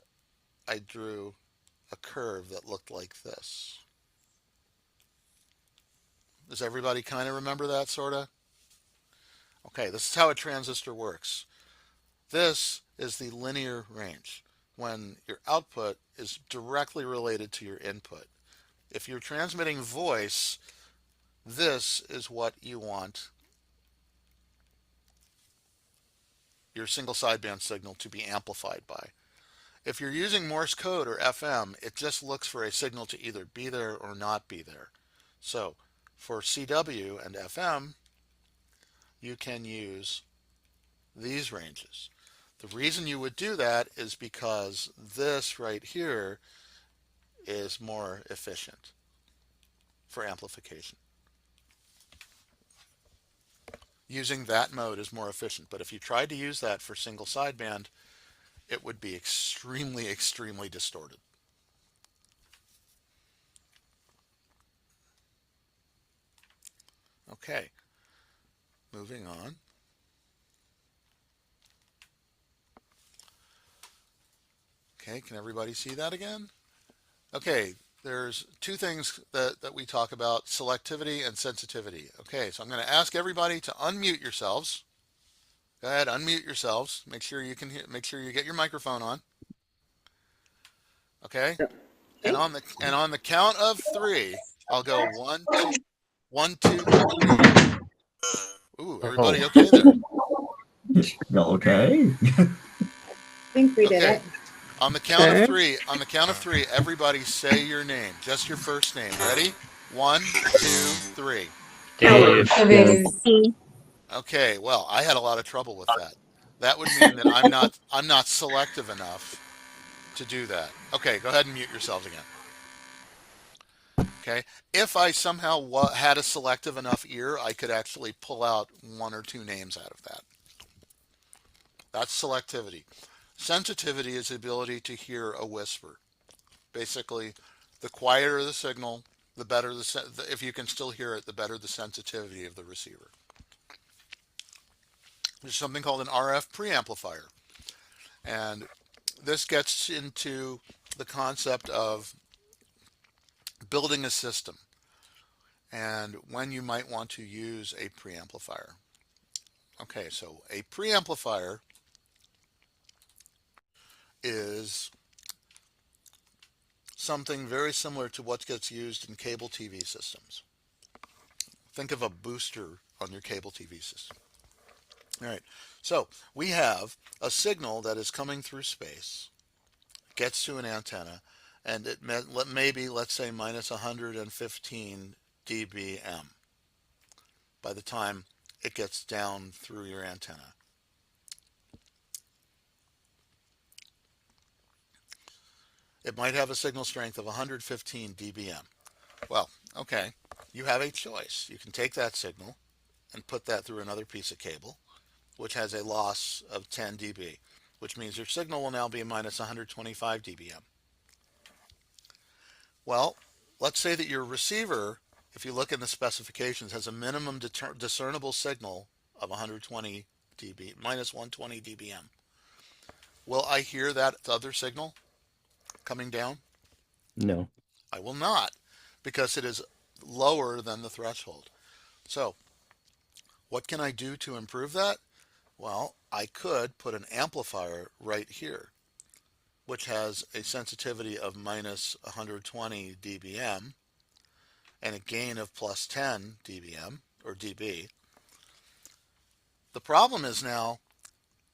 I drew a curve that looked like this. Does everybody kind of remember that, sort of? Okay, this is how a transistor works. This is the linear range, when your output is directly related to your input. If you're transmitting voice, this is what you want your single sideband signal to be amplified by. If you're using Morse code or FM, it just looks for a signal to either be there or not be there. So for CW and FM, you can use these ranges. The reason you would do that is because this right here is more efficient for amplification. Using that mode is more efficient, but if you tried to use that for single sideband, it would be extremely, extremely distorted. Okay, moving on. Okay, can everybody see that again? Okay, there's two things that we talk about, selectivity and sensitivity. Okay, so I'm going to ask everybody to unmute yourselves. Go ahead, unmute yourselves. Make sure you can make sure you get your microphone on. Okay? And on the count of three, I'll go 1, 2, 1, 2, 3. Ooh, everybody okay there? Okay. I think we did Okay. it. On the count of three, everybody say your name. Just your first name. Ready? 1, 2, 3. Dave. Okay, well, I had a lot of trouble with that. That would mean that I'm not selective enough to do that. Okay, go ahead and mute yourselves again. Okay, if I somehow had a selective enough ear, I could actually pull out one or two names out of that. That's selectivity. Sensitivity is the ability to hear a whisper. Basically, the quieter the signal, the better if you can still hear it, the better the sensitivity of the receiver. There's something called an RF preamplifier, and this gets into the concept of building a system and when you might want to use a preamplifier. Okay, so a preamplifier is something very similar to what gets used in cable TV systems. Think of a booster on your cable TV system. All right, so we have a signal that is coming through space, gets to an antenna, and it may be, let's say, minus 115 dBm by the time it gets down through your antenna. It might have a signal strength of 115 dBm. Well, okay, you have a choice. You can take that signal and put that through another piece of cable, which has a loss of 10 dB, which means your signal will now be minus 125 dBm. Well, let's say that your receiver, if you look in the specifications, has a minimum discernible signal of 120 dB, minus 120 dBm. Will I hear that other signal coming down? No. I will not, because it is lower than the threshold. So what can I do to improve that? Well, I could put an amplifier right here, which has a sensitivity of minus 120 dBm and a gain of plus 10 dBm or dB. The problem is now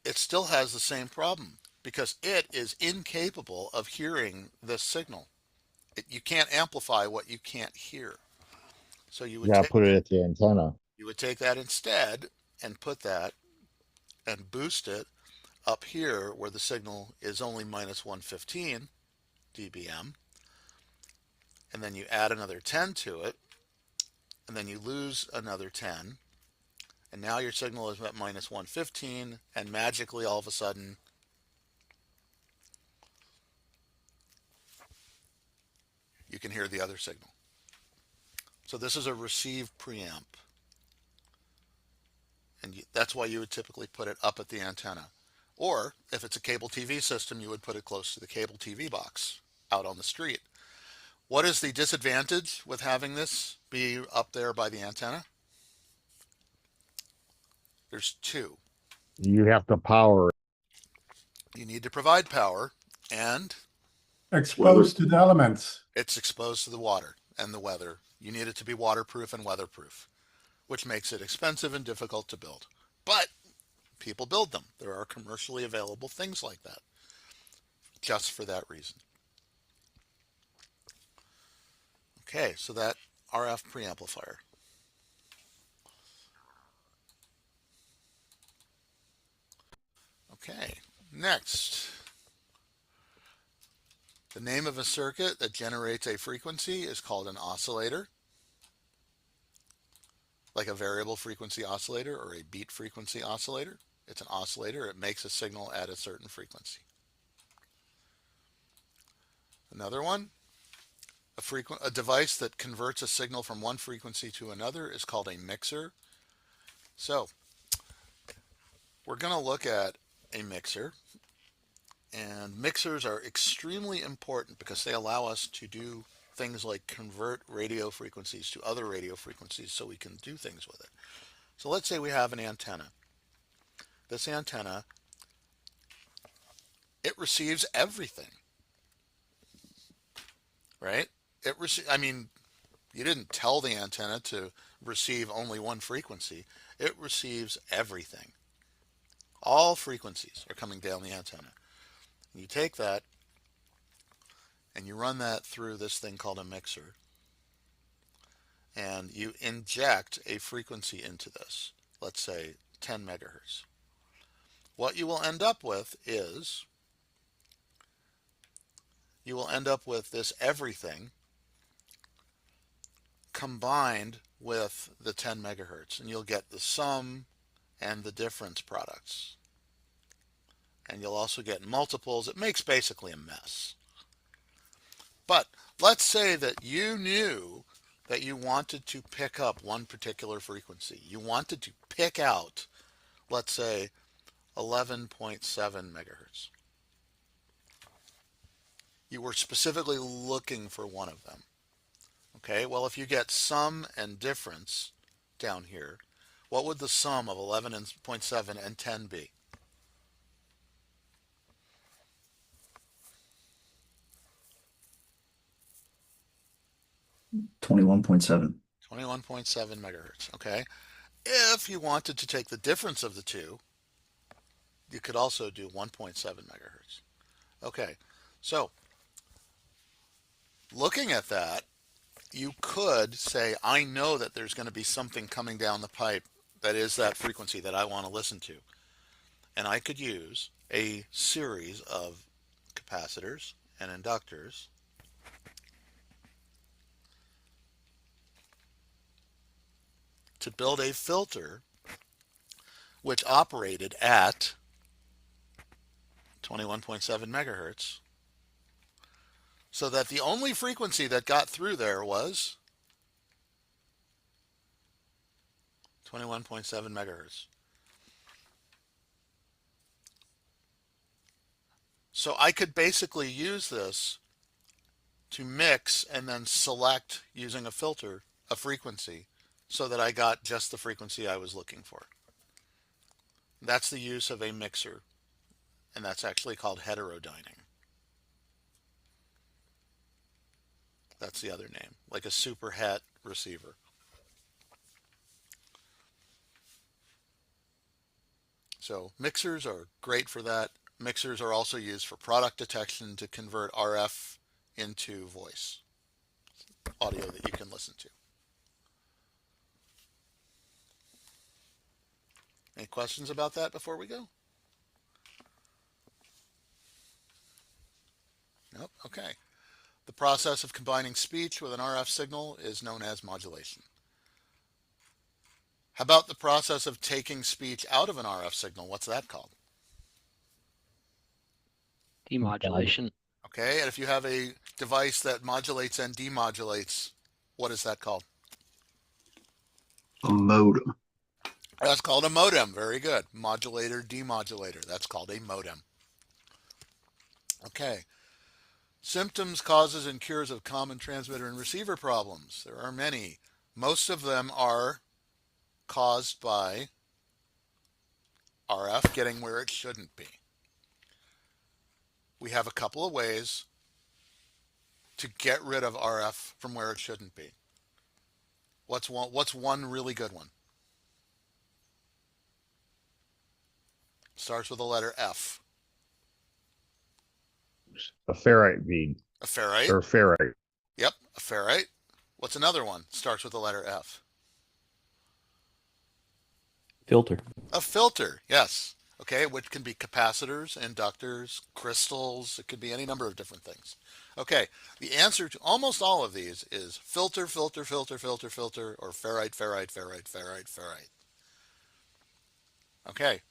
it still has the same problem because it is incapable of hearing this signal. You can't amplify what you can't hear. So You gotta put it at the antenna. you would take that instead and put that and boost it up here where the signal is only minus 115 dBm, and then you add another 10 to it, and then you lose another 10, and now your signal is at minus 115, and magically all of a sudden you can hear the other signal. So this is a receive preamp, and that's why you would typically put it up at the antenna. Or if it's a cable TV system, you would put it close to the cable TV box out on the street. What is the disadvantage with having this be up there by the antenna? There's two. You have to power it. You need to provide power, and Exposed to the elements. it's exposed to the water and the weather. You need it to be waterproof and weatherproof, which makes it expensive and difficult to build. But people build them. There are commercially available things like that, just for that reason. Okay, so that RF preamplifier. Okay, next. The name of a circuit that generates a frequency is called an oscillator, like a variable frequency oscillator or a beat frequency oscillator. It's an oscillator. It makes a signal at a certain frequency. Another one, a device that converts a signal from one frequency to another is called a mixer. So we're going to look at a mixer. And mixers are extremely important because they allow us to do things like convert radio frequencies to other radio frequencies so we can do things with it. So let's say we have an antenna. This antenna, it receives everything, right? I mean, you didn't tell the antenna to receive only one frequency. It receives everything. All frequencies are coming down the antenna. You take that and you run that through this thing called a mixer, and you inject a frequency into this, let's say 10 megahertz. What you will end up with is you will end up with this everything combined with the 10 megahertz, and you'll get the sum and the difference products. And you'll also get multiples. It makes basically a mess. But let's say that you knew that you wanted to pick up one particular frequency. You wanted to pick out, let's say, 11.7 megahertz. You were specifically looking for one of them. Okay, well, if you get sum and difference down here, what would the sum of 11.7 and 10 be? 21.7. 21.7 megahertz, okay? If you wanted to take the difference of the two, you could also do 1.7 megahertz. Okay, so looking at that, you could say, I know that there's going to be something coming down the pipe that is that frequency that I want to listen to. And I could use a series of capacitors and inductors to build a filter which operated at 21.7 megahertz, so that the only frequency that got through there was 21.7 megahertz. So I could basically use this to mix and then select using a filter a frequency so that I got just the frequency I was looking for. That's the use of a mixer, and that's actually called heterodyning. That's the other name, like a super het receiver. So mixers are great for that. Mixers are also used for product detection to convert RF into voice, audio that you can listen to. Any questions about that before we go? Nope. Okay. The process of combining speech with an RF signal is known as modulation. How about the process of taking speech out of an RF signal? What's that called? Demodulation. Okay, and if you have a device that modulates and demodulates, what is that called? A modem. That's called a modem. Very good. Modulator, demodulator. That's called a modem. Okay. Symptoms, causes, and cures of common transmitter and receiver problems. There are many. Most of them are caused by RF getting where it shouldn't be. We have a couple of ways to get rid of RF from where it shouldn't be. What's one really good one? Starts with the letter F. A ferrite bead. A ferrite. Or ferrite. Yep, a ferrite. What's another one? Starts with the letter F. Filter. A filter, yes. Okay, which can be capacitors, inductors, crystals. It could be any number of different things. Okay, the answer to almost all of these is filter, filter, filter, filter, filter, or ferrite, ferrite, ferrite, ferrite, ferrite. Okay,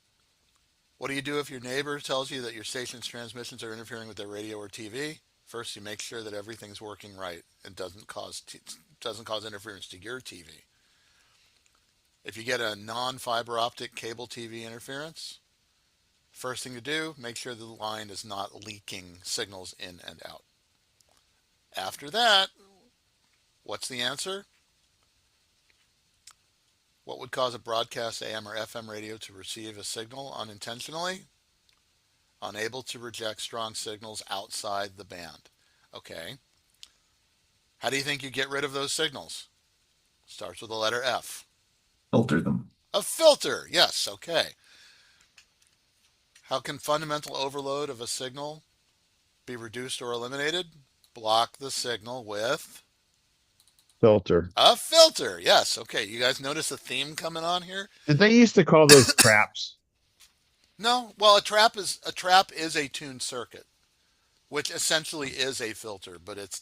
what do you do if your neighbor tells you that your station's transmissions are interfering with their radio or TV? First, you make sure that everything's working right and doesn't cause interference to your TV. If you get a non-fiber optic cable TV interference, first thing to do, make sure the line is not leaking signals in and out. After that, what's the answer? What would cause a broadcast AM or FM radio to receive a signal unintentionally? Unable to reject strong signals outside the band. Okay. How do you think you get rid of those signals? Starts with the letter F. Filter them. A filter, yes, okay. How can fundamental overload of a signal be reduced or eliminated? Block the signal with Filter. a filter. Yes, okay. You guys notice a theme coming on here? Did they used to call those traps? No. Well, a trap is a tuned circuit, which essentially is a filter, but it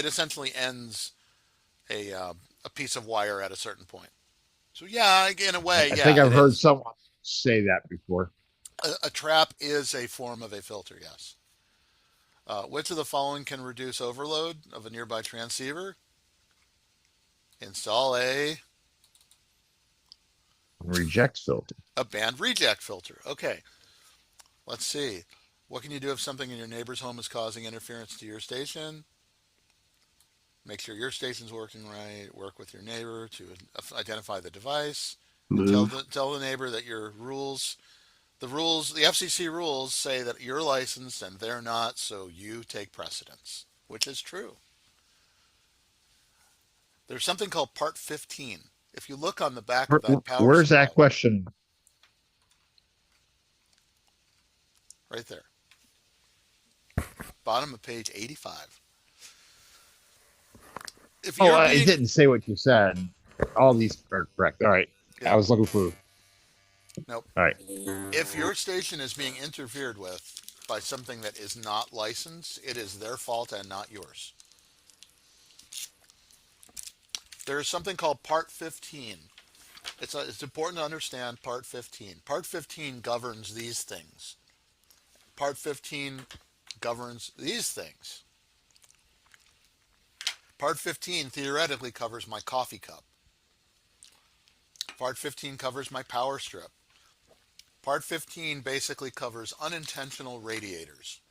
essentially ends a piece of wire at a certain point. So yeah, in a way, I yeah. think I've heard someone say that before. A trap is a form of a filter, yes. Which of the following can reduce overload of a nearby transceiver? Install a Reject filter. band reject filter. Okay, let's see. What can you do if something in your neighbor's home is causing interference to your station? Make sure your station's working right. Work with your neighbor to identify the device. And tell the neighbor that your the FCC rules say that you're licensed and they're not, so you take precedence, which is true. There's something called Part 15. If you look on the back of that power Where's supply, that question? right there. Bottom of page 85. If you're I didn't say what you said. All these are correct. All right. Yeah. I was looking for. Nope. All right. If your station is being interfered with by something that is not licensed, it is their fault and not yours. There is something called Part 15. It's important to understand Part 15. Part 15 governs these things. Part 15 governs these things. Part 15 theoretically covers my coffee cup. Part 15 covers my power strip. Part 15 basically covers unintentional radiators.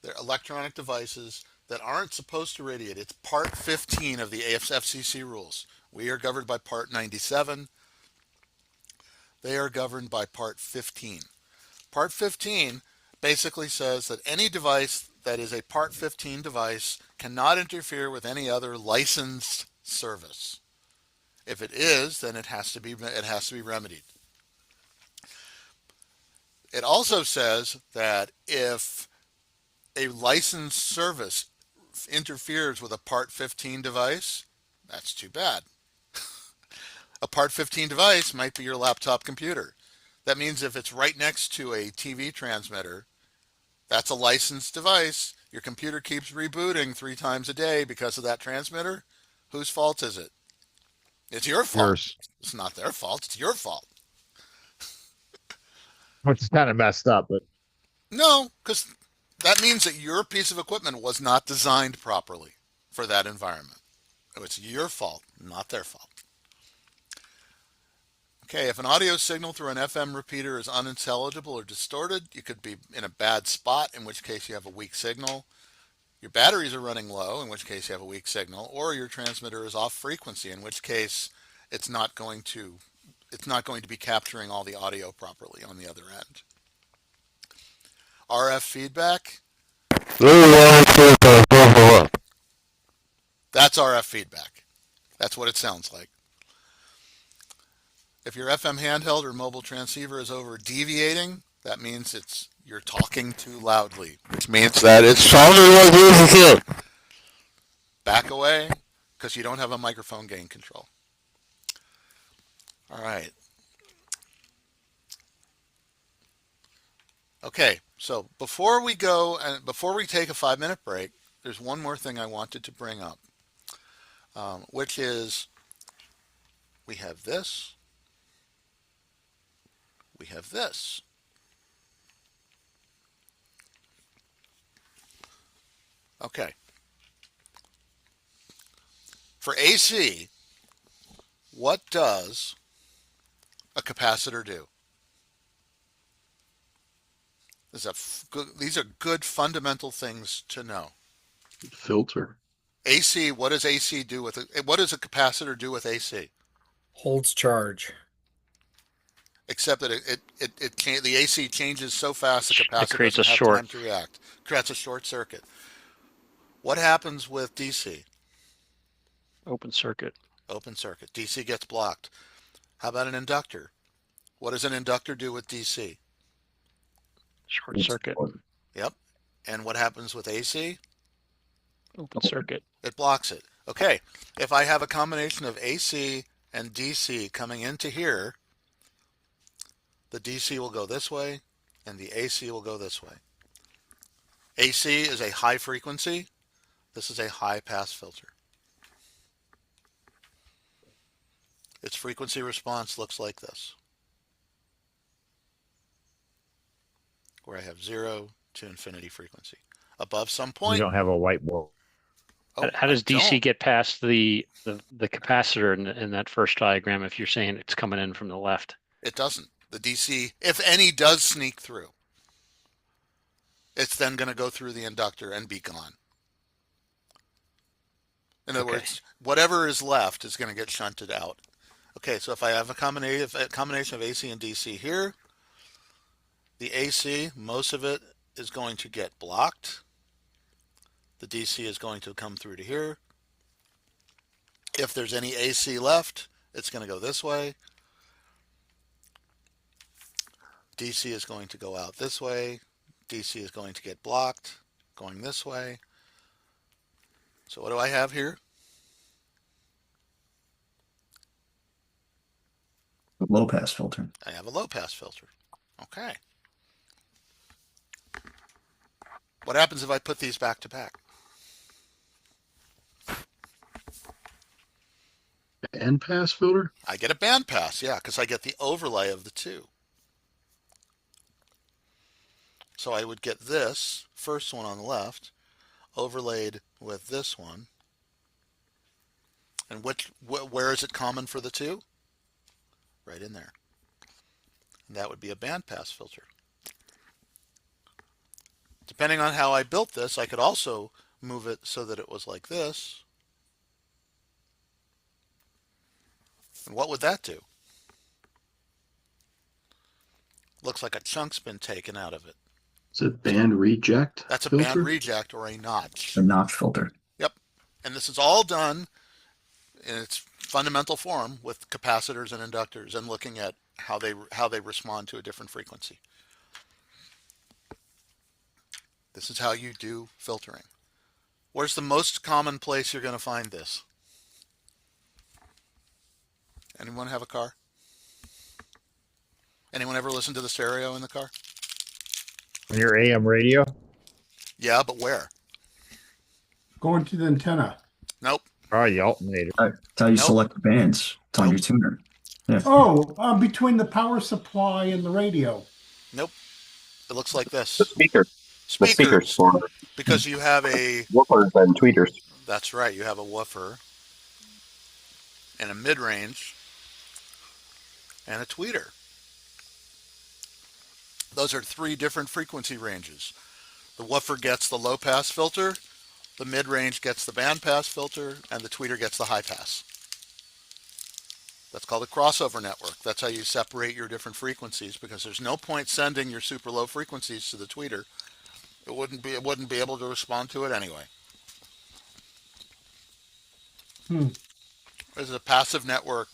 They're electronic devices that aren't supposed to radiate. It's Part 15 of the FCC rules. We are governed by Part 97. They are governed by Part 15. Part 15 basically says that any device that is a Part 15 device cannot interfere with any other licensed service. If it is, then it has to be remedied. It also says that if a licensed service interferes with a Part 15 device, that's too bad. A Part 15 device might be your laptop computer. That means if it's right next to a TV transmitter, that's a licensed device. Your computer keeps rebooting 3 times a day because of that transmitter. Whose fault is it? It's your fault. Yours. It's not their fault. It's your fault. Which is kind of messed up, but No, because that means that your piece of equipment was not designed properly for that environment. It's your fault, not their fault. Okay, if an audio signal through an FM repeater is unintelligible or distorted, you could be in a bad spot, in which case you have a weak signal. Your batteries are running low, in which case you have a weak signal, or your transmitter is off frequency, in which case it's not going to be capturing all the audio properly on the other end. RF feedback. That's RF feedback. That's what it sounds like. If your FM handheld or mobile transceiver is over deviating, that means you're talking too loudly, which means that it's sounding like this. Back away, because you don't have a microphone gain control. All right. Okay, so before we go and before we take a 5-minute break, there's one more thing I wanted to bring up, which is we have this. We have this. Okay. For AC, what does a capacitor do? These are good fundamental things to know. Filter. AC, what does AC do with it? What does a capacitor do with AC? Holds charge. Except that the AC changes so fast the capacitor creates doesn't a have short. time to react. Creates a short circuit. What happens with DC? Open circuit. Open circuit. DC gets blocked. How about an inductor? What does an inductor do with DC? Short circuit. Yep. And what happens with AC? Open circuit. It blocks it. Okay. If I have a combination of AC and DC coming into here, the DC will go this way and the AC will go this way. AC is a high frequency. This is a high pass filter. Its frequency response looks like this, where I have 0 to infinity frequency. Above some you point. don't have a whiteboard. Oh, How does I DC don't. get past the capacitor in that first diagram if you're saying it's coming in from the left? It doesn't. The DC, if any, does sneak through. It's then going to go through the inductor and be gone. In other words, whatever is left is going to get shunted out. Okay, so if I have a combination of AC and DC here, the AC, most of it is going to get blocked. The DC is going to come through to here. If there's any AC left, it's going to go this way. DC is going to go out this way. DC is going to get blocked, going this way. So what do I have here? Low pass filter. I have a low pass filter. Okay. What happens if I put these back to back? Band pass filter? I get a band pass, yeah, because I get the overlay of the two. So I would get this first one on the left overlaid with this one. And where is it common for the two? Right in there. And that would be a band pass filter. Depending on how I built this, I could also move it so that it was like this. And what would that do? Looks like a chunk's been taken out of it. Is it band reject That's a band filter? reject or a notch. The notch filter. Yep. And this is all done in its fundamental form with capacitors and inductors and looking at how they respond to a different frequency. This is how you do filtering. Where's the most common place you're going to find this? Anyone have a car? Anyone ever listen to the stereo in the car? On your AM radio? Yeah, but where? Going to the antenna. Nope. Oh, the alternator. That's how you Nope. select the bands. It's on Nope. your tuner. Yeah. Oh, between the power supply and the radio. Nope. It looks like The this. speaker, the speakers Speakers. for Because you have a, woofers and tweeters. that's right, you have a woofer and a mid-range and a tweeter. Those are three different frequency ranges. The woofer gets the low pass filter, the mid-range gets the band pass filter, and the tweeter gets the high pass. That's called a crossover network. That's how you separate your different frequencies, because there's no point sending your super low frequencies to the tweeter. It wouldn't be able to respond to it anyway. There's a passive network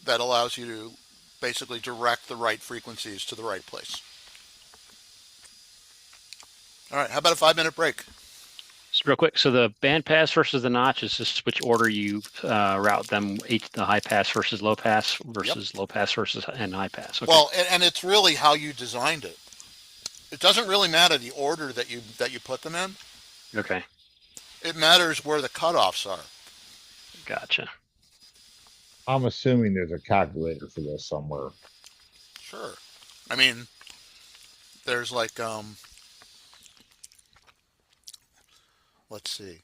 that allows you to basically direct the right frequencies to the right place. All right, how about a 5-minute break? Just real quick. So the band pass versus the notch is just which order you route them. The high pass versus low pass versus low pass versus and high pass. Okay. Well, and it's really how you designed it. It doesn't really matter the order that you put them in. Okay. It matters where the cutoffs are. Gotcha. I'm assuming there's a calculator for this somewhere. Sure. I mean, there's like let's see.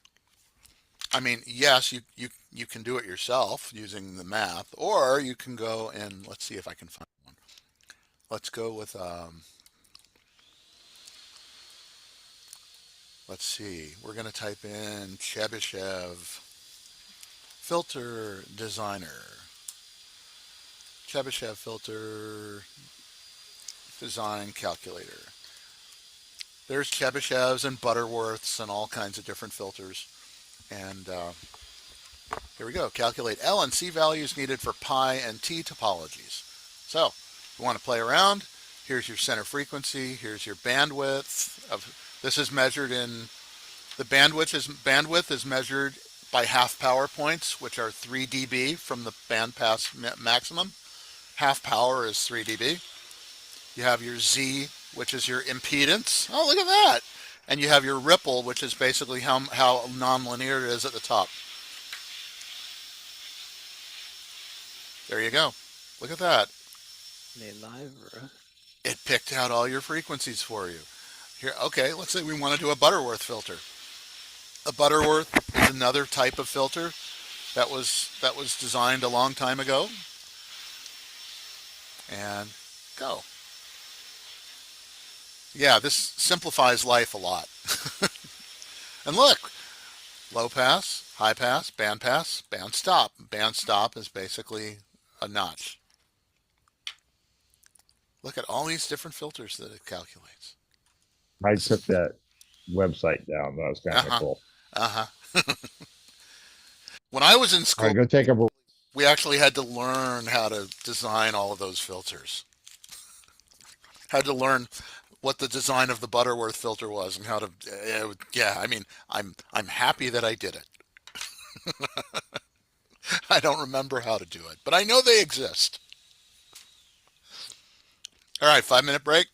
I mean, yes, you can do it yourself using the math, or you can go and let's see if I can find one. Let's go with let's see. We're going to type in Chebyshev filter designer. Chebyshev filter design calculator. There's Chebyshevs and Butterworths and all kinds of different filters. And here we go. Calculate L and C values needed for pi and T topologies. So, if you want to play around, here's your center frequency. Here's your bandwidth. This is measured in, the bandwidth is measured by half power points, which are 3 dB from the bandpass maximum. Half power is 3 dB. You have your Z, which is your impedance. Oh, look at that. And you have your ripple, which is basically how nonlinear it is at the top. There you go. Look at that. It picked out all your frequencies for you. Here, okay, let's say we want to do a Butterworth filter. A Butterworth is another type of filter that was designed a long time ago. And go. Yeah, this simplifies life a lot. And look, low pass, high pass, band stop. Band stop is basically a notch. Look at all these different filters that it calculates. I took that website down. That was kind of cool. When I was in All school, right, go take a. we actually had to learn how to design all of those filters. Had to learn what the design of the Butterworth filter was and how to. Yeah, I mean, I'm happy that I did it. I don't remember how to do it, but I know they exist. All right, 5-minute break.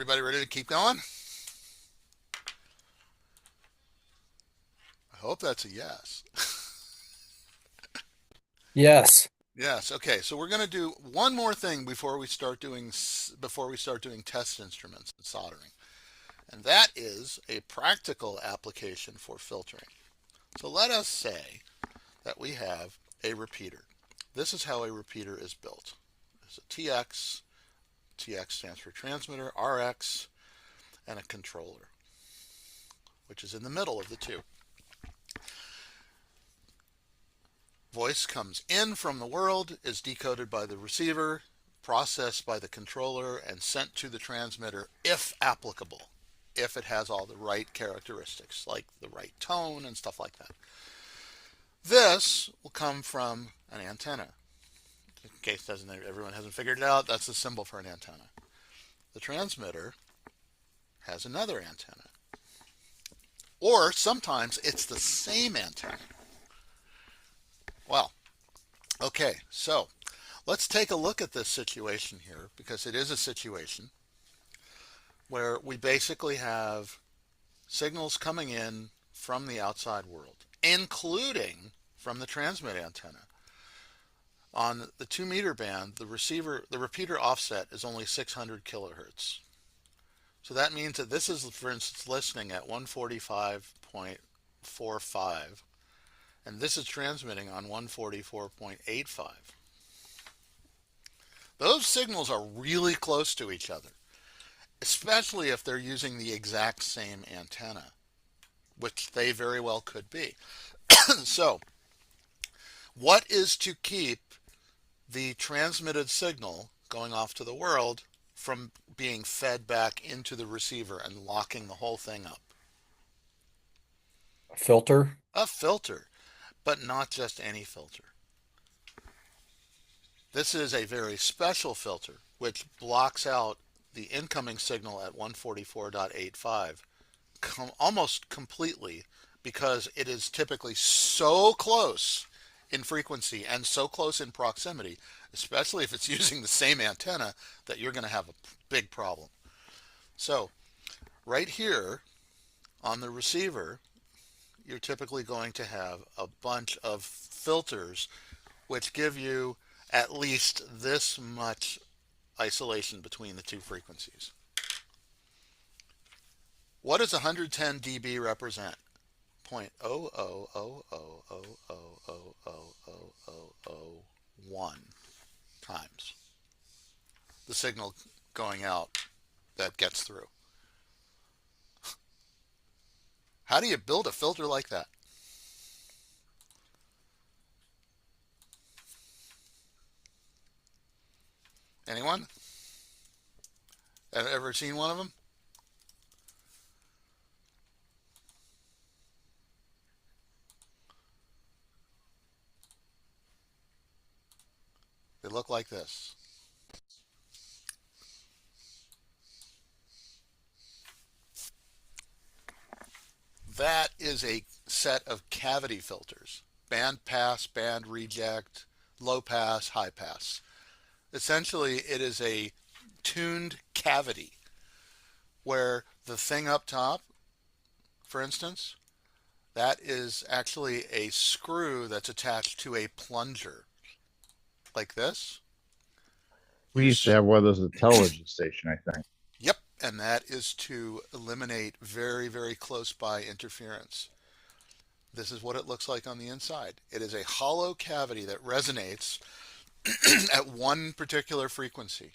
everybody ready to keep going? I hope that's a yes. Yes. Yes. Okay. So we're going to do one more thing before we start doing test instruments and soldering, and that is a practical application for filtering. So let us say that we have a repeater. This is how a repeater is built. There's a TX. TX stands for transmitter, RX, and a controller, which is in the middle of the two. Voice comes in from the world, is decoded by the receiver, processed by the controller, and sent to the transmitter if applicable, if it has all the right characteristics, like the right tone and stuff like that. This will come from an antenna. In case everyone hasn't figured it out, that's the symbol for an antenna. The transmitter has another antenna. Or sometimes it's the same antenna. Well, okay, so let's take a look at this situation here, because it is a situation where we basically have signals coming in from the outside world, including from the transmit antenna. On the 2-meter band, the repeater offset is only 600 kilohertz. So that means that this is, for instance, listening at 145.45, and this is transmitting on 144.85. Those signals are really close to each other, especially if they're using the exact same antenna, which they very well could be. So, what is to keep the transmitted signal going off to the world from being fed back into the receiver and locking the whole thing up? A filter. A filter, but not just any filter. This is a very special filter which blocks out the incoming signal at 144.85 almost completely, because it is typically so close in frequency and so close in proximity, especially if it's using the same antenna, that you're going to have a big problem. So right here on the receiver, you're typically going to have a bunch of filters which give you at least this much isolation between the two frequencies. What does 110 dB represent? 0.00000000001 times the signal going out that gets through. How do you build a filter like that? Anyone? Ever seen one of them? They look like this. That is a set of cavity filters. Band pass, band reject, low pass, high pass. Essentially, it is a tuned cavity where the thing up top, for instance, that is actually a screw that's attached to a plunger, like this. We used to have one of those at the television station, I think. Yep, and that is to eliminate very, very close by interference. This is what it looks like on the inside. It is a hollow cavity that resonates at one particular frequency,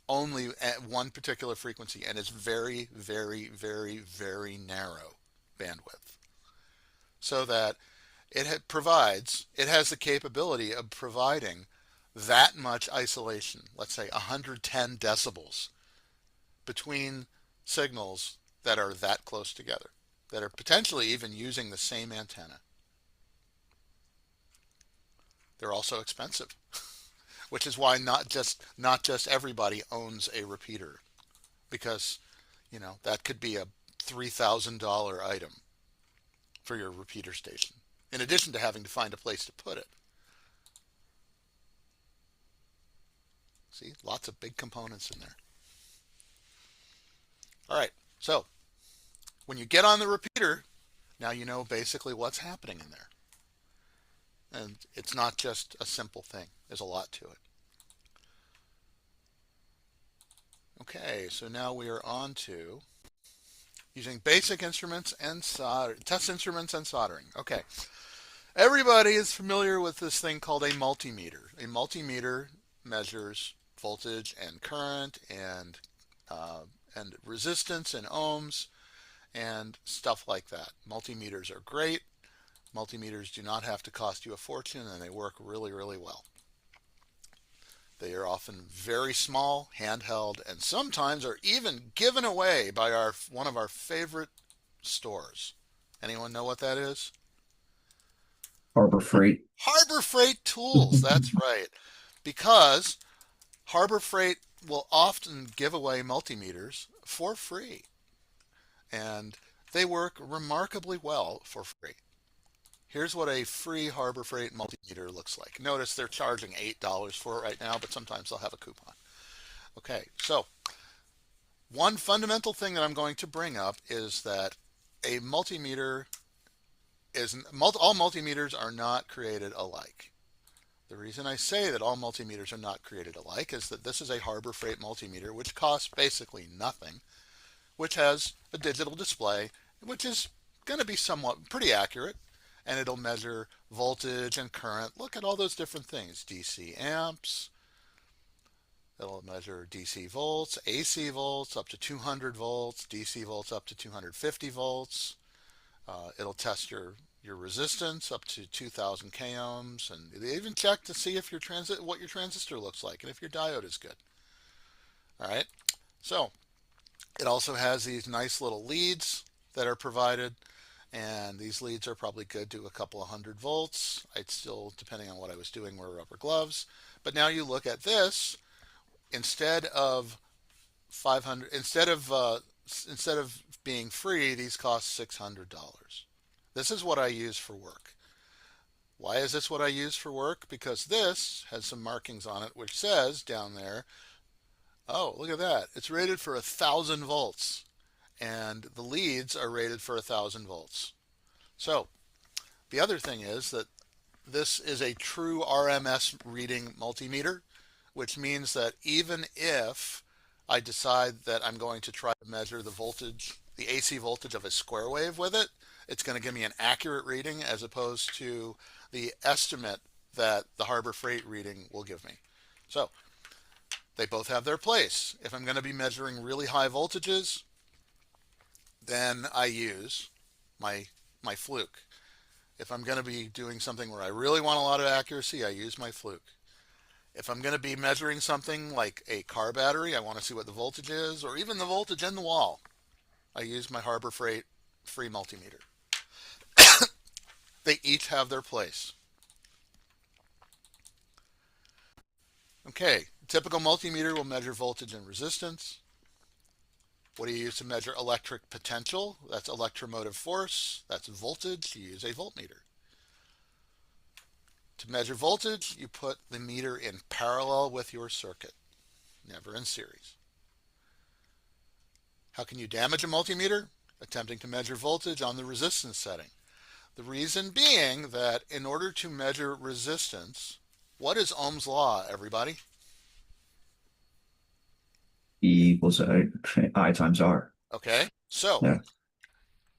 only at one particular frequency, and it's very, very, very, very narrow bandwidth. So that it has the capability of providing that much isolation, let's say 110 decibels, between signals that are that close together, that are potentially even using the same antenna. They're also expensive, which is why not just everybody owns a repeater, because that could be a $3,000 item for your repeater station, in addition to having to find a place to put it. See, lots of big components in there. All right, so when you get on the repeater, now you know basically what's happening in there. And it's not just a simple thing. There's a lot to it. Okay, so now we are on to using basic instruments and test instruments and soldering. Okay, everybody is familiar with this thing called a multimeter. A multimeter measures voltage and current and resistance and ohms and stuff like that. Multimeters are great. Multimeters do not have to cost you a fortune, and they work really, really well. They are often very small, handheld, and sometimes are even given away by one of our favorite stores. Anyone know what that is? Harbor Freight. Harbor Freight Tools. That's right. Because Harbor Freight will often give away multimeters for free. And they work remarkably well for free. Here's what a free Harbor Freight multimeter looks like. Notice they're charging $8 for it right now, but sometimes they'll have a coupon. Okay, so one fundamental thing that I'm going to bring up is that a multimeter all multimeters are not created alike. The reason I say that all multimeters are not created alike is that this is a Harbor Freight multimeter, which costs basically nothing, which has a digital display, which is going to be somewhat pretty accurate, and it'll measure voltage and current. Look at all those different things. DC amps. It'll measure DC volts, AC volts up to 200 volts, DC volts up to 250 volts. It'll test your resistance up to 2000 k ohms, and they even check to see if what your transistor looks like and if your diode is good. All right. So it also has these nice little leads that are provided, and these leads are probably good to a couple of hundred volts. I'd still, depending on what I was doing, wear rubber gloves. But now you look at this, instead of 500, instead of being free, these cost $600. This is what I use for work. Why is this what I use for work? Because this has some markings on it which says down there, oh, look at that. It's rated for 1,000 volts. And the leads are rated for 1,000 volts. So the other thing is that this is a true RMS reading multimeter, which means that even if I decide that I'm going to try to measure the voltage, the AC voltage of a square wave with it, it's going to give me an accurate reading as opposed to the estimate that the Harbor Freight reading will give me. So they both have their place. If I'm going to be measuring really high voltages, then I use my fluke. If I'm going to be doing something where I really want a lot of accuracy, I use my fluke. If I'm going to be measuring something like a car battery, I want to see what the voltage is, or even the voltage in the wall, I use my Harbor Freight free multimeter. They each have their place. Okay, typical multimeter will measure voltage and resistance. What do you use to measure electric potential? That's electromotive force. That's voltage. You use a voltmeter. To measure voltage, you put the meter in parallel with your circuit, never in series. How can you damage a multimeter? Attempting to measure voltage on the resistance setting. The reason being that in order to measure resistance, what is Ohm's law, everybody? E equals I times R. Okay, so Yeah.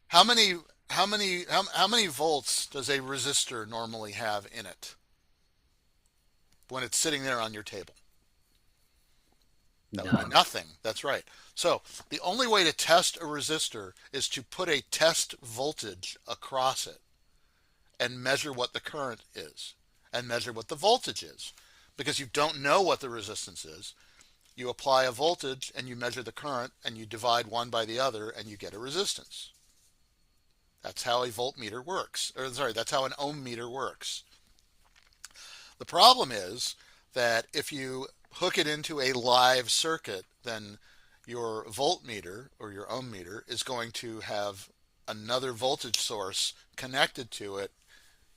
how many volts does a resistor normally have in it when it's sitting there on your table? That would be nothing. That's right. So the only way to test a resistor is to put a test voltage across it and measure what the current is and measure what the voltage is. Because you don't know what the resistance is, you apply a voltage and you measure the current and you divide one by the other and you get a resistance. That's how a voltmeter works. Or sorry, that's how an ohm meter works. The problem is that if you hook it into a live circuit, then your voltmeter or your ohm meter is going to have another voltage source connected to it.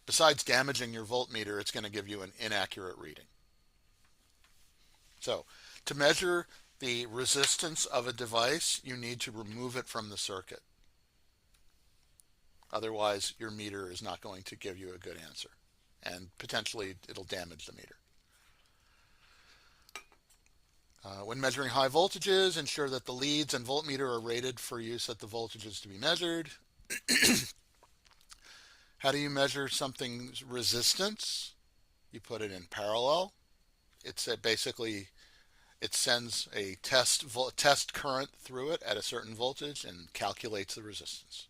Besides damaging your voltmeter, it's going to give you an inaccurate reading. So to measure the resistance of a device, you need to remove it from the circuit. Otherwise, your meter is not going to give you a good answer, and potentially it'll damage the meter. When measuring high voltages, ensure that the leads and voltmeter are rated for use at the voltages to be measured. How do you measure something's resistance? You put it in parallel. It's basically, it sends a test current through it at a certain voltage and calculates the resistance.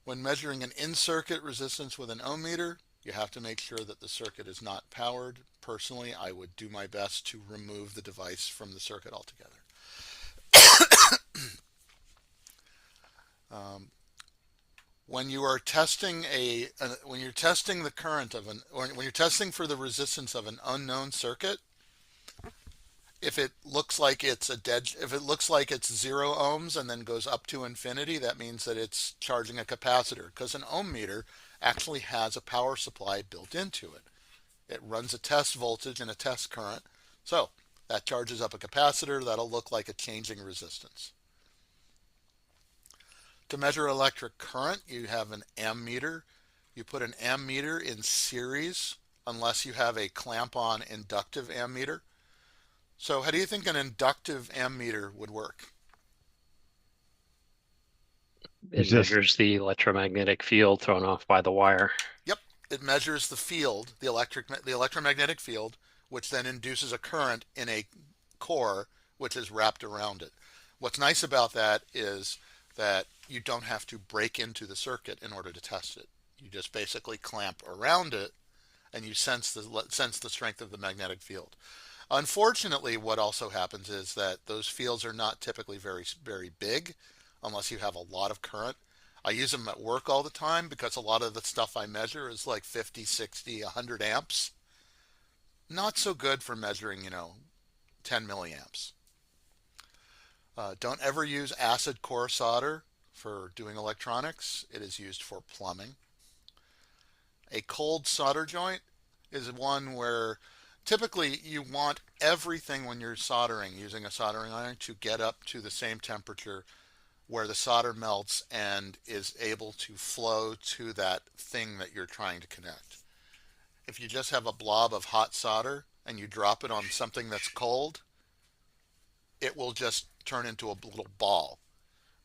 When measuring an in-circuit resistance with an ohm meter, you have to make sure that the circuit is not powered. Personally, I would do my best to remove the device from the circuit altogether. When you are testing when you're testing the current of when you're testing for the resistance of an unknown circuit, if it looks like it's if it looks like it's 0 ohms and then goes up to infinity, that means that it's charging a capacitor, because an ohm meter actually has a power supply built into it. It runs a test voltage and a test current. So that charges up a capacitor. That'll look like a changing resistance. To measure electric current, you have an ammeter. You put an ammeter in series unless you have a clamp-on inductive ammeter. So how do you think an inductive ammeter would work? It measures the electromagnetic field thrown off by the wire. Yep, it measures the field, the electromagnetic field, which then induces a current in a core which is wrapped around it. What's nice about that is that you don't have to break into the circuit in order to test it. You just basically clamp around it and you sense the strength of the magnetic field. Unfortunately, what also happens is that those fields are not typically very, very big unless you have a lot of current. I use them at work all the time because a lot of the stuff I measure is like 50, 60, 100 amps. Not so good for measuring, 10 milliamps. Don't ever use acid core solder for doing electronics. It is used for plumbing. A cold solder joint is one where typically you want everything when you're soldering using a soldering iron to get up to the same temperature where the solder melts and is able to flow to that thing that you're trying to connect. If you just have a blob of hot solder and you drop it on something that's cold, it will just turn into a little ball,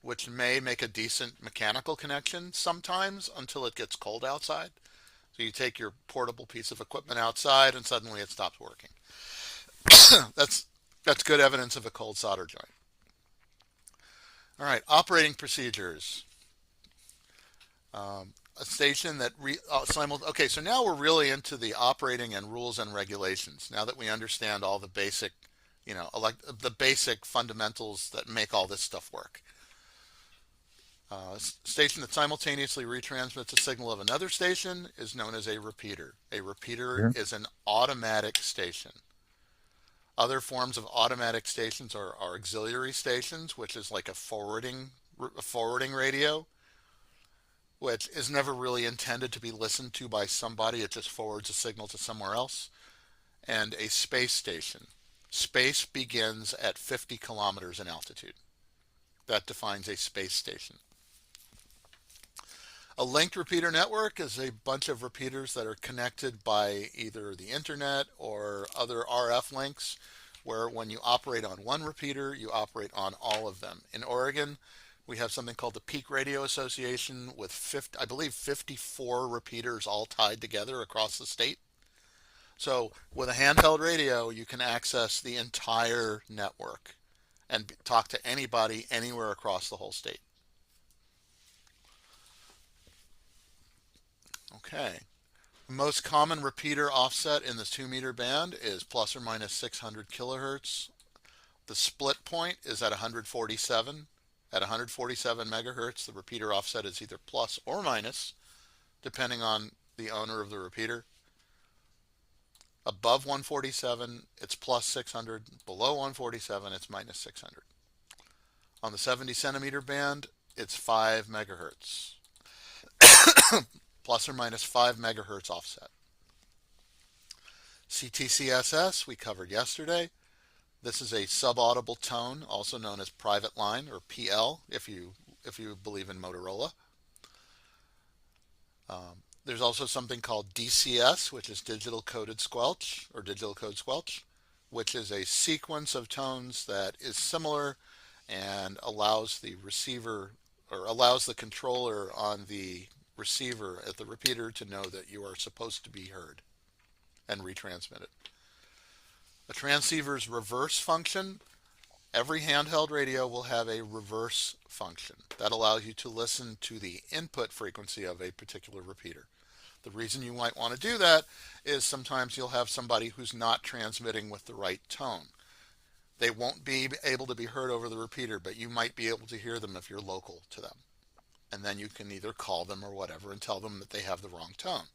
which may make a decent mechanical connection sometimes until it gets cold outside. So you take your portable piece of equipment outside and suddenly it stops working. That's good evidence of a cold solder joint. All right, operating procedures. A station that okay, so now we're really into the operating and rules and regulations. Now that we understand all the basic, the basic fundamentals that make all this stuff work. A station that simultaneously retransmits a signal of another station is known as a repeater. A repeater is an automatic station. Other forms of automatic stations are auxiliary stations, which is like a forwarding radio, which is never really intended to be listened to by somebody. It just forwards a signal to somewhere else. And a space station. Space begins at 50 kilometers in altitude. That defines a space station. A linked repeater network is a bunch of repeaters that are connected by either the internet or other RF links, where when you operate on one repeater, you operate on all of them. In Oregon, we have something called the Peak Radio Association with, I believe, 54 repeaters all tied together across the state. So with a handheld radio, you can access the entire network and talk to anybody anywhere across the whole state. Okay. The most common repeater offset in the 2-meter band is plus or minus 600 kilohertz. The split point is at 147. At 147 megahertz, the repeater offset is either plus or minus, depending on the owner of the repeater. Above 147, it's plus 600. Below 147, it's minus 600. On the 70 centimeter band, it's 5 megahertz. Plus or minus 5 megahertz offset. CTCSS we covered yesterday. This is a subaudible tone, also known as private line or PL, if you believe in Motorola. There's also something called DCS, which is digital coded squelch or digital code squelch, which is a sequence of tones that is similar and allows the receiver or allows the controller on the receiver at the repeater to know that you are supposed to be heard and retransmit it. A transceiver's reverse function, every handheld radio will have a reverse function that allows you to listen to the input frequency of a particular repeater. The reason you might want to do that is sometimes you'll have somebody who's not transmitting with the right tone. They won't be able to be heard over the repeater, but you might be able to hear them if you're local to them. And then you can either call them or whatever and tell them that they have the wrong tone.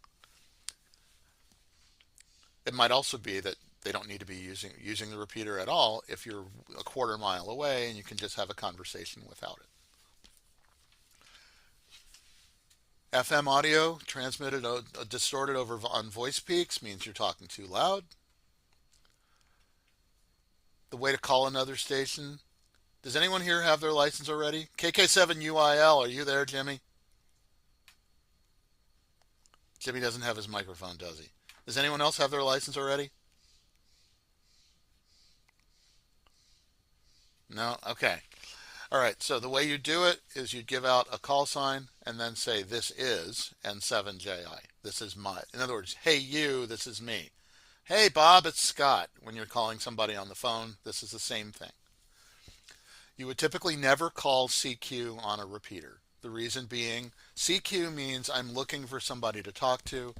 It might also be that they don't need to be using the repeater at all if you're a quarter mile away and you can just have a conversation without it. FM audio transmitted distorted over on voice peaks means you're talking too loud. The way to call another station. Does anyone here have their license already? KK7UIL, are you there, Jimmy? Jimmy doesn't have his microphone, does he? Does anyone else have their license already? No? Okay. All right, so the way you do it is you give out a call sign and then say, this is N7JI. This is my, in other words, hey you, this is me. Hey Bob, it's Scott. When you're calling somebody on the phone, this is the same thing. You would typically never call CQ on a repeater. The reason being, CQ means I'm looking for somebody to talk to.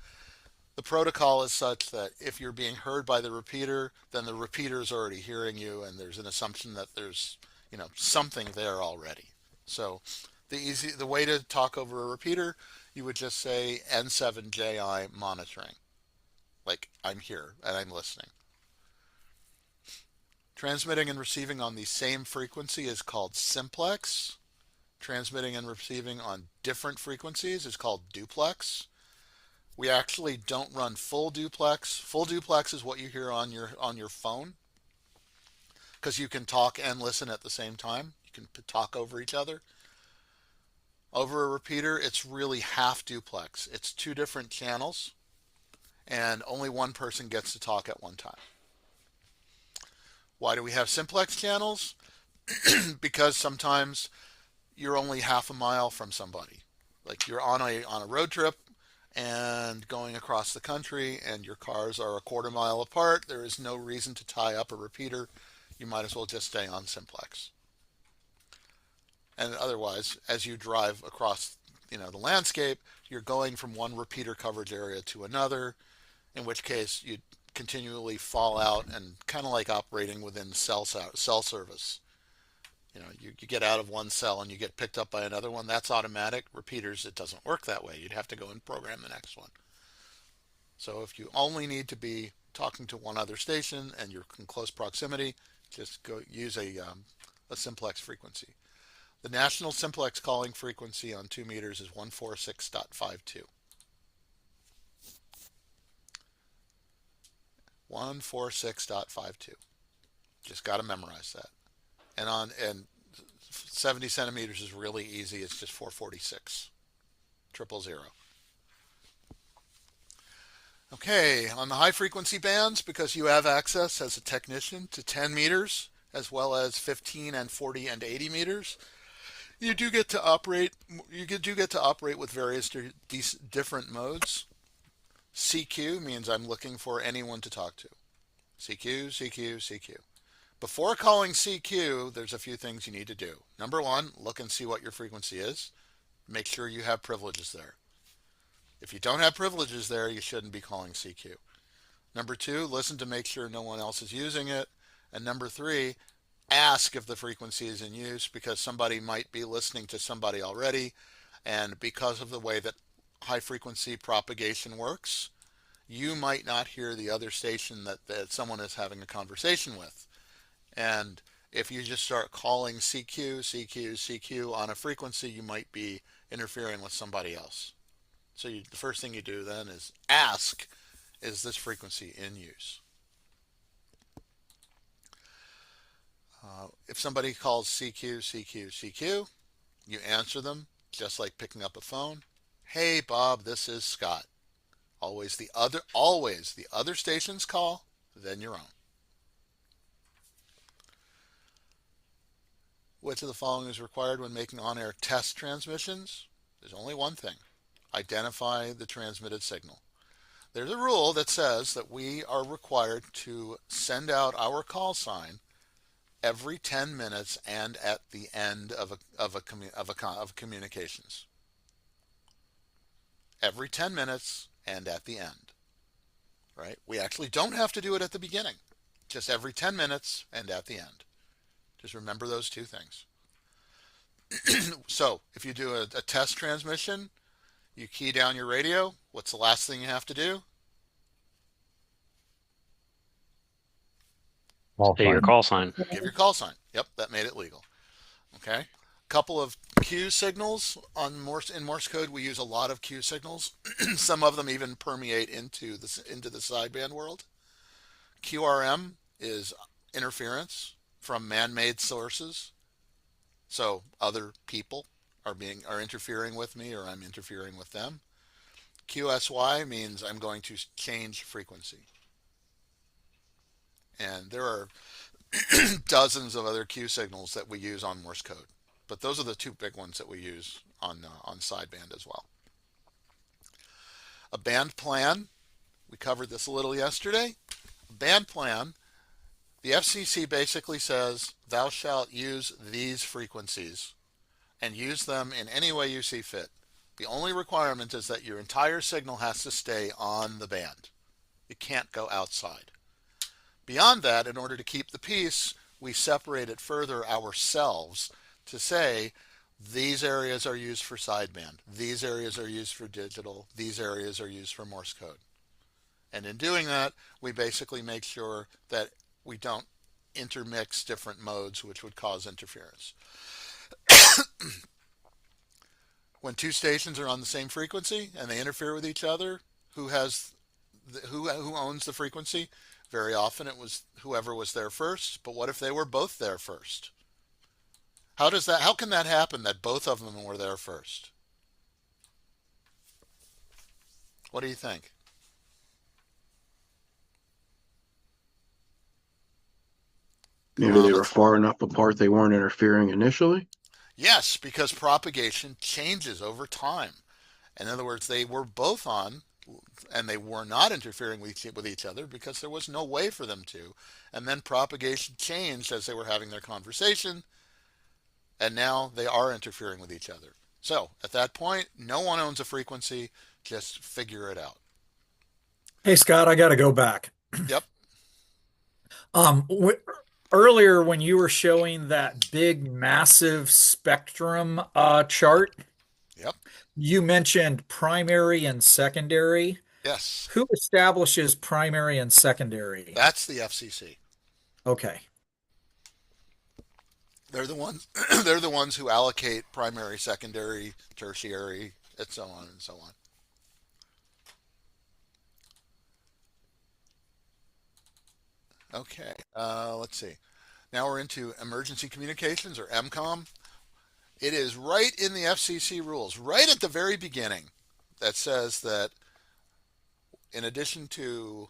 The protocol is such that if you're being heard by the repeater, then the repeater is already hearing you, and there's an assumption that there's something there already. So the way to talk over a repeater, you would just say N7JI monitoring, like I'm here and I'm listening. Transmitting and receiving on the same frequency is called simplex. Transmitting and receiving on different frequencies is called duplex. We actually don't run full duplex. Full duplex is what you hear on your phone, because you can talk and listen at the same time. You can talk over each other. Over a repeater, it's really half duplex. It's two different channels, and only one person gets to talk at one time. Why do we have simplex channels? Because sometimes you're only half a mile from somebody. Like you're on a road trip and going across the country and your cars are a quarter mile apart. There is no reason to tie up a repeater. You might as well just stay on simplex. And otherwise, as you drive across the landscape, you're going from one repeater coverage area to another, in which case you continually fall out and kind of like operating within cell service. You get out of one cell and you get picked up by another one. That's automatic. Repeaters, it doesn't work that way. You'd have to go and program the next one. So if you only need to be talking to one other station and you're in close proximity, just go use a simplex frequency. The national simplex calling frequency on 2 meters is 146.52. 146.52. Just got to memorize that. And 70 centimeters is really easy. It's just 446. 000. Okay, on the high frequency bands, because you have access as a technician to 10 meters, as well as 15 and 40 and 80 meters, you do get to operate. With various different modes. CQ means I'm looking for anyone to talk to. CQ, CQ, CQ. Before calling CQ, there's a few things you need to do. Number one, look and see what your frequency is. Make sure you have privileges there. If you don't have privileges there, you shouldn't be calling CQ. Number two, listen to make sure no one else is using it. And number three, ask if the frequency is in use, because somebody might be listening to somebody already, and because of the way that high frequency propagation works, you might not hear the other station that someone is having a conversation with. And if you just start calling CQ, CQ, CQ on a frequency, you might be interfering with somebody else. So the first thing you do then is ask, is this frequency in use? if somebody calls CQ, CQ, CQ, you answer them just like picking up a phone. Hey, Bob, this is Scott. Always the other station's call, then your own. Which of the following is required when making on-air test transmissions? There's only one thing. Identify the transmitted signal. There's a rule that says that we are required to send out our call sign every 10 minutes and at the end of communications. Every 10 minutes and at the end. Right? We actually don't have to do it at the beginning. Just every 10 minutes and at the end. Just remember those two things. So, if you do a test transmission, you key down your radio, what's the last thing you have to do? Say your call sign. Give your call sign. Yep, that made it legal. Okay. Couple of Q signals in Morse code. We use a lot of Q signals. Some of them even permeate into the sideband world. QRM is interference from man-made sources. So other people are interfering with me, or I'm interfering with them. QSY means I'm going to change frequency. And there are dozens of other Q signals that we use on Morse code. But those are the two big ones that we use on sideband as well. A band plan, we covered this a little yesterday. A band plan, the FCC basically says thou shalt use these frequencies and use them in any way you see fit. The only requirement is that your entire signal has to stay on the band. It can't go outside. Beyond that, in order to keep the peace, we separate it further ourselves to say these areas are used for sideband, these areas are used for digital, these areas are used for Morse code. And in doing that, we basically make sure that we don't intermix different modes which would cause interference. When two stations are on the same frequency and they interfere with each other, who owns the frequency? Very often it was whoever was there first, but what if they were both there first? How can that happen that both of them were there first? What do you think? Maybe they were far enough apart they weren't interfering initially? Yes, because propagation changes over time. In other words, they were both on and they were not interfering with each other because there was no way for them to. And then propagation changed as they were having their conversation, and now they are interfering with each other. So at that point, no one owns a frequency. Just figure it out. Hey, Scott, I got to go back. Yep. Earlier when you were showing that big, massive spectrum chart, Yep. you mentioned primary and secondary. Yes. Who establishes primary and secondary? That's the FCC. Okay. They're the ones. They're the ones who allocate primary, secondary, tertiary, and so on and so on. Okay. Let's see. Now we're into emergency communications, or EMCOM. It is right in the FCC rules, right at the very beginning, that says that in addition to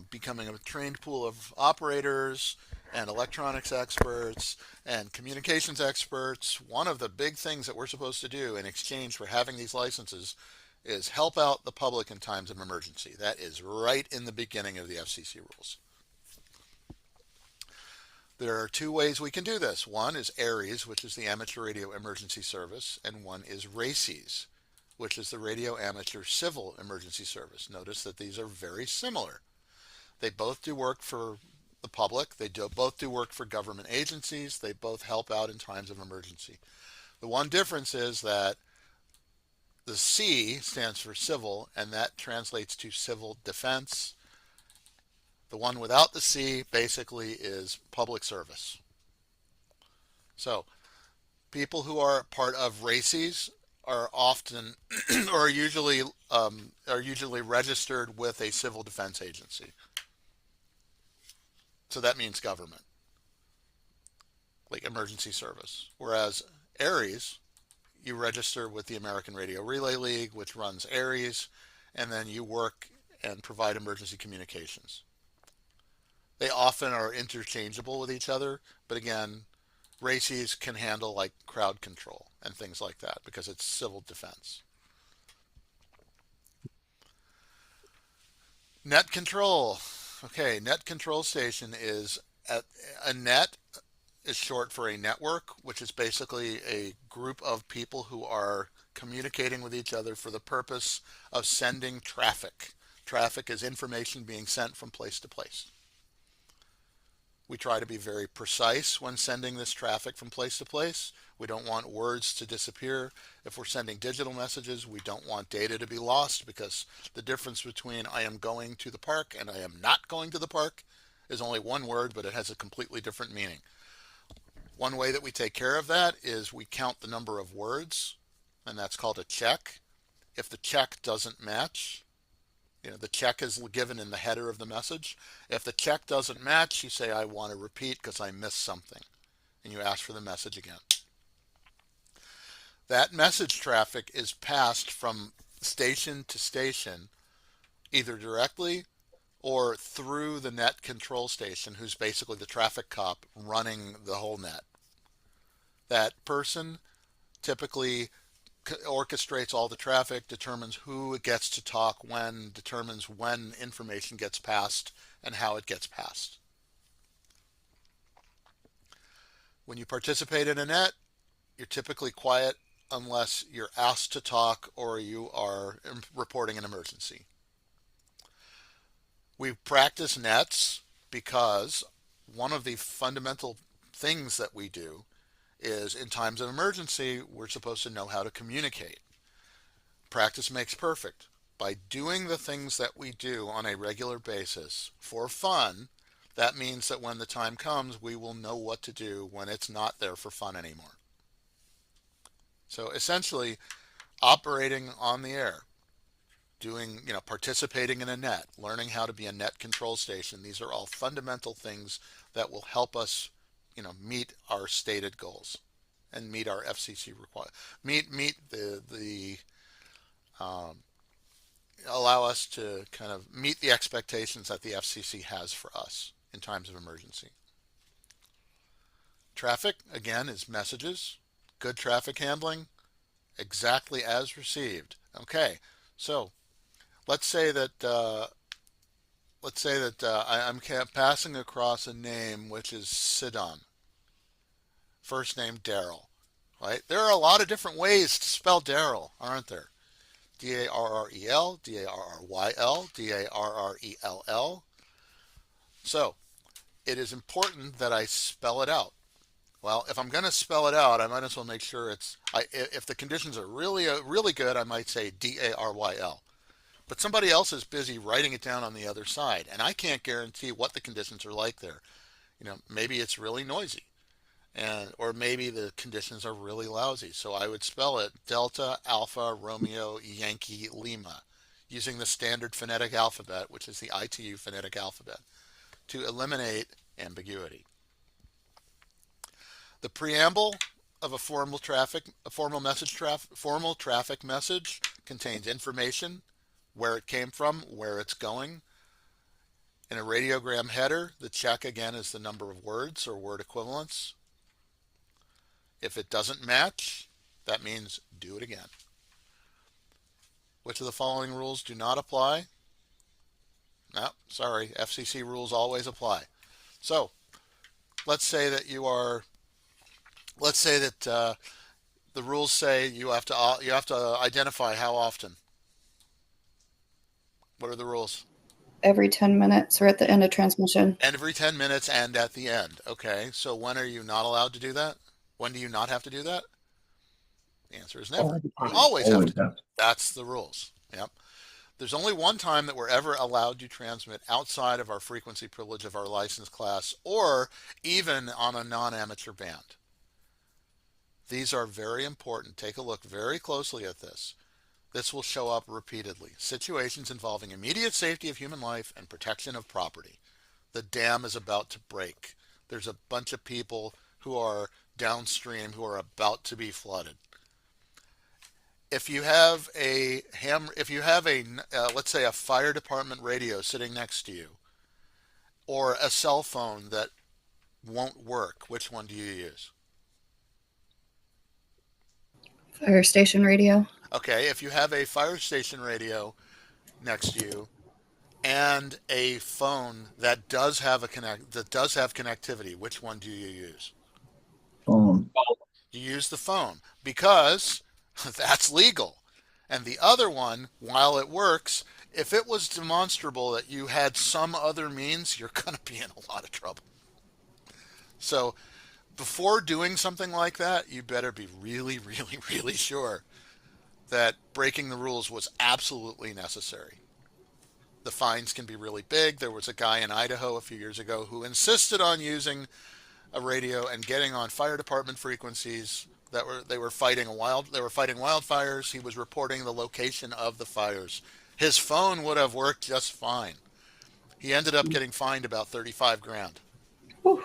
becoming a trained pool of operators and electronics experts and communications experts, one of the big things that we're supposed to do in exchange for having these licenses is help out the public in times of emergency. That is right in the beginning of the FCC rules. There are two ways we can do this. One is ARES, which is the Amateur Radio Emergency Service, and one is RACES, which is the Radio Amateur Civil Emergency Service. Notice that these are very similar. They both do work for the public. They both do work for government agencies. They both help out in times of emergency. The one difference is that the C stands for civil, and that translates to civil defense. The one without the C basically is public service. So people who are part of RACES are often or usually registered with a civil defense agency. So that means government. like emergency service. Whereas ARES, you register with the American Radio Relay League, which runs ARES, and then you work and provide emergency communications. They often are interchangeable with each other, but again, RACES can handle like crowd control and things like that because it's civil defense. Net control. Okay, net control station is a net is short for a network, which is basically a group of people who are communicating with each other for the purpose of sending traffic. Traffic is information being sent from place to place. We try to be very precise when sending this traffic from place to place. We don't want words to disappear. If we're sending digital messages, we don't want data to be lost, because the difference between I am going to the park and I am not going to the park is only one word, but it has a completely different meaning. One way that we take care of that is we count the number of words, and that's called a check. If the check doesn't match, the check is given in the header of the message. If the check doesn't match, you say, I want to repeat because I missed something, and you ask for the message again. That message traffic is passed from station to station, either directly or through the net control station, who's basically the traffic cop running the whole net. That person typically orchestrates all the traffic, determines who gets to talk when, determines when information gets passed and how it gets passed. When you participate in a net, you're typically quiet unless you're asked to talk or you are reporting an emergency. We practice nets because one of the fundamental things that we do is, in times of emergency, we're supposed to know how to communicate. Practice makes perfect. By doing the things that we do on a regular basis for fun, that means that when the time comes, we will know what to do when it's not there for fun anymore. So essentially, operating on the air, participating in a net, learning how to be a net control station, these are all fundamental things that will help us meet our stated goals and meet our FCC allow us to kind of meet the expectations that the FCC has for us in times of emergency. Traffic, again, is messages. Good traffic handling, exactly as received. Okay, so let's say that I'm passing across a name which is Sidon. First name Daryl, right? There are a lot of different ways to spell Daryl, aren't there? D-A-R-R-E-L, D-A-R-R-Y-L, D-A-R-R-E-L-L. So it is important that I spell it out. Well, if I'm going to spell it out, I might as well make sure if the conditions are really good, I might say D-A-R-Y-L. But somebody else is busy writing it down on the other side, and I can't guarantee what the conditions are like there. Maybe it's really noisy, or maybe the conditions are really lousy. So I would spell it Delta Alpha Romeo Yankee Lima, using the standard phonetic alphabet, which is the ITU phonetic alphabet, to eliminate ambiguity. The preamble of a formal traffic message contains information, where it came from, where it's going. In a radiogram header, the check again is the number of words or word equivalents. If it doesn't match, that means do it again. Which of the following rules do not apply? No, sorry, FCC rules always apply. So let's say that the rules say you have to identify how often. What are the rules? Every 10 minutes or at the end of transmission. Every 10 minutes and at the end. Okay, so when are you not allowed to do that? When do you not have to do that? The answer is never. You always have to. That's the rules. Yep. There's only one time that we're ever allowed to transmit outside of our frequency privilege of our license class, or even on a non-amateur band. These are very important. Take a look very closely at this. This will show up repeatedly. Situations involving immediate safety of human life and protection of property. The dam is about to break. There's a bunch of people who are downstream who are about to be flooded. If you have let's say a fire department radio sitting next to you, or a cell phone that won't work, which one do you use? Fire station radio. Okay, if you have a fire station radio next to you and a phone that does have connectivity, which one do you use? Phone. You use the phone because that's legal. And the other one, while it works, if it was demonstrable that you had some other means, you're going to be in a lot of trouble. So before doing something like that, you better be really, really, really sure that breaking the rules was absolutely necessary. The fines can be really big. There was a guy in Idaho a few years ago who insisted on using a radio and getting on fire department frequencies they were fighting wildfires. He was reporting the location of the fires. His phone would have worked just fine. He ended up getting fined about 35 grand. Whew.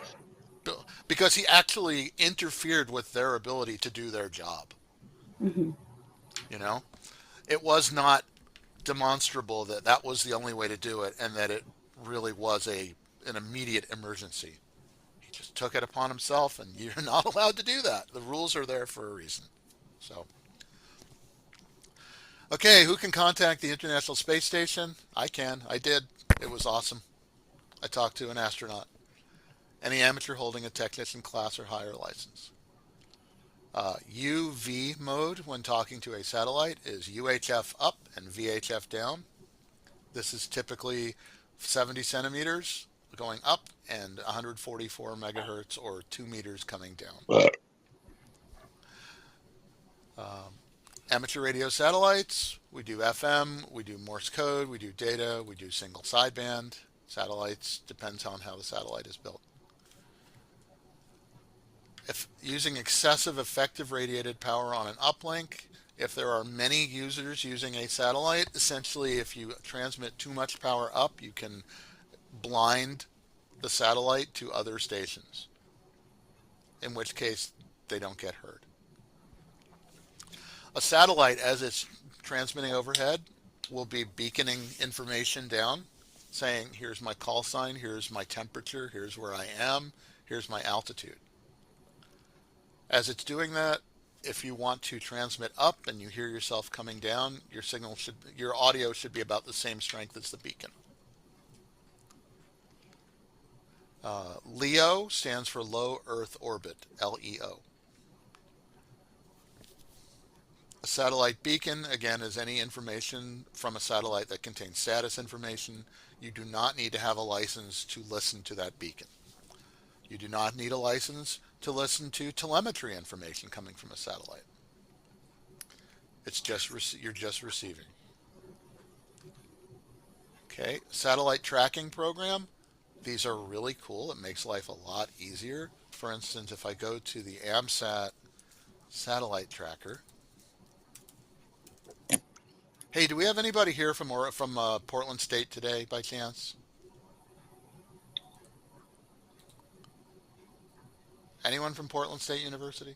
Because he actually interfered with their ability to do their job. Mm-hmm. You know, it was not demonstrable that that was the only way to do it and that it really was an immediate emergency. He just took it upon himself, and you're not allowed to do that. The rules are there for a reason. So, okay, who can contact the International Space Station? I can. I did. It was awesome. I talked to an astronaut. Any amateur holding a technician class or higher license. UV mode when talking to a satellite is UHF up and VHF down. This is typically 70 centimeters going up and 144 megahertz or 2 meters coming down. Amateur radio satellites, we do FM, we do Morse code, we do data, we do single sideband. Satellites, depends on how the satellite is built. If using excessive effective radiated power on an uplink, if there are many users using a satellite, essentially if you transmit too much power up, you can blind the satellite to other stations, in which case they don't get heard. A satellite, as it's transmitting overhead, will be beaconing information down, saying, here's my call sign, here's my temperature, here's where I am, here's my altitude. As it's doing that, if you want to transmit up and you hear yourself coming down, your audio should be about the same strength as the beacon. LEO stands for Low Earth Orbit, LEO. A satellite beacon, again, is any information from a satellite that contains status information. You do not need to have a license to listen to that beacon. You do not need a license to listen to telemetry information coming from a satellite. It's just you're just receiving. Okay, satellite tracking program. These are really cool. It makes life a lot easier. For instance, if I go to the AMSAT satellite tracker. Hey, do we have anybody here from Portland State today by chance? Anyone from Portland State University?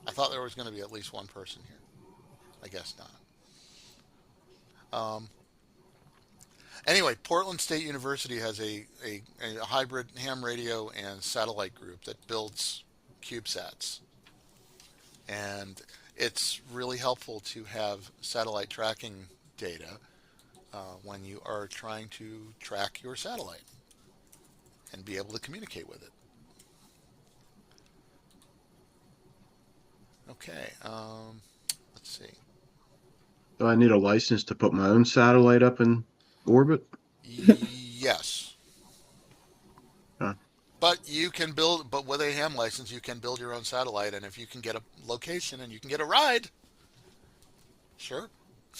I thought there was going to be at least one person here. I guess not. Anyway, Portland State University has a hybrid ham radio and satellite group that builds CubeSats. And it's really helpful to have satellite tracking data when you are trying to track your satellite and be able to communicate with it. Okay, let's see. Do I need a license to put my own satellite up in orbit? Yes. Huh. But with a ham license, you can build your own satellite, and if you can get a location and you can get a ride, sure. I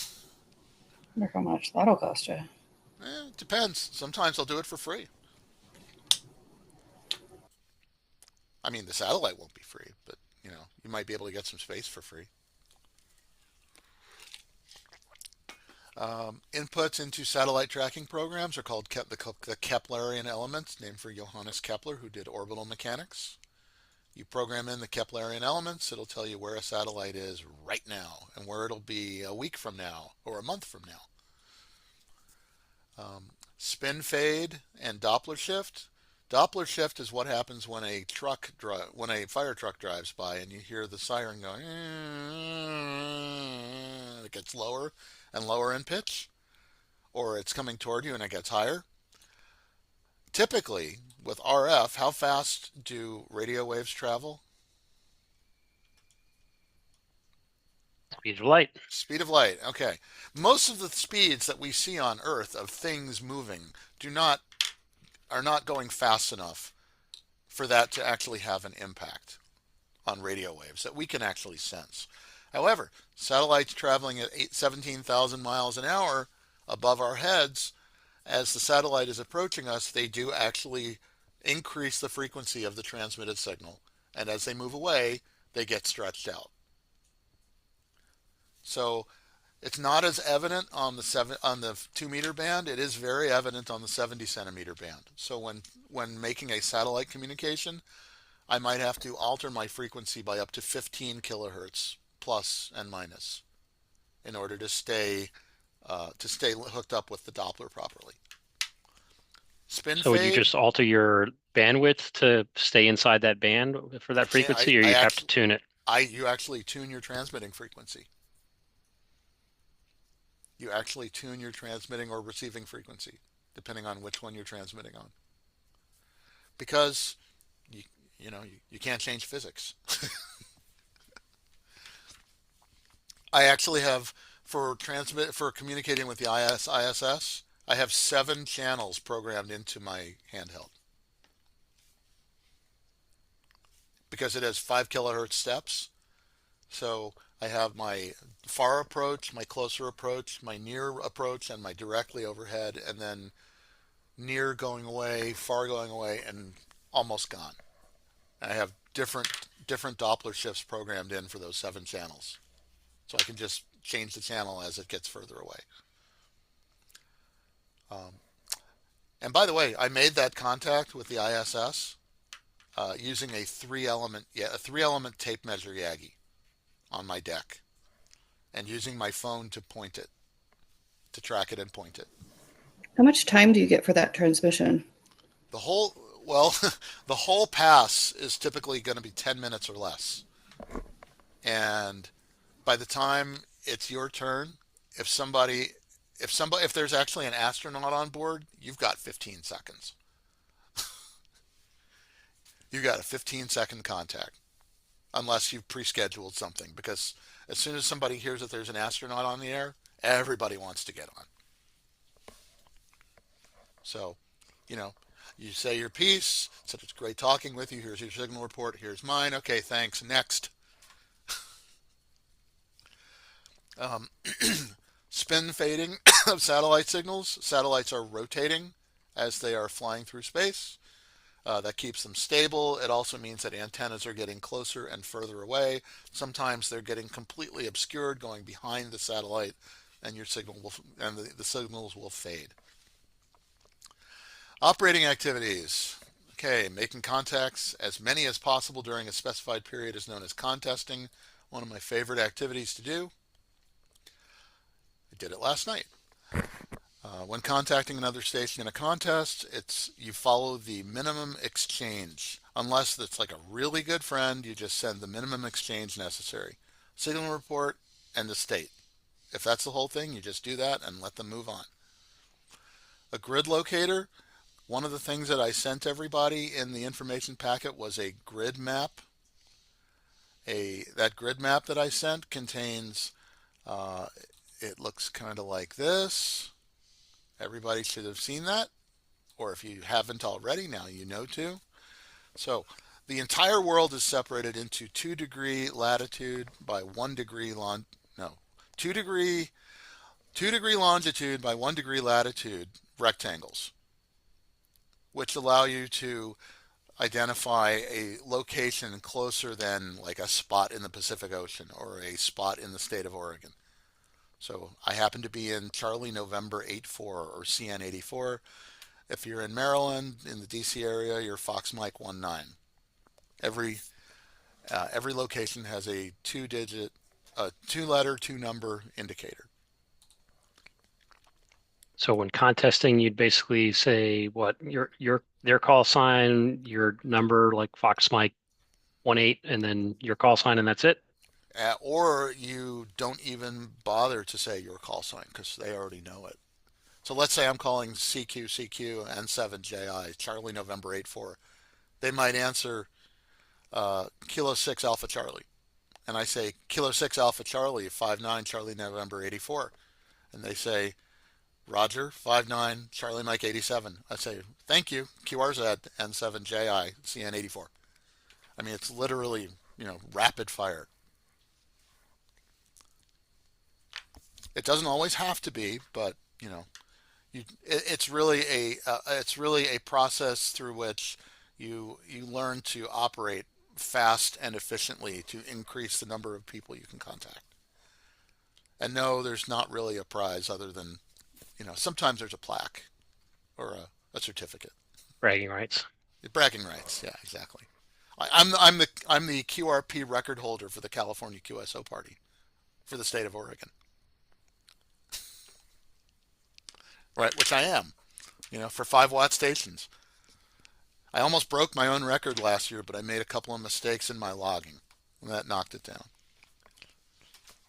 wonder how much that'll cost you. It depends. Sometimes they'll do it for free. I mean, the satellite won't be free, but you might be able to get some space for free. Inputs into satellite tracking programs are called the Keplerian elements, named for Johannes Kepler, who did orbital mechanics. You program in the Keplerian elements, it'll tell you where a satellite is right now and where it'll be a week from now or a month from now. Spin fade and Doppler shift. Doppler shift is what happens when a fire truck drives by and you hear the siren going. It gets lower and lower in pitch, or it's coming toward you and it gets higher. Typically, with RF, how fast do radio waves travel? Speed of light. Speed of light. Okay. Most of the speeds that we see on Earth of things moving are not going fast enough for that to actually have an impact on radio waves that we can actually sense. However, satellites traveling at 17,000 miles an hour above our heads, as the satellite is approaching us, they do actually increase the frequency of the transmitted signal. And as they move away, they get stretched out. So it's not as evident on the 2-meter band. It is very evident on the 70 centimeter band. So when making a satellite communication, I might have to alter my frequency by up to 15 kilohertz plus and minus in order to stay hooked up with the Doppler properly. Spin So would you fade. just alter your bandwidth to stay inside that band for that frequency, or you have to tune it? You actually tune your transmitting frequency. You actually tune your transmitting or receiving frequency, depending on which one you're transmitting on. Because you can't change physics. I actually have for communicating with the ISS, I have 7 channels programmed into my handheld. Because it has 5 kilohertz steps. So I have my far approach, my closer approach, my near approach, and my directly overhead, and then near going away, far going away, and almost gone. I have different Doppler shifts programmed in for those 7 channels. So I can just change the channel as it gets further away. And by the way, I made that contact with the ISS using a 3-element tape measure Yagi on my deck, and using my phone to track it and point it. How much time do you get for that transmission? The whole pass is typically going to be 10 minutes or less. And by the time it's your turn, if there's actually an astronaut on board, you've got 15 seconds. You've got a 15-second contact, unless you've pre-scheduled something, because as soon as somebody hears that there's an astronaut on the air, everybody wants to get on. So, you say your piece, said it's great talking with you, here's your signal report, here's mine, okay, thanks, next. Spin fading of satellite signals. Satellites are rotating as they are flying through space. That keeps them stable. It also means that antennas are getting closer and further away. Sometimes they're getting completely obscured, going behind the satellite, and the signals will fade. Operating activities. Okay, making contacts as many as possible during a specified period is known as contesting. One of my favorite activities to do. I did it last night. When contacting another station in a contest, you follow the minimum exchange. Unless it's like a really good friend, you just send the minimum exchange necessary. Signal report and the state. If that's the whole thing, you just do that and let them move on. A grid locator. One of the things that I sent everybody in the information packet was a grid map. That grid map that I sent contains, it looks kind of like this. Everybody should have seen that, or if you haven't already, now you know to. So the entire world is separated into 2-degree latitude by 1-degree 2-degree longitude by 1-degree latitude rectangles, which allow you to identify a location closer than like a spot in the Pacific Ocean or a spot in the state of Oregon. So I happen to be in Charlie November 84 or CN 84. If you're in Maryland, in the DC area, you're Fox Mike 19. Every location has a two-letter, two-number indicator. So when contesting, you'd basically say what their call sign, your number like Fox Mike 18, and then your call sign, and that's it. Or you don't even bother to say your call sign because they already know it. So let's say I'm calling CQ N7JI Charlie November 84. They might answer Kilo 6 Alpha Charlie. And I say Kilo 6 Alpha Charlie 59 Charlie November 84. And they say Roger 59 Charlie Mike 87. I say thank you QRZ N7JI CN 84. I mean, it's literally, rapid fire. It doesn't always have to be, but it's really a process through which you learn to operate fast and efficiently to increase the number of people you can contact. And no, there's not really a prize other than, sometimes there's a plaque or a certificate. Bragging rights. Bragging rights, yeah, exactly. I'm the QRP record holder for the California QSO party for the state of Oregon. Right, which I am, for 5-watt stations. I almost broke my own record last year, but I made a couple of mistakes in my logging, and that knocked it down.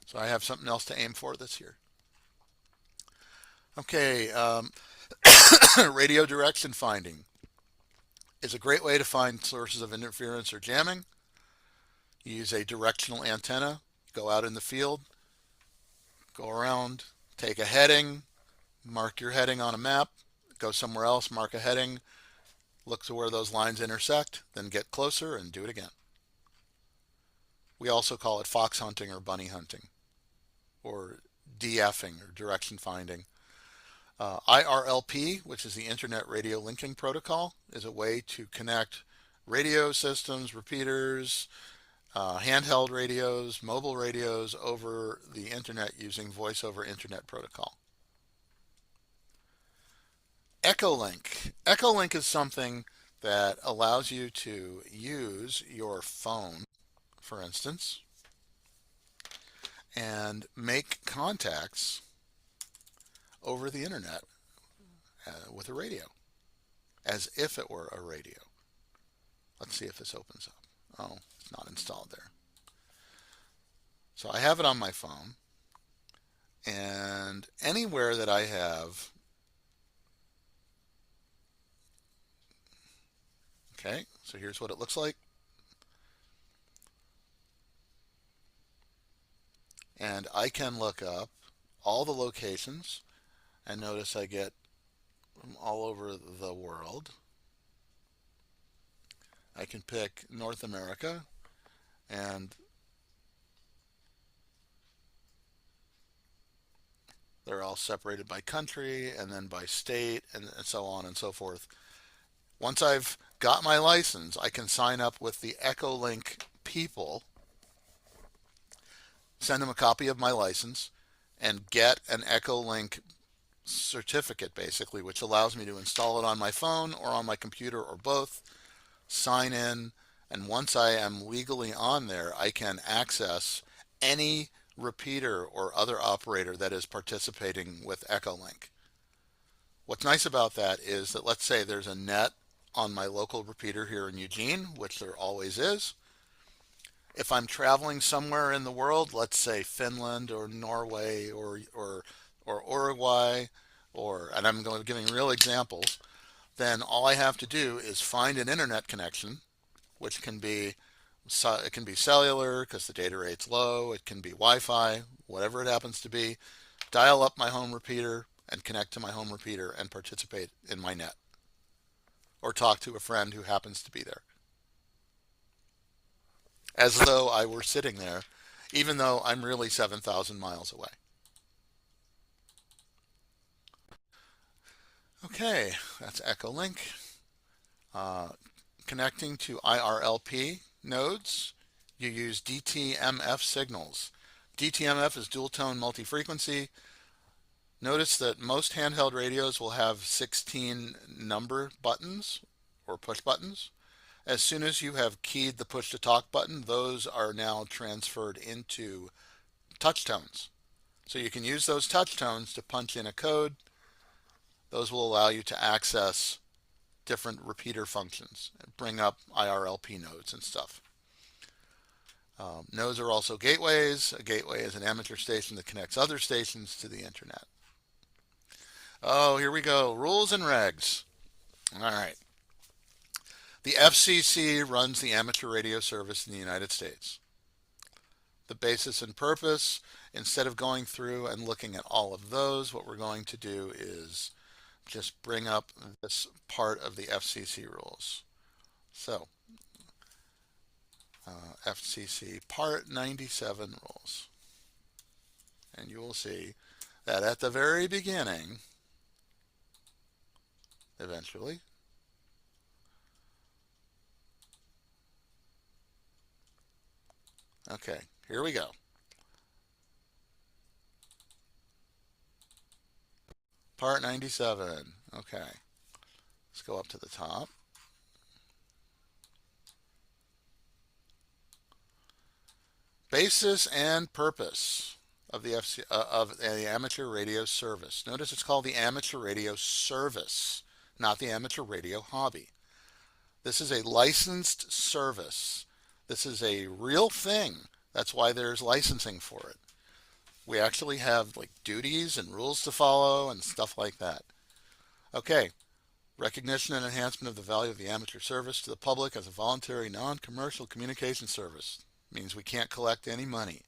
So I have something else to aim for this year. Okay, radio direction finding is a great way to find sources of interference or jamming. You use a directional antenna, go out in the field, go around, take a heading, mark your heading on a map, go somewhere else, mark a heading, look to where those lines intersect, then get closer and do it again. We also call it fox hunting or bunny hunting, or DFing or direction finding. IRLP, which is the Internet Radio Linking Protocol, is a way to connect radio systems, repeaters, handheld radios, mobile radios over the internet using voice over internet protocol. Echolink. Echolink is something that allows you to use your phone, for instance, and make contacts over the internet with a radio, as if it were a radio. Let's see if this opens up. Oh, it's not installed there. So I have it on my phone, and anywhere that I have, okay, so here's what it looks like. And I can look up all the locations, and notice I get from all over the world. I can pick North America, and they're all separated by country and then by state and so on and so forth. Once I've got my license, I can sign up with the Echolink people, send them a copy of my license, and get an Echolink certificate, basically, which allows me to install it on my phone or on my computer or both, sign in, and once I am legally on there, I can access any repeater or other operator that is participating with Echolink. What's nice about that is that, let's say there's a net on my local repeater here in Eugene, which there always is. If I'm traveling somewhere in the world, let's say Finland or Norway or Uruguay, and I'm going to giving real examples, then all I have to do is find an internet connection, which can be cellular because the data rate's low, it can be Wi-Fi, whatever it happens to be, dial up my home repeater and connect to my home repeater and participate in my net, or talk to a friend who happens to be there, as though I were sitting there, even though I'm really 7,000 miles away. Okay, that's Echolink. Connecting to IRLP nodes, you use DTMF signals. DTMF is dual tone multi-frequency. Notice that most handheld radios will have 16 number buttons or push buttons, As soon as you have keyed the push to talk button, those are now transferred into touch tones. So you can use those touch tones to punch in a code. Those will allow you to access different repeater functions and bring up IRLP nodes and stuff. Nodes are also gateways. A gateway is an amateur station that connects other stations to the internet. Oh, here we go. Rules and regs. All right. The FCC runs the amateur radio service in the United States. The basis and purpose, instead of going through and looking at all of those, what we're going to do is just bring up this part of the FCC rules. So, FCC Part 97 rules. And you will see that at the very beginning, eventually, okay, here we go. Part 97. Okay. Let's go up to the top. Basis and purpose of the amateur radio service. Notice it's called the amateur radio service, not the amateur radio hobby. This is a licensed service. This is a real thing. That's why there's licensing for it. We actually have like duties and rules to follow and stuff like that. Okay. Recognition and enhancement of the value of the amateur service to the public as a voluntary non-commercial communication service means we can't collect any money,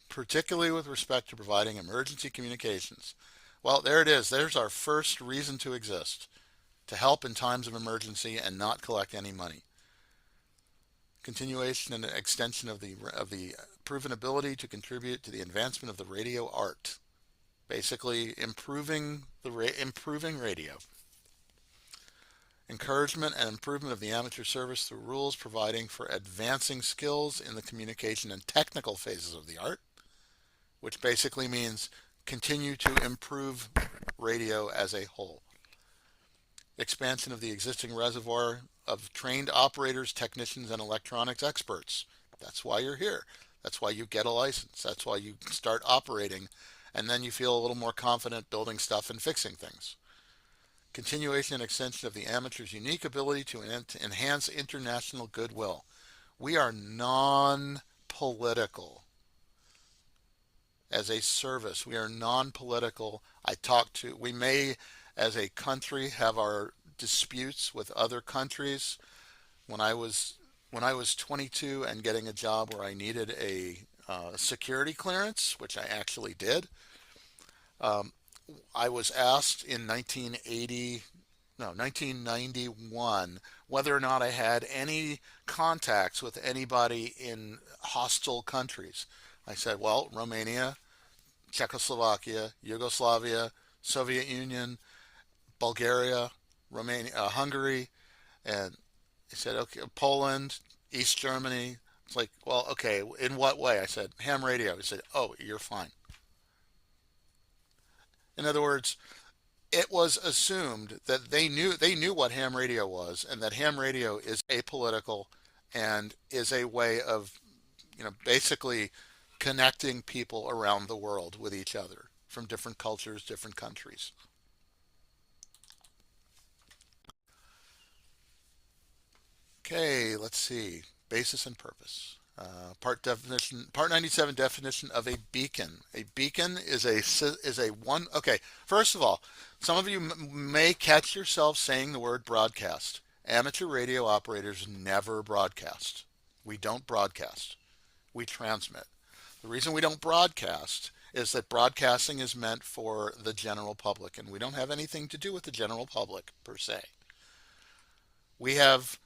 particularly with respect to providing emergency communications. Well, there it is. There's our first reason to exist, to help in times of emergency and not collect any money. Continuation and extension of the proven ability to contribute to the advancement of the radio art. Basically, improving radio. Encouragement and improvement of the amateur service through rules providing for advancing skills in the communication and technical phases of the art, which basically means continue to improve radio as a whole. Expansion of the existing reservoir of trained operators, technicians, and electronics experts. That's why you're here. That's why you get a license. That's why you start operating, and then you feel a little more confident building stuff and fixing things. Continuation and extension of the amateur's unique ability to enhance international goodwill. We are non-political. As a service, we are non-political. We may, as a country, have our disputes with other countries. When I was 22 and getting a job where I needed a security clearance, which I actually did, I was asked in 1991 whether or not I had any contacts with anybody in hostile countries. I said, well, Romania, Czechoslovakia, Yugoslavia, Soviet Union, Bulgaria, Romania, Hungary, and he said, okay, Poland, East Germany. It's like, well, okay, in what way? I said, ham radio. He said, oh, you're fine. In other words, it was assumed that they knew what ham radio was, and that ham radio is apolitical and is a way of, basically connecting people around the world with each other from different cultures, different countries. Okay, let's see. Basis and purpose. Part 97 definition of a beacon. A beacon is a one. Okay, first of all, some of you may catch yourself saying the word broadcast. Amateur radio operators never broadcast. We don't broadcast. We transmit. The reason we don't broadcast is that broadcasting is meant for the general public, and we don't have anything to do with the general public per se. We have,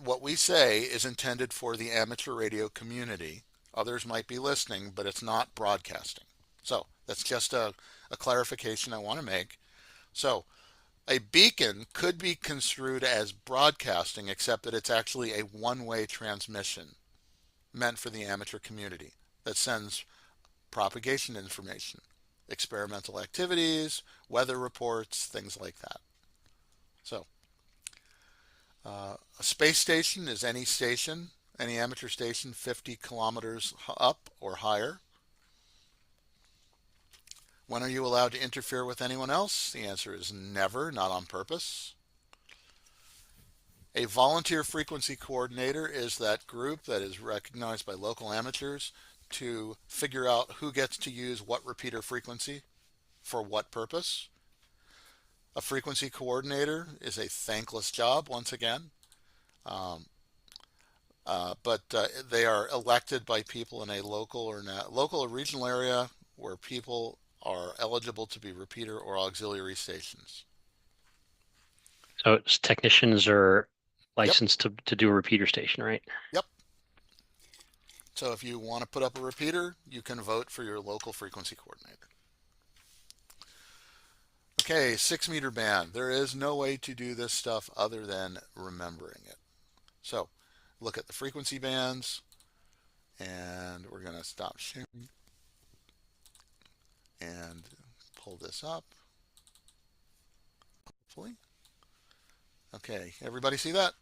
what we say is intended for the amateur radio community. Others might be listening, but it's not broadcasting. So that's just a clarification I want to make. So a beacon could be construed as broadcasting, except that it's actually a one-way transmission meant for the amateur community that sends propagation information, experimental activities, weather reports, things like that. So A space station is any station, any amateur station 50 kilometers up or higher. When are you allowed to interfere with anyone else? The answer is never, not on purpose. A volunteer frequency coordinator is that group that is recognized by local amateurs to figure out who gets to use what repeater frequency for what purpose. A frequency coordinator is a thankless job, once again. Um, but they are elected by people in a local or regional area where people are eligible to be repeater or auxiliary stations. So technicians are Yep, licensed to do a repeater station, right? yep. So if you want to put up a repeater, you can vote for your local frequency coordinator. Okay, 6-meter band. There is no way to do this stuff other than remembering it. So look at the frequency bands, and we're going to stop sharing and pull this up, hopefully. Okay, everybody see that?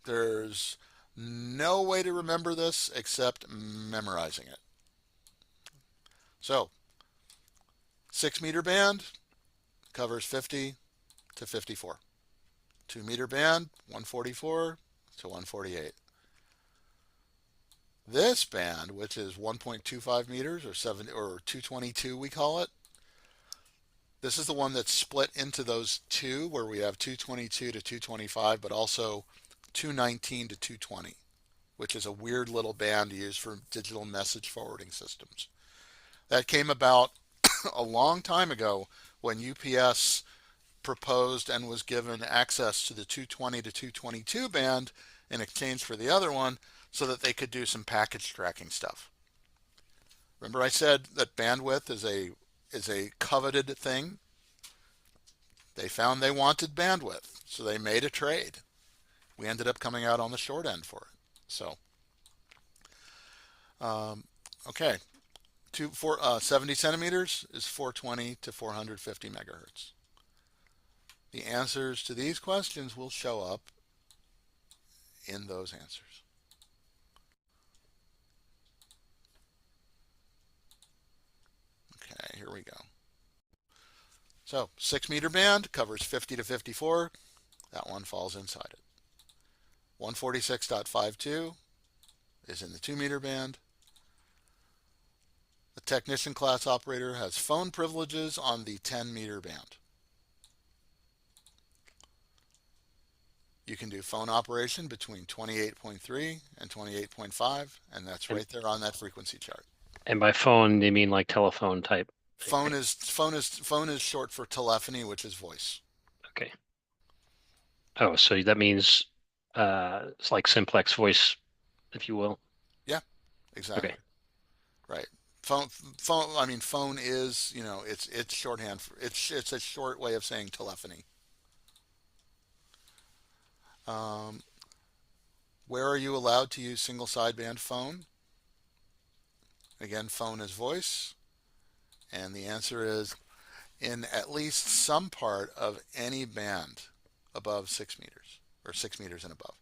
There's no way to remember this except memorizing it. So, 6-meter band covers 50 to 54. 2-meter band, 144 to 148. This band, which is 1.25 meters or 222 we call it, this is the one that's split into those two where we have 222 to 225, but also 219 to 220, which is a weird little band used for digital message forwarding systems. That came about a long time ago when UPS proposed and was given access to the 220 to 222 band in exchange for the other one so that they could do some package tracking stuff. Remember I said that bandwidth is a coveted thing? They found they wanted bandwidth, so they made a trade. We ended up coming out on the short end for it. So, okay, 70 centimeters is 420 to 450 megahertz. The answers to these questions will show up in those answers. Okay, here we go. So 6-meter band covers 50 to 54. That one falls inside it. 146.52 is in the 2-meter band. The technician class operator has phone privileges on the 10-meter band. You can do phone operation between 28.3 and 28.5, and that's right there on that frequency chart. And by phone, they mean like telephone type. Phone is short for telephony, which is voice. Okay. Oh, so that means it's like simplex voice, if you will. Yeah, exactly. Okay. Right. Phone. I mean, phone is, it's shorthand for it's a short way of saying telephony. Where are you allowed to use single sideband phone? Again, phone is voice, and the answer is in at least some part of any band above 6 meters or 6 meters and above.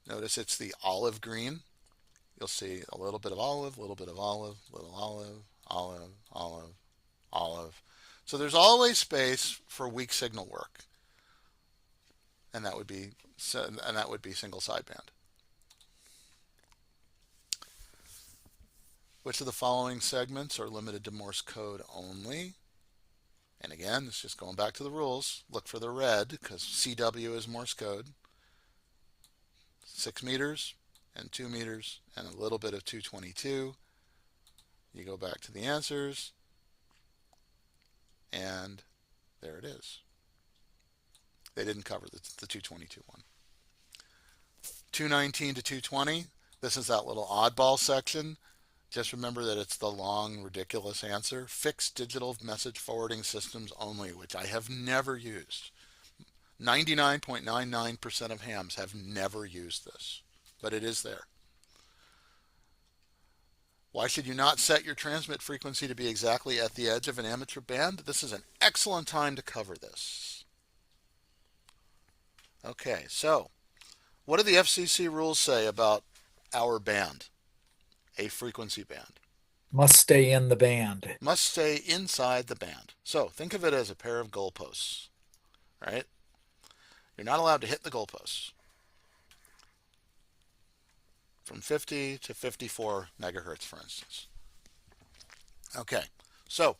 Notice it's the olive green. You'll see a little bit of olive, little bit of olive, little olive, olive, olive, olive. So there's always space for weak signal work, and that would be single sideband. Which of the following segments are limited to Morse code only? And again, it's just going back to the rules. Look for the red because CW is Morse code. 6 meters and 2 meters and a little bit of 222. You go back to the answers, and there it is. They didn't cover the 222 one. 219 to 220. This is that little oddball section. Just remember that it's the long, ridiculous answer. Fixed digital message forwarding systems only, which I have never used. 99.99% of hams have never used this, but it is there. Why should you not set your transmit frequency to be exactly at the edge of an amateur band? This is an excellent time to cover this. Okay, so what do the FCC rules say about our band, a frequency band? Must stay in the band. Must stay inside the band. So think of it as a pair of goalposts, right? You're not allowed to hit the goalposts from 50 to 54 megahertz, for instance. Okay, so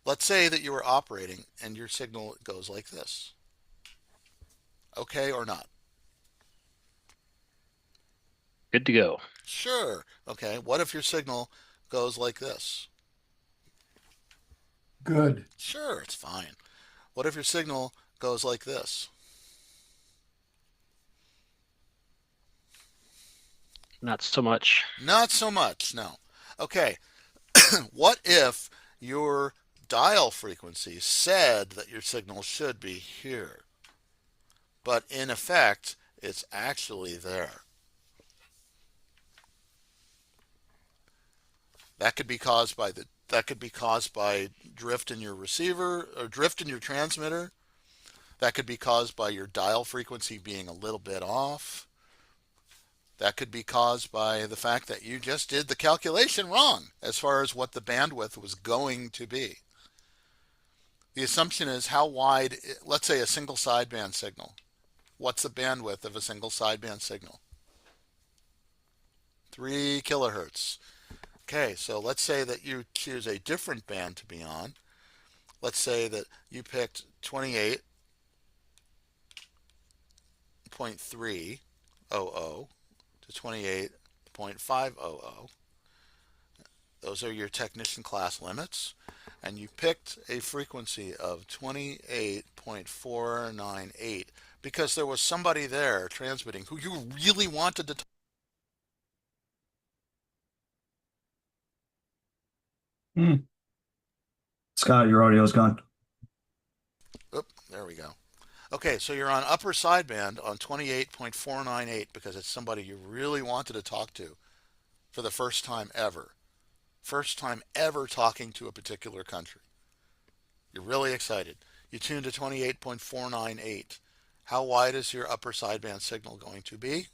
let's say that you were operating and your signal goes like this. Okay or not? Good to go. Sure. Okay, what if your signal goes like this? Good. Sure, it's fine. What if your signal goes like this? Not so much. Not so much, no. Okay, what if your dial frequency said that your signal should be here, but in effect, it's actually there? That could be caused by drift in your receiver or drift in your transmitter. That could be caused by your dial frequency being a little bit off. That could be caused by the fact that you just did the calculation wrong as far as what the bandwidth was going to be. The assumption is how wide, let's say a single sideband signal. What's the bandwidth of a single sideband signal? 3 kilohertz. Okay, so let's say that you choose a different band to be on. Let's say that you picked 28.300 to 28.500. Those are your technician class limits. And you picked a frequency of 28.498 because there was somebody there transmitting who you really wanted to. Scott, your audio's gone. Oop, there we go. Okay, so you're on upper sideband on 28.498 because it's somebody you really wanted to talk to for the first time ever. First time ever talking to a particular country. You're really excited. You tune to 28.498. How wide is your upper sideband signal going to be?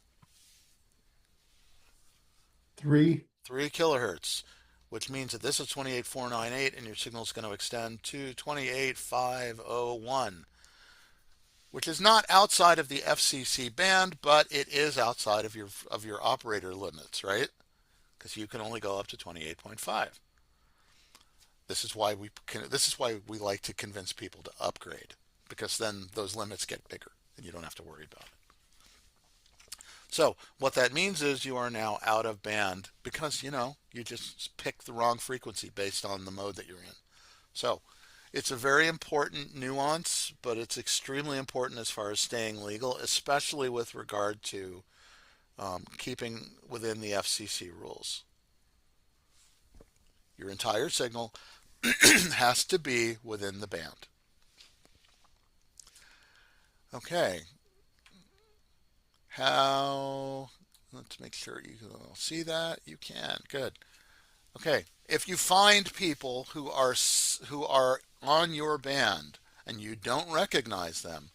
3. 3 kilohertz, which means that this is 28.498 and your signal is going to extend to 28.501, which is not outside of the FCC band, but it is outside of your operator limits, right? Because you can only go up to 28.5. This is why we like to convince people to upgrade, because then those limits get bigger and you don't have to worry about it. So what that means is you are now out of band because you just picked the wrong frequency based on the mode that you're in. So it's a very important nuance, but it's extremely important as far as staying legal, especially with regard to keeping within the FCC rules. Your entire signal has to be within the band. Okay. Let's make sure you can all see that. You can. Good. Okay. If you find people who are on your band and you don't recognize them,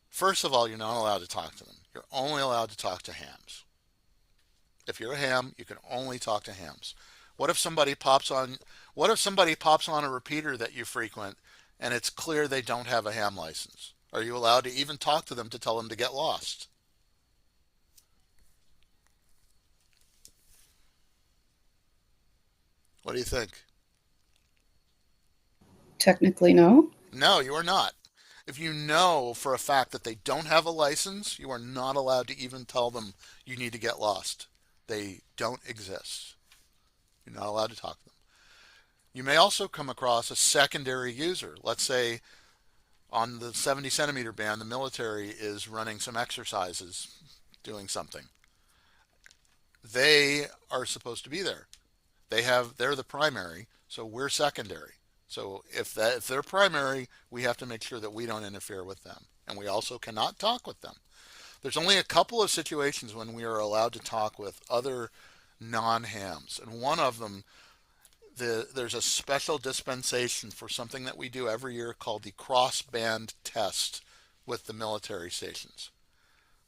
first of all, you're not allowed to talk to them. You're only allowed to talk to hams. If you're a ham, you can only talk to hams. What if somebody pops on a repeater that you frequent and it's clear they don't have a ham license? Are you allowed to even talk to them to tell them to get lost? What do you think? Technically, no. No, you are not. If you know for a fact that they don't have a license, you are not allowed to even tell them you need to get lost. They don't exist. You're not allowed to talk to them. You may also come across a secondary user. Let's say on the 70 centimeter band, the military is running some exercises, doing something. They are supposed to be there. They're the primary, so we're secondary. So if they're primary, we have to make sure that we don't interfere with them. And we also cannot talk with them. There's only a couple of situations when we are allowed to talk with other non-hams. And one of them, there's a special dispensation for something that we do every year called the cross-band test with the military stations.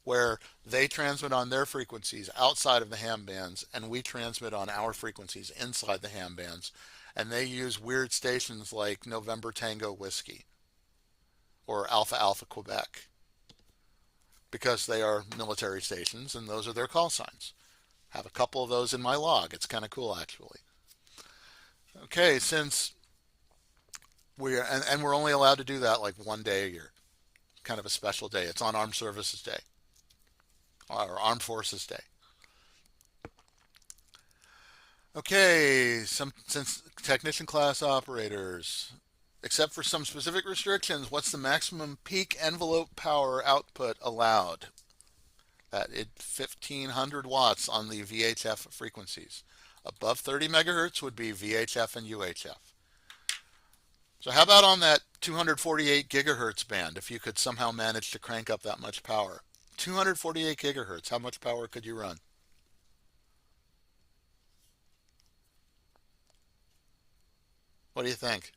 where they transmit on their frequencies outside of the ham bands, and we transmit on our frequencies inside the ham bands. And they use weird stations like November Tango Whiskey or Alpha Alpha Quebec because they are military stations and those are their call signs. Have a couple of those in my log. It's kind of cool, actually. Okay, since we're only allowed to do that like one day a year, kind of a special day. It's on Armed Services Day or Armed Forces Day. Okay, since technician class operators, except for some specific restrictions, what's the maximum peak envelope power output allowed? That is 1500 watts on the VHF frequencies. Above 30 megahertz would be VHF and UHF. So how about on that 248 gigahertz band, if you could somehow manage to crank up that much power? 248 gigahertz, how much power could you run? What do you think?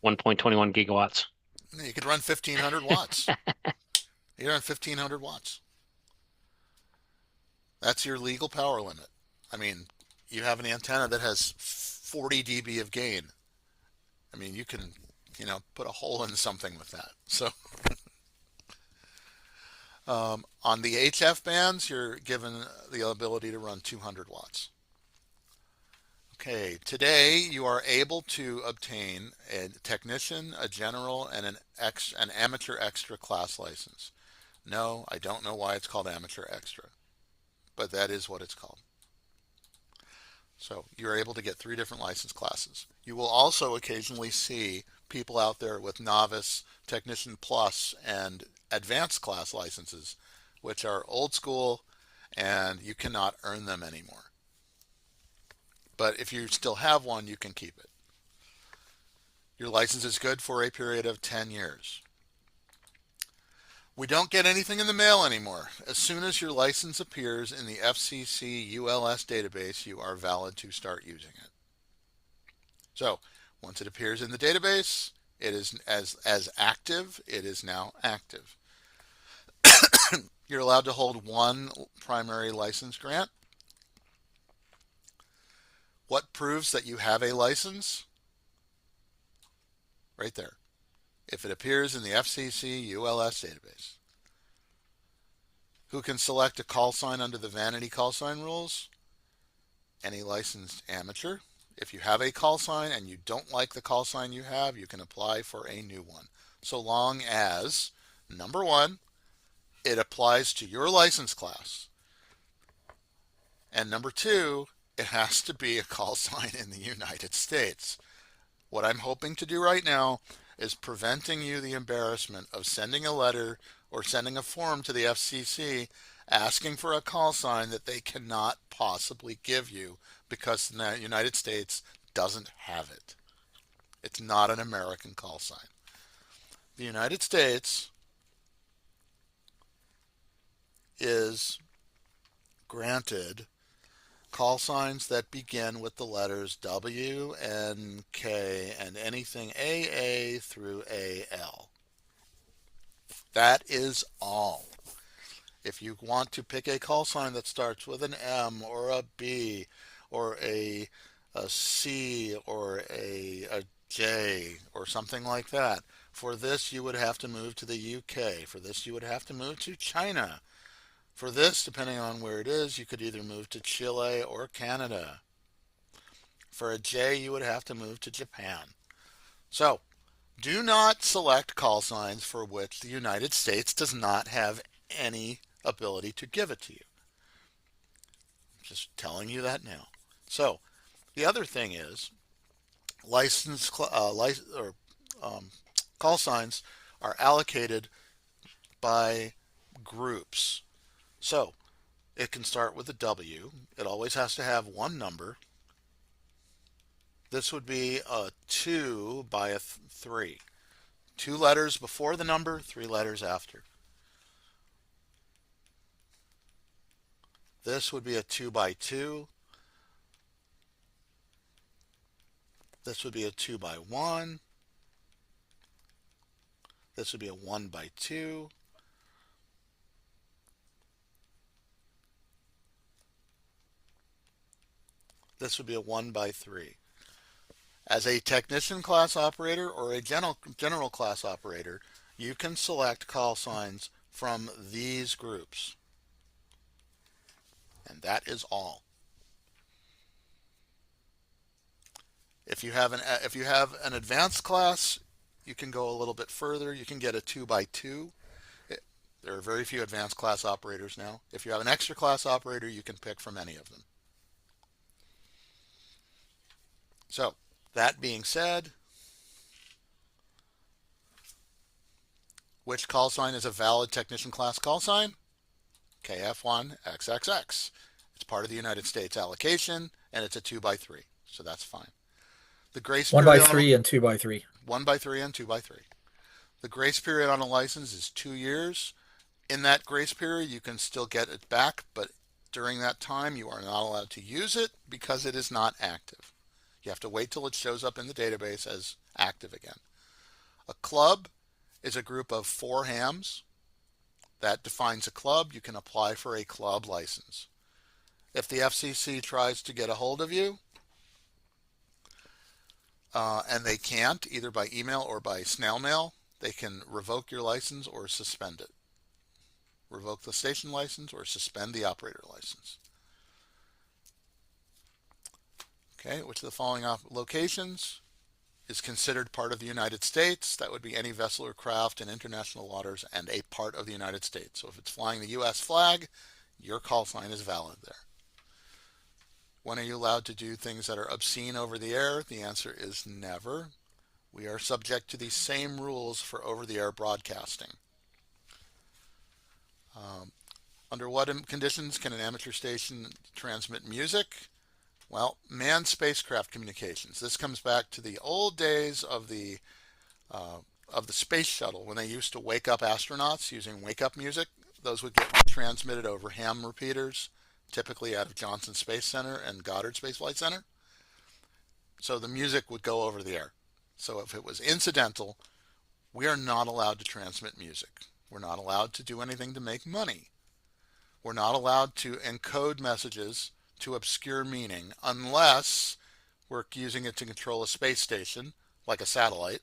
1.21 gigawatts. You could run 1500 watts. You run 1500 watts. That's your legal power limit. I mean, you have an antenna that has 40 dB of gain. I mean, you can, put a hole in something with that. So on the HF bands, you're given the ability to run 200 watts. Okay, today you are able to obtain a technician, a general, and an amateur extra class license. No, I don't know why it's called amateur extra, but that is what it's called. So you're able to get 3 different license classes. You will also occasionally see people out there with novice, technician plus, and advanced class licenses, which are old school and you cannot earn them anymore. But if you still have one, you can keep it. Your license is good for a period of 10 years. We don't get anything in the mail anymore. As soon as your license appears in the FCC ULS database, you are valid to start using it. So once it appears in the database, it is as active. It is now active. You're allowed to hold 1 primary license grant. What proves that you have a license? Right there. If it appears in the FCC ULS database. Who can select a call sign under the vanity call sign rules? Any licensed amateur. If you have a call sign and you don't like the call sign you have, you can apply for a new one. So long as, number 1, it applies to your license class. And number 2, it has to be a call sign in the United States. What I'm hoping to do right now is preventing you the embarrassment of sending a letter or sending a form to the FCC asking for a call sign that they cannot possibly give you because the United States doesn't have it. It's not an American call sign. The United States is granted call signs that begin with the letters W, N, K, and anything AA through AL. That is all. If you want to pick a call sign that starts with an M or a B or a C or a J or something like that, for this you would have to move to the UK. For this you would have to move to China. For this, depending on where it is, you could either move to Chile or Canada. For a J, you would have to move to Japan. So, do not select call signs for which the United States does not have any ability to give it to you. I'm just telling you that now. So, the other thing is, call signs are allocated by groups. So, it can start with a W. It always has to have 1 number. This would be a 2 by a 3. 2 letters before the number, 3 letters after. This would be a 2 by 2. This would be a 2 by 1. This would be a 1 by 2. This would be a 1 by 3. As a technician class operator or a general class operator, you can select call signs from these groups. And that is all. If you have an advanced class, you can go a little bit further. You can get a 2 by 2. There are very few advanced class operators now. If you have an extra class operator, you can pick from any of them. So, that being said, which call sign is a valid technician class call sign? KF1XXX. It's part of the United States allocation, and it's a 2 by 3, so that's fine. The grace One period by three and 2 by 3. 1 by 3 and 2 by 3. The grace period on a license is 2 years. In that grace period, you can still get it back, but during that time, you are not allowed to use it because it is not active. You have to wait till it shows up in the database as active again. A club is a group of 4 hams. That defines a club. You can apply for a club license. If the FCC tries to get a hold of you, and they can't, either by email or by snail mail, they can revoke your license or suspend it. Revoke the station license or suspend the operator license. Okay, which of the following locations is considered part of the United States? That would be any vessel or craft in international waters and a part of the United States. So if it's flying the U.S. flag, your call sign is valid there. When are you allowed to do things that are obscene over the air? The answer is never. We are subject to the same rules for over-the-air broadcasting. Under what conditions can an amateur station transmit music? Well, manned spacecraft communications. This comes back to the old days of the space shuttle when they used to wake up astronauts using wake-up music. Those would get transmitted over ham repeaters, typically out of Johnson Space Center and Goddard Space Flight Center. So the music would go over the air. So if it was incidental, we are not allowed to transmit music. We're not allowed to do anything to make money. We're not allowed to encode messages to obscure meaning unless we're using it to control a space station, like a satellite,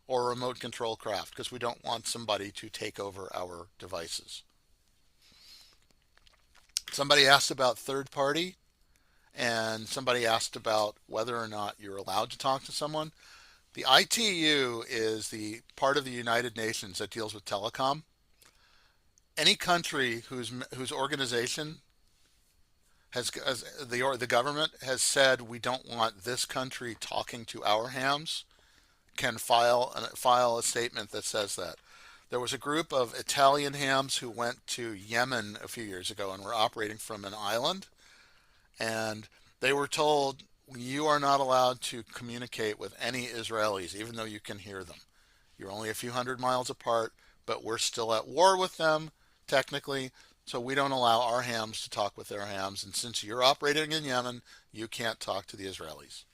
or a remote control craft, because we don't want somebody to take over our devices. Somebody asked about third party, and somebody asked about whether or not you're allowed to talk to someone. The ITU is the part of the United Nations that deals with telecom. Any country whose organization the government has said we don't want this country talking to our hams can file a statement that says that. There was a group of Italian hams who went to Yemen a few years ago and were operating from an island, and they were told you are not allowed to communicate with any Israelis, even though you can hear them. You're only a few hundred miles apart, but we're still at war with them, technically, so we don't allow our hams to talk with their hams, and since you're operating in Yemen, you can't talk to the Israelis.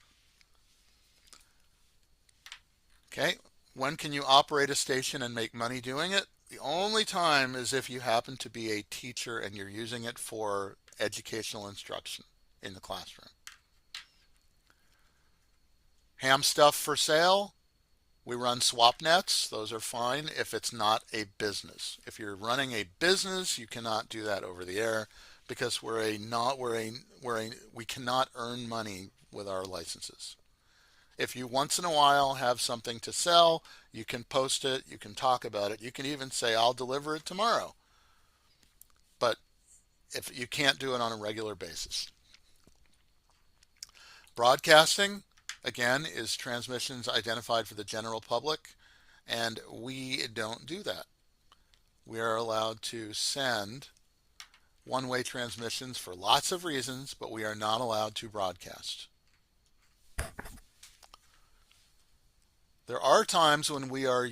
Okay, when can you operate a station and make money doing it? The only time is if you happen to be a teacher and you're using it for educational instruction in the classroom. Ham stuff for sale. We run swap nets. Those are fine if it's not a business. If you're running a business, you cannot do that over the air because we cannot earn money with our licenses. If you once in a while have something to sell, you can post it, you can talk about it, you can even say, I'll deliver it tomorrow. But if you can't do it on a regular basis. Broadcasting, again, is transmissions identified for the general public, and we don't do that. We are allowed to send one-way transmissions for lots of reasons, but we are not allowed to broadcast. There are times when we are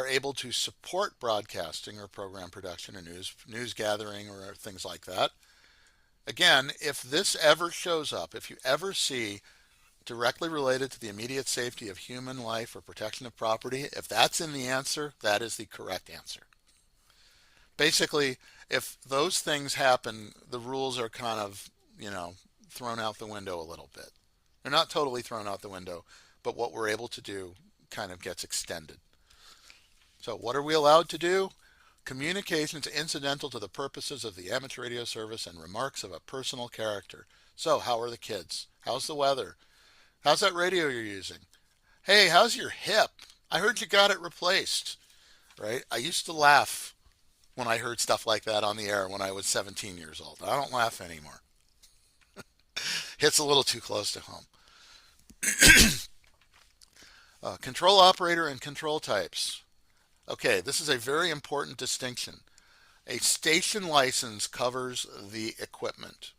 able to support broadcasting or program production or news gathering or things like that. Again, if this ever shows up, if you ever see directly related to the immediate safety of human life or protection of property, if that's in the answer, that is the correct answer. Basically, if those things happen, the rules are kind of, thrown out the window a little bit. They're not totally thrown out the window, but what we're able to do kind of gets extended. So what are we allowed to do? Communications incidental to the purposes of the amateur radio service and remarks of a personal character. So how are the kids? How's the weather? How's that radio you're using? Hey, how's your hip? I heard you got it replaced, right? I used to laugh when I heard stuff like that on the air when I was 17 years old. I don't laugh anymore. Hits a little too close to home. Control operator and control types. Okay, this is a very important distinction. A station license covers the equipment.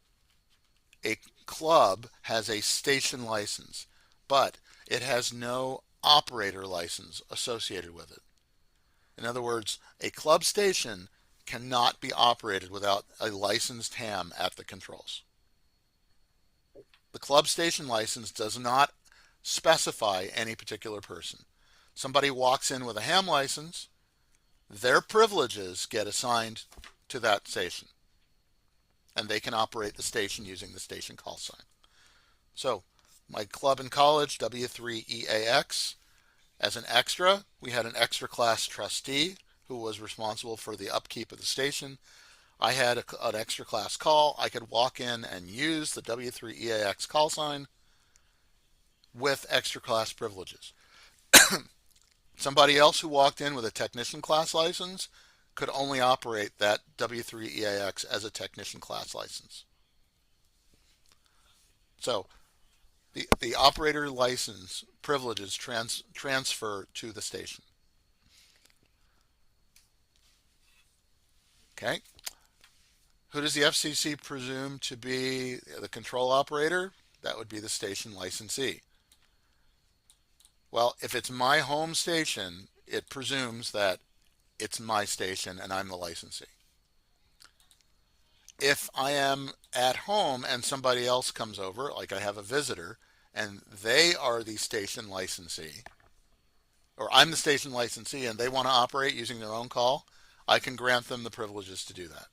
A club has a station license, but it has no operator license associated with it. In other words, a club station cannot be operated without a licensed ham at the controls. The club station license does not specify any particular person. Somebody walks in with a ham license, their privileges get assigned to that station, and they can operate the station using the station call sign. So, my club in college, W3EAX, as an extra, we had an extra class trustee who was responsible for the upkeep of the station. I had an extra class call. I could walk in and use the W3EAX call sign with extra class privileges. Somebody else who walked in with a technician class license could only operate that W3EAX as a technician class license. So the operator license privileges transfer to the station. Okay. Who does the FCC presume to be the control operator? That would be the station licensee. Well, if it's my home station, it presumes that it's my station and I'm the licensee. If I am at home and somebody else comes over, like I have a visitor, and they are the station licensee, or I'm the station licensee and they want to operate using their own call, I can grant them the privileges to do that.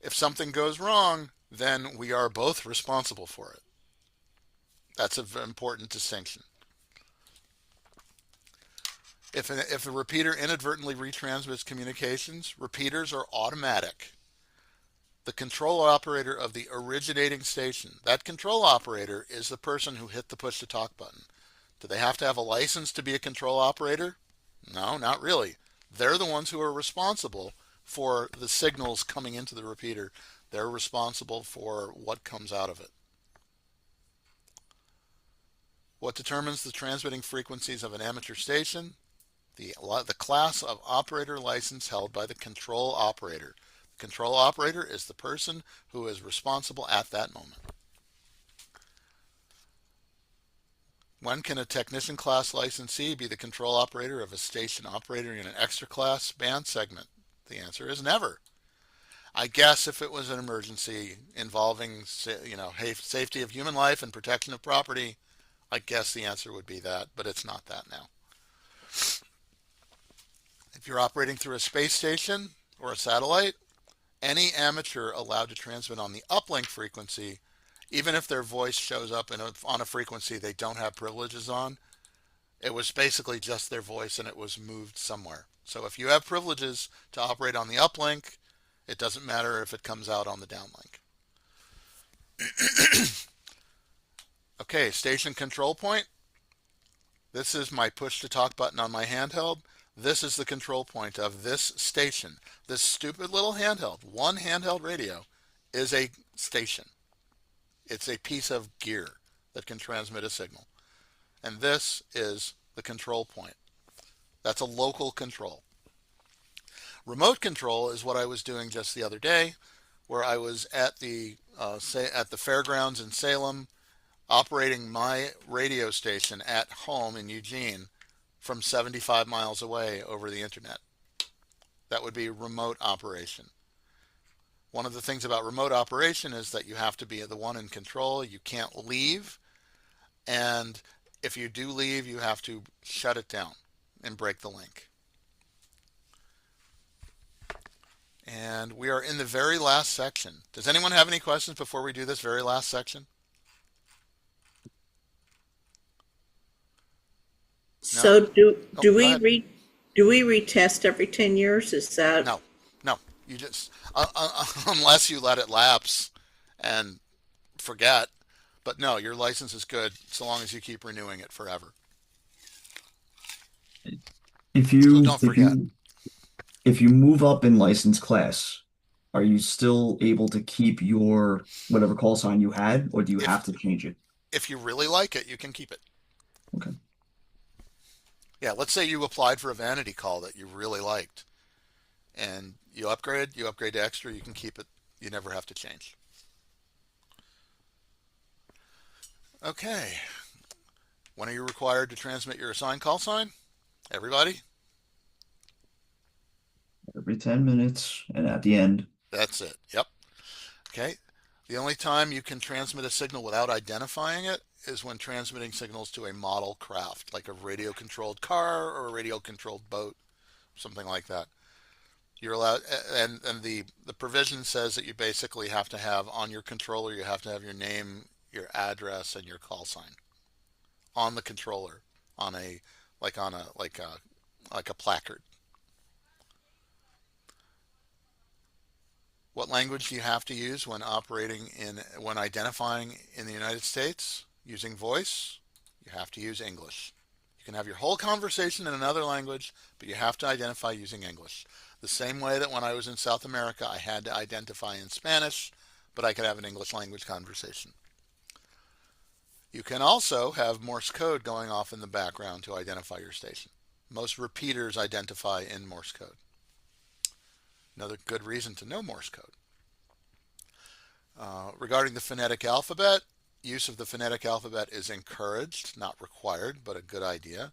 If something goes wrong, then we are both responsible for it. That's an important distinction. If a repeater inadvertently retransmits communications, repeaters are automatic. The control operator of the originating station, that control operator is the person who hit the push to talk button. Do they have to have a license to be a control operator? No, not really. They're the ones who are responsible for the signals coming into the repeater. They're responsible for what comes out of it. What determines the transmitting frequencies of an amateur station? The class of operator license held by the control operator. The control operator is the person who is responsible at that moment. When can a technician class licensee be the control operator of a station operating in an extra class band segment? The answer is never. I guess if it was an emergency involving, safety of human life and protection of property, I guess the answer would be that, but it's not that now. If you're operating through a space station or a satellite, any amateur allowed to transmit on the uplink frequency, even if their voice shows up on a frequency they don't have privileges on, it was basically just their voice and it was moved somewhere. So if you have privileges to operate on the uplink, it doesn't matter if it comes out on the downlink. Okay, station control point. This is my push to talk button on my handheld. This is the control point of this station. This stupid little handheld, one handheld radio, is a station. It's a piece of gear that can transmit a signal. And this is the control point. That's a local control. Remote control is what I was doing just the other day, where I was at the fairgrounds in Salem, operating my radio station at home in Eugene from 75 miles away over the internet. That would be remote operation. One of the things about remote operation is that you have to be the one in control. You can't leave. And if you do leave, you have to shut it down and break the link. And we are in the very last section. Does anyone have any questions before we do this very last section? So No? do Oh, do go we ahead. re do we retest every 10 years? Is that No, no. You just, unless you let it lapse and forget. But no, your license is good so long as you keep renewing it forever. If So you don't if forget. you if you move up in license class, are you still able to keep your whatever call sign you had, or do you If have to change it? if you really like it, you can keep it. Okay. Yeah, let's say you applied for a vanity call that you really liked and you upgrade to extra, you can keep it. You never have to change. Okay. When are you required to transmit your assigned call sign? Everybody? Every 10 minutes and at the end. That's it. Yep. Okay. The only time you can transmit a signal without identifying it is when transmitting signals to a model craft, like a radio controlled car or a radio controlled boat, something like that. You're allowed, and the provision says that you basically have to have on your controller, you have to have your name, your address, and your call sign on the controller, on a like a placard. What language do you have to use when identifying in the United States using voice? You have to use English. You can have your whole conversation in another language, but you have to identify using English. The same way that when I was in South America, I had to identify in Spanish, but I could have an English language conversation. You can also have Morse code going off in the background to identify your station. Most repeaters identify in Morse code. Another good reason to know Morse code. Regarding the phonetic alphabet, use of the phonetic alphabet is encouraged, not required, but a good idea.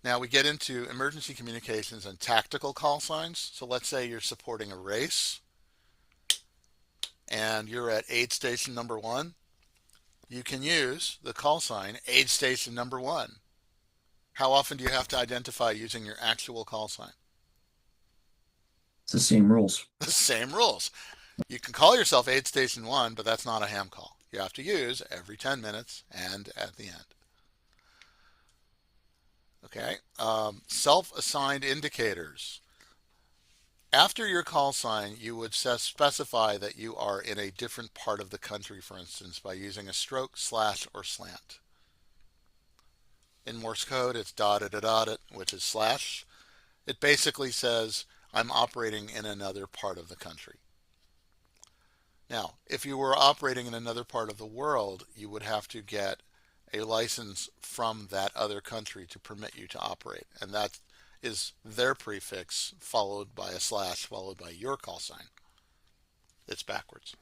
Now we get into emergency communications and tactical call signs. So let's say you're supporting a race and you're at aid station number 1. You can use the call sign aid station number 1. How often do you have to identify using your actual call sign? It's the same rules. The same rules. You can call yourself aid station 1, but that's not a ham call. You have to use every 10 minutes and at the end. Okay. Self-assigned indicators. After your call sign, you would specify that you are in a different part of the country, for instance, by using a stroke, slash, or slant. In Morse code, it's dotted, dotted, which is slash. It basically says, I'm operating in another part of the country. Now, if you were operating in another part of the world, you would have to get a license from that other country to permit you to operate. And that is their prefix followed by a slash followed by your call sign. It's backwards.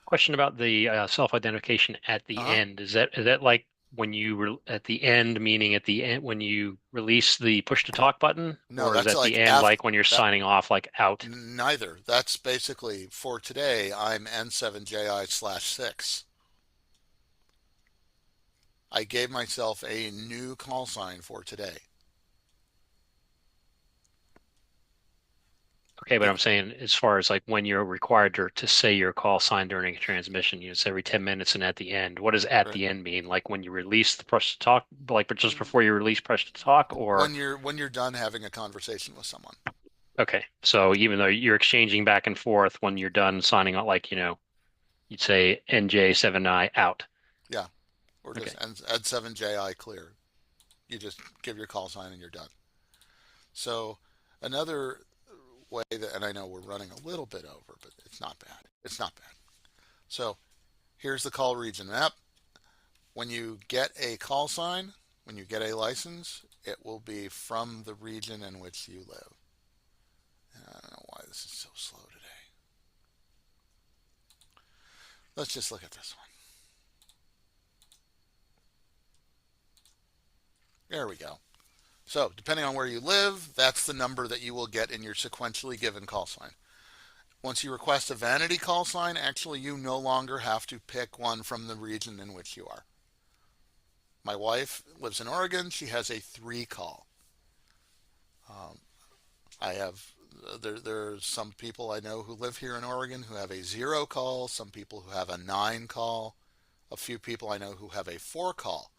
Question about the self-identification at the end. Is that like when you at the end, meaning at the end when you release the push to talk button, No, or is that's at like the end like when you're signing off, like out? Neither. That's basically for today. I'm N7JI/6. I gave myself a new call sign for today. Okay, but I'm saying as far as like when you're required to say your call sign during a transmission, it's every 10 minutes and at the end. What does at Right. the end mean? Like when you release the push to talk, like but just before you release push to talk, or When you're done having a conversation with someone. okay. So even though you're exchanging back and forth when you're done signing out, like, you'd say NJ7I out. Yeah. Or Okay. just N7JI clear. You just give your call sign and you're done. So another way that, and I know we're running a little bit over, but it's not bad. It's not bad. So here's the call region map. When you get a call sign, when you get a license, it will be from the region in which you live. And I don't know why this is so slow today. Let's just look at this one. There we go. So depending on where you live, that's the number that you will get in your sequentially given call sign. Once you request a vanity call sign, actually you no longer have to pick one from the region in which you are. My wife lives in Oregon. She has a 3 call. I have there's some people I know who live here in Oregon who have a 0 call, some people who have a 9 call, a few people I know who have a 4 call.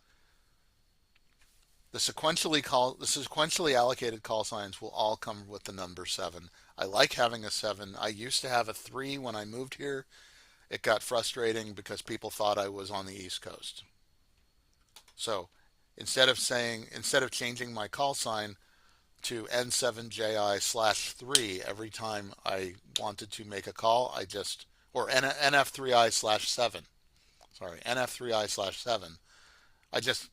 The sequentially allocated call signs will all come with the number 7. I like having a 7. I used to have a 3 when I moved here. It got frustrating because people thought I was on the East Coast. So instead of changing my call sign to N7JI/3 every time I wanted to make a call, or NF3I/7. Sorry, NF3I/7. I just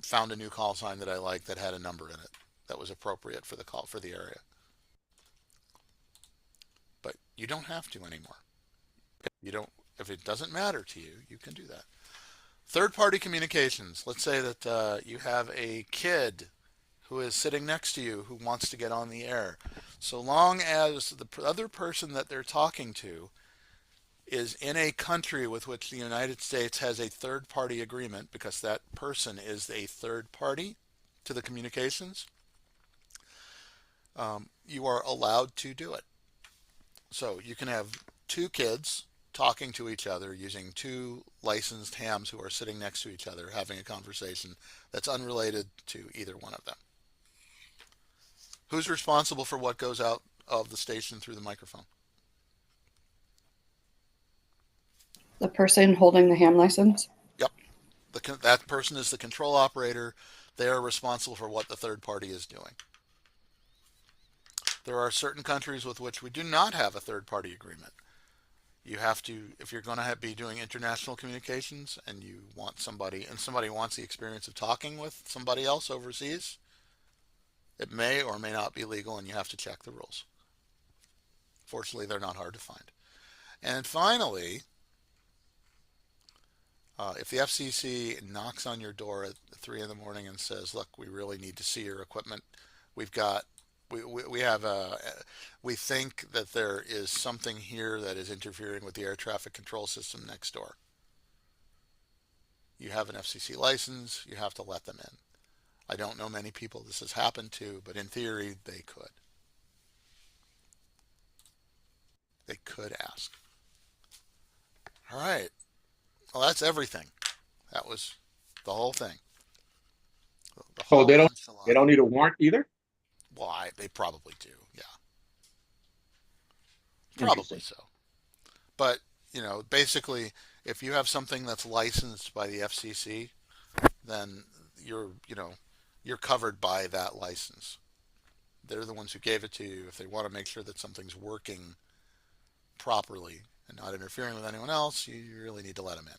found a new call sign that I liked that had a number in it that was appropriate for the area. But you don't have to anymore. You don't If it doesn't matter to you, you can do that. Third-party communications. Let's say that you have a kid who is sitting next to you who wants to get on the air. So long as the other person that they're talking to is in a country with which the United States has a third-party agreement, because that person is a third party to the communications, you are allowed to do it. So you can have two kids talking to each other using two licensed hams who are sitting next to each other having a conversation that's unrelated to either one of them. Who's responsible for what goes out of the station through the microphone? The person holding the ham license? Yep. That person is the control operator. They are responsible for what the third party is doing. There are certain countries with which we do not have a third party agreement. You have to, if you're going to be doing international communications and you want somebody, and somebody wants the experience of talking with somebody else overseas, it may or may not be legal and you have to check the rules. Fortunately, they're not hard to find. And finally, if the FCC knocks on your door at 3 in the morning and says, look, we really need to see your equipment, we think that there is something here that is interfering with the air traffic control system next door. You have an FCC license, you have to let them in. I don't know many people this has happened to, but in theory, they could. They could ask. All right. Well, that's everything. That was the whole thing. The So whole they enchilada. don't need a warrant either? Why? They probably do. Yeah. Probably Interesting. so. But, basically, if you have something that's licensed by the FCC, then you're covered by that license. They're the ones who gave it to you. If they want to make sure that something's working properly and not interfering with anyone else, you really need to let them in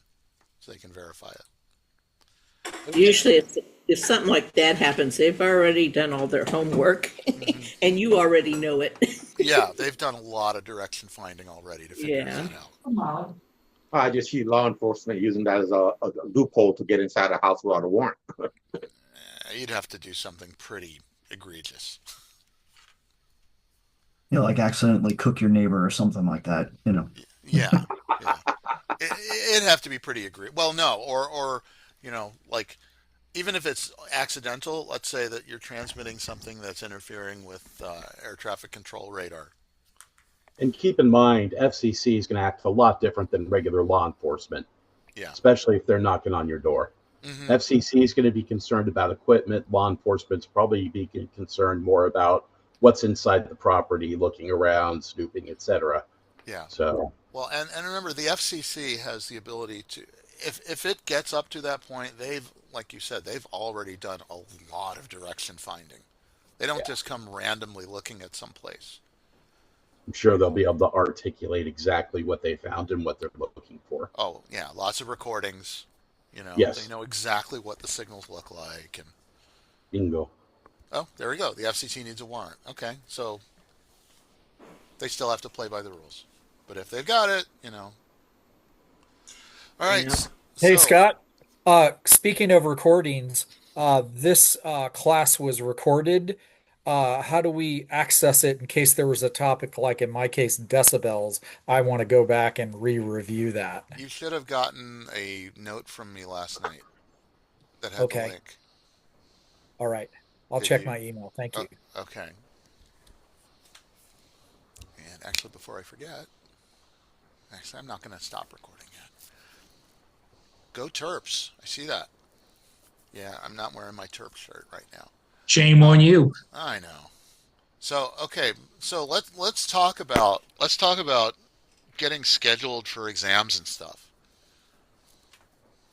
so they can verify it. Usually, if something like that happens, they've already done all their homework, and you already know it. Yeah, they've done a lot of direction finding already to figure that out. I just see law enforcement using that as a loophole to get inside a house without a warrant. You'd have to do something pretty egregious. Like accidentally cook your neighbor or something like that, Yeah. It'd have to be pretty egregious. Well, no, or like, even if it's accidental, let's say that you're transmitting something that's interfering with air traffic control radar. And keep in mind, FCC is going to act a lot different than regular law enforcement. Yeah. Especially if they're knocking on your door. Mm-hmm. FCC is going to be concerned about equipment. Law enforcement's probably be concerned more about what's inside the property, looking around, snooping, etc. Yeah. So. Well, and remember, the FCC has the ability to, if it gets up to that point, like you said, they've already done a lot of direction finding. They don't just come randomly looking at some place. I'm sure they'll be able to articulate exactly what they found and what they're looking for. Oh, yeah, lots of recordings. Yes. They know exactly what the signals look like. And bingo. Oh, there we go. The FCC needs a warrant. Okay, so they still have to play by the rules. But if they've got it, All right. Yeah. Hey, Scott. Speaking of recordings, this class was recorded. How do we access it in case there was a topic, like in my case, decibels? I want to go back and re-review that. You should have gotten a note from me last night that had the link. All right. I'll check my email. Thank you. Okay. Actually, before I forget, actually, I'm not going to stop recording yet. Go Terps. I see that. Yeah, I'm not wearing my Terp shirt right now. Shame on you. I know. So, okay, so let's talk about getting scheduled for exams and stuff.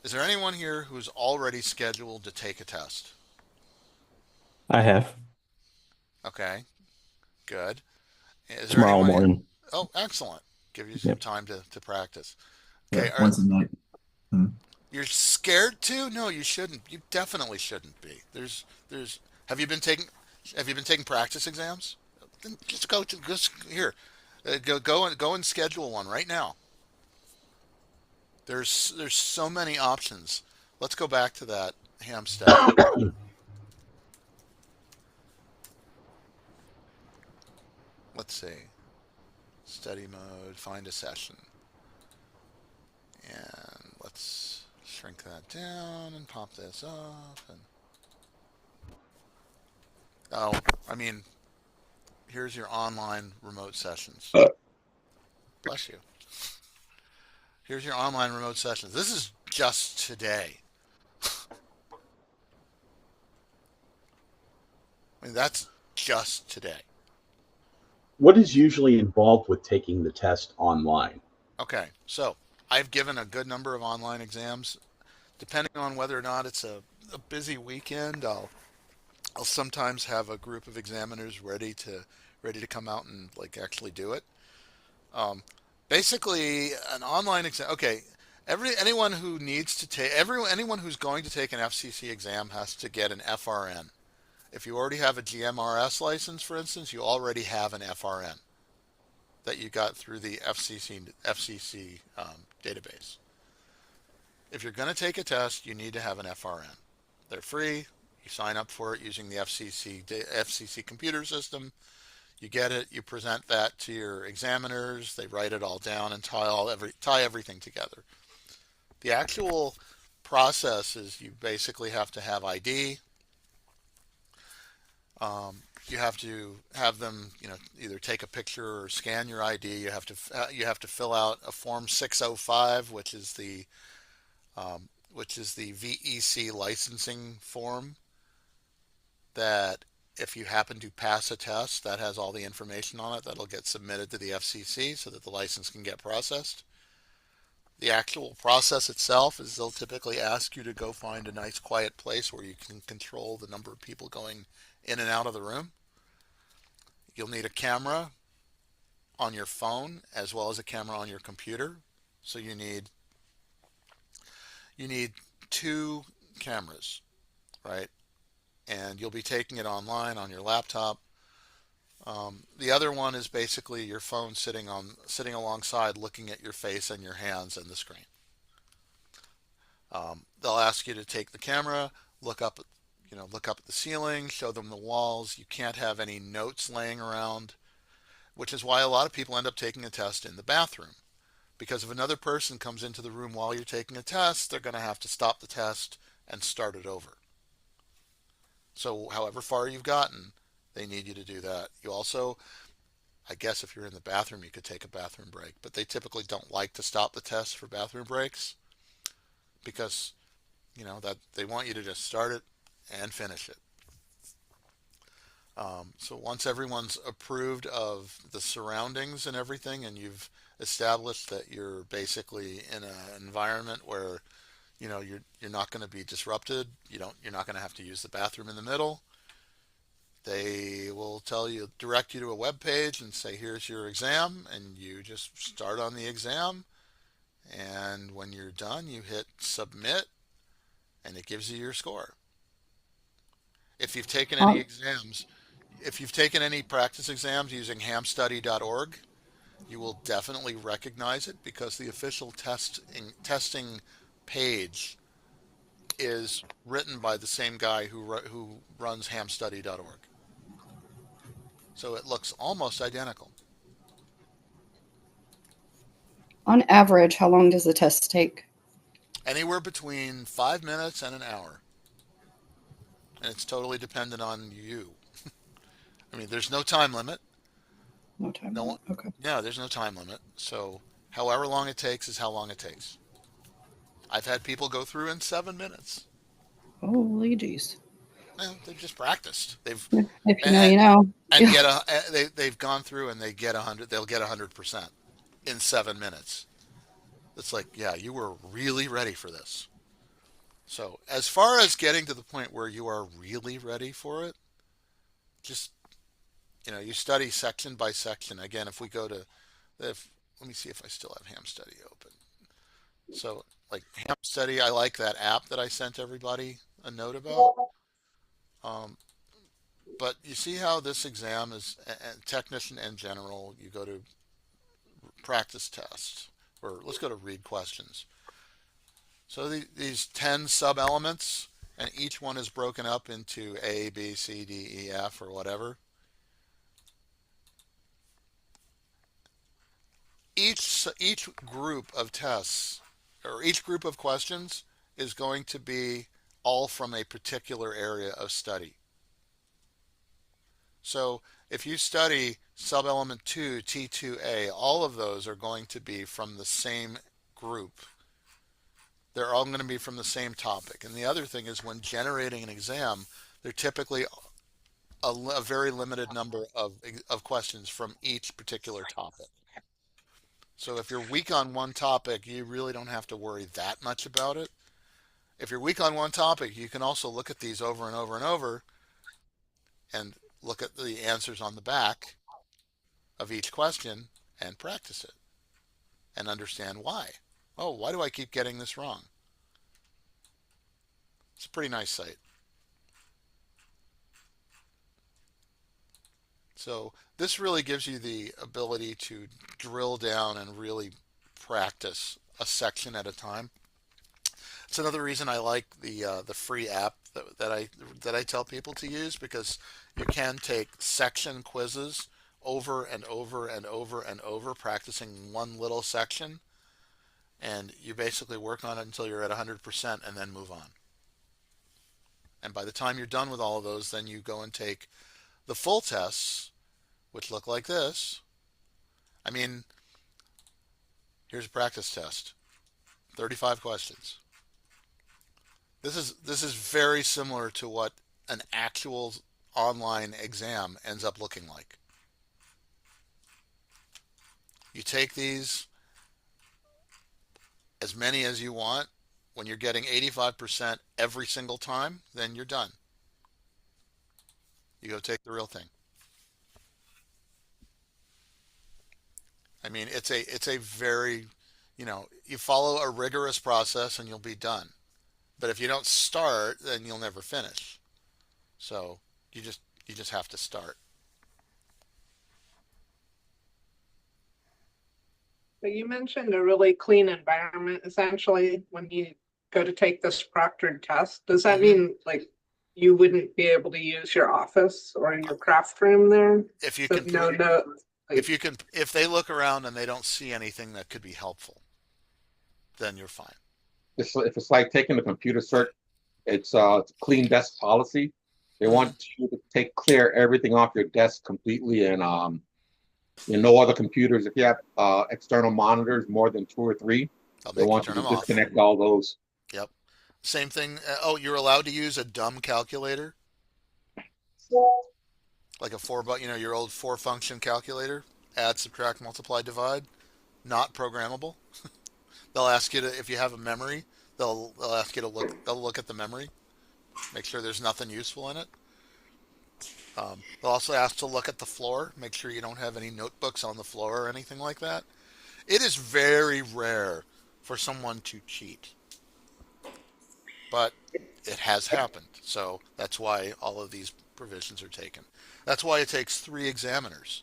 Is there anyone here who's already scheduled to take a test? I have Okay, good. Is there tomorrow anyone here? morning. Oh, excellent. Give you some Yep. time to practice. Yeah, Okay, once a night. you're scared to? No, you shouldn't. You definitely shouldn't be. There's. Have you been taking Have you been taking practice exams? Then just go to just here. Go and schedule one right now. There's so many options. Let's go back to that ham study. Let's see. Study mode, find a session. And let's shrink that down and pop this up. And oh, I mean, here's your online remote sessions. Bless you. Here's your online remote sessions. This is just today. I mean, that's just today. What is usually involved with taking the test online? Okay, so I've given a good number of online exams. Depending on whether or not it's a busy weekend, I'll sometimes have a group of examiners ready to come out and like actually do it. Um, Basically, an online exam. Okay, anyone who needs to take anyone who's going to take an FCC exam has to get an FRN. If you already have a GMRS license, for instance, you already have an FRN that you got through the FCC database. If you're going to take a test, you need to have an FRN. They're free. You sign up for it using the FCC computer system. You get it. You present that to your examiners. They write it all down and tie everything together. The actual process is you basically have to have ID. You have to have them, either take a picture or scan your ID. You have to fill out a form 605, which is the VEC licensing form. That if you happen to pass a test, that has all the information on it. That'll get submitted to the FCC so that the license can get processed. The actual process itself is they'll typically ask you to go find a nice quiet place where you can control the number of people going in and out of the room. You'll need a camera on your phone as well as a camera on your computer. So you need two cameras, right? And you'll be taking it online on your laptop. The other one is basically your phone sitting alongside, looking at your face and your hands and the screen. They'll ask you to take the camera, look up at the ceiling, show them the walls. You can't have any notes laying around, which is why a lot of people end up taking a test in the bathroom. Because if another person comes into the room while you're taking a test, they're going to have to stop the test and start it over. So however far you've gotten, they need you to do that. You also, I guess if you're in the bathroom, you could take a bathroom break, but they typically don't like to stop the test for bathroom breaks because, that they want you to just start it and finish it. So once everyone's approved of the surroundings and everything, and you've established that you're basically in an environment where you're not going to be disrupted. You're not going to have to use the bathroom in the middle. They will direct you to a web page and say, here's your exam, and you just start on the exam. And when you're done, you hit submit, and it gives you your score. If you've taken any practice exams using hamstudy.org, you will definitely recognize it because the official testing page is written by the same guy who runs hamstudy.org. So it looks almost identical. On average, how long does the test take? Anywhere between 5 minutes and an hour. And it's totally dependent on you. I mean, there's no time limit. No time No, limit. Okay. no, there's no time limit. So however long it takes is how long it takes. I've had people go through in 7 minutes. Holy jeez. Well, they've just practiced. They've If you know, and, you know. and Yeah. get they've gone through and they get 100. They'll get 100% in 7 minutes. It's like, yeah, you were really ready for this. So as far as getting to the point where you are really ready for it, just you study section by section. Again, if we go to if let me see if I still have ham study open. So like ham study, I like that app that I sent everybody a note about. Um, but you see how this exam is technician in general. You go to practice tests, or let's go to read questions. So these 10 sub elements, and each one is broken up into A, B, C, D, E, F, or whatever. Each group of tests or each group of questions is going to be all from a particular area of study. So if you study subelement 2, T2A, all of those are going to be from the same group. They're all going to be from the same topic. And the other thing is when generating an exam, they're typically a very limited number of questions from each particular topic. So if you're weak on one topic, you really don't have to worry that much about it. If you're weak on one topic, you can also look at these over and over and over and look at the answers on the back of each question and practice it and understand why. Oh, why do I keep getting this wrong? It's a pretty nice site. So this really gives you the ability to drill down and really practice a section at a time. It's another reason I like the free app that I tell people to use, because you can take section quizzes over and over and over and over, practicing one little section, and you basically work on it until you're at 100% and then move on. And by the time you're done with all of those, then you go and take the full tests, which look like this. I mean, here's a practice test, 35 questions. This is very similar to what an actual online exam ends up looking like. You take these, as many as you want. When you're getting 85% every single time, then you're done. You go take the real thing. I mean, it's a very, you follow a rigorous process and you'll be done. But if you don't start, then you'll never finish. So you just have to start. But you mentioned a really clean environment essentially when you go to take this proctored test. Does that mean like you wouldn't be able to use your office or your craft room there? If you So can, if they look around and they don't see anything that could be helpful, then you're fine. If it's like taking a computer cert, it's a clean desk policy. They want you to clear everything off your desk completely, and no other computers. If you have external monitors, more than 2 or 3, they want you to disconnect all those. Yep. Same thing. Oh, you're allowed to use a dumb calculator, like a your old 4-function calculator: add, subtract, multiply, divide. Not programmable. They'll ask you to, if you have a memory, they'll ask you to look. They'll look at the memory, make sure there's nothing useful in it. They'll also ask to look at the floor, make sure you don't have any notebooks on the floor or anything like that. It is very rare for someone to cheat, but it has happened. So that's why all of these provisions are taken. That's why it takes 3 examiners,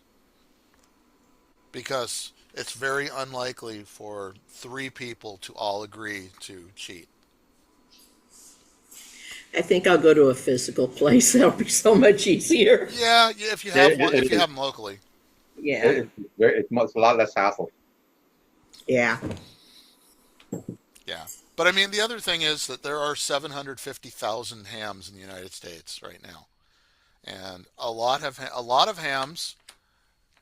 because it's very unlikely for 3 people to all agree to cheat. I think I'll go to a physical place. That'll be so much easier. Yeah, if you have one, if you have them locally. Yeah. It's a lot less hassle. Yeah. Yeah. But I mean, the other thing is that there are 750,000 hams in the United States right now. And a lot of hams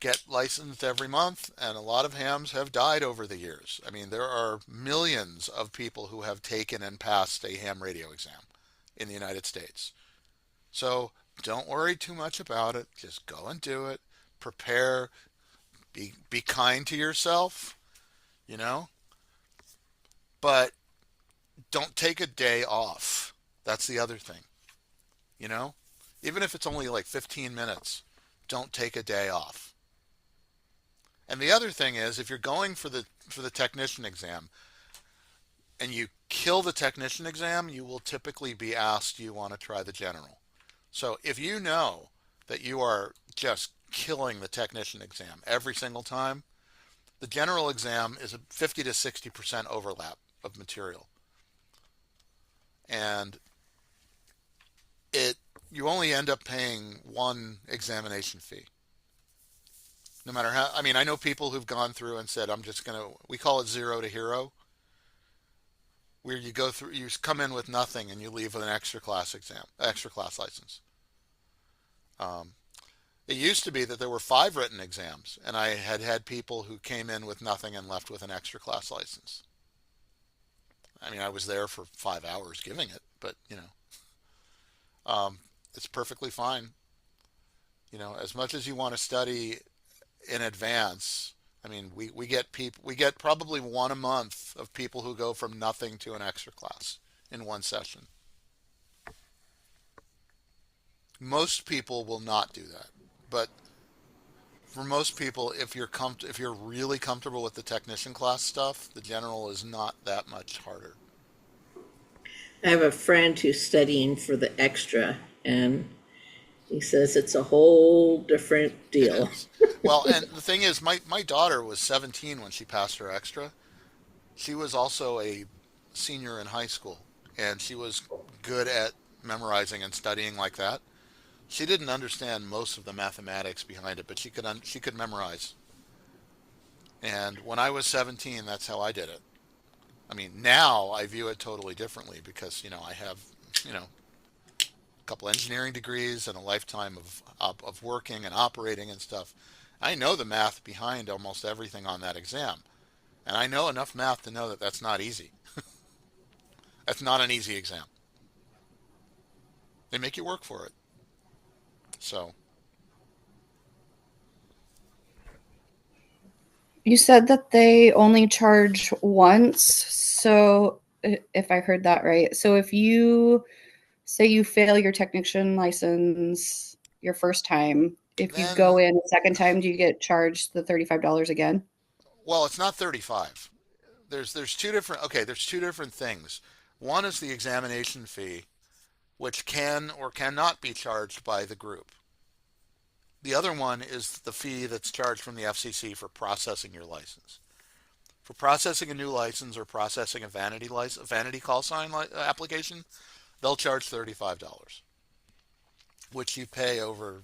get licensed every month, and a lot of hams have died over the years. I mean, there are millions of people who have taken and passed a ham radio exam in the United States. So don't worry too much about it. Just go and do it. Prepare. Be kind to yourself, you know, but don't take a day off. That's the other thing, you know? Even if it's only like 15 minutes, don't take a day off. And the other thing is, if you're going for the technician exam and you kill the technician exam, you will typically be asked, do you want to try the general? So if you know that you are just killing the technician exam every single time, the general exam is a 50 to 60% overlap of material. And it you only end up paying one examination fee. No matter how, I mean, I know people who've gone through and said, I'm just going to, we call it zero to hero, where you go through, you come in with nothing and you leave with an extra class exam, extra class license. Um, it used to be that there were 5 written exams, and I had people who came in with nothing and left with an extra class license. I mean, I was there for 5 hours giving it, but it's perfectly fine. As much as you want to study in advance, I mean, we get probably one a month of people who go from nothing to an extra class in one session. Most people will not do that, but for most people, if you're really comfortable with the technician class stuff, the general is not that much harder. I have a friend who's studying for the extra, and he says it's a whole different It deal. is. Well, and the thing is, my daughter was 17 when she passed her extra. She was also a senior in high school, and she was good at memorizing and studying like that. She didn't understand most of the mathematics behind it, but she could memorize. And when I was 17, that's how I did it. I mean, now I view it totally differently because, I have, a couple engineering degrees and a lifetime of working and operating and stuff. I know the math behind almost everything on that exam. And I know enough math to know that that's not easy. That's not an easy exam. They make you work for it. So, You said that they only charge once. So, if I heard that right, so if you say you fail your technician license your first time, if you then, go in a second time, do you get charged the $35 again? well, it's not 35. There's two different things. One is the examination fee, which can or cannot be charged by the group. The other one is the fee that's charged from the FCC for processing your license. For processing a new license or processing a vanity call sign application, they'll charge $35, which you pay over,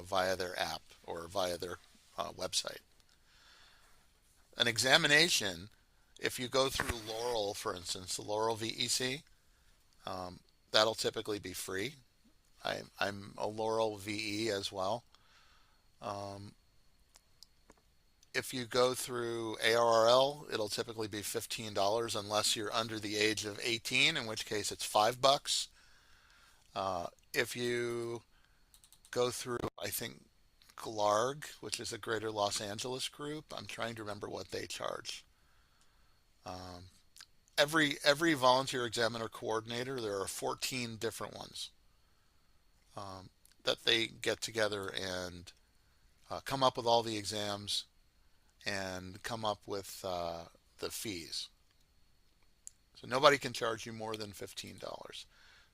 via their app or via their website. An examination, if you go through Laurel, for instance, the Laurel VEC, that'll typically be free. I'm a Laurel VE as well. Um, if you go through ARRL, it'll typically be $15 unless you're under the age of 18, in which case it's $5. If you go through, I think, GLARG, which is a Greater Los Angeles group, I'm trying to remember what they charge. Um, every volunteer examiner coordinator, there are 14 different ones um, that they get together and come up with all the exams and come up with the fees. So nobody can charge you more than $15.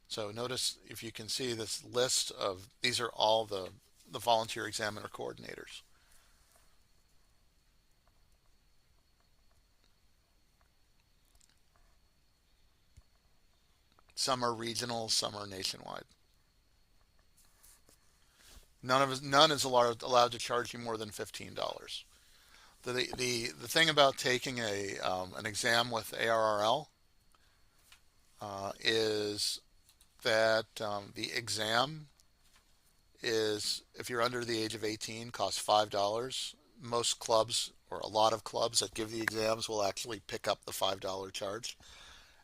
So notice if you can see this list of these are all the volunteer examiner coordinators. Some are regional, some are nationwide. None is allowed to charge you more than $15. The thing about taking an exam with ARRL is that the exam is, if you're under the age of 18, costs $5. Most clubs, or a lot of clubs that give the exams, will actually pick up the $5 charge.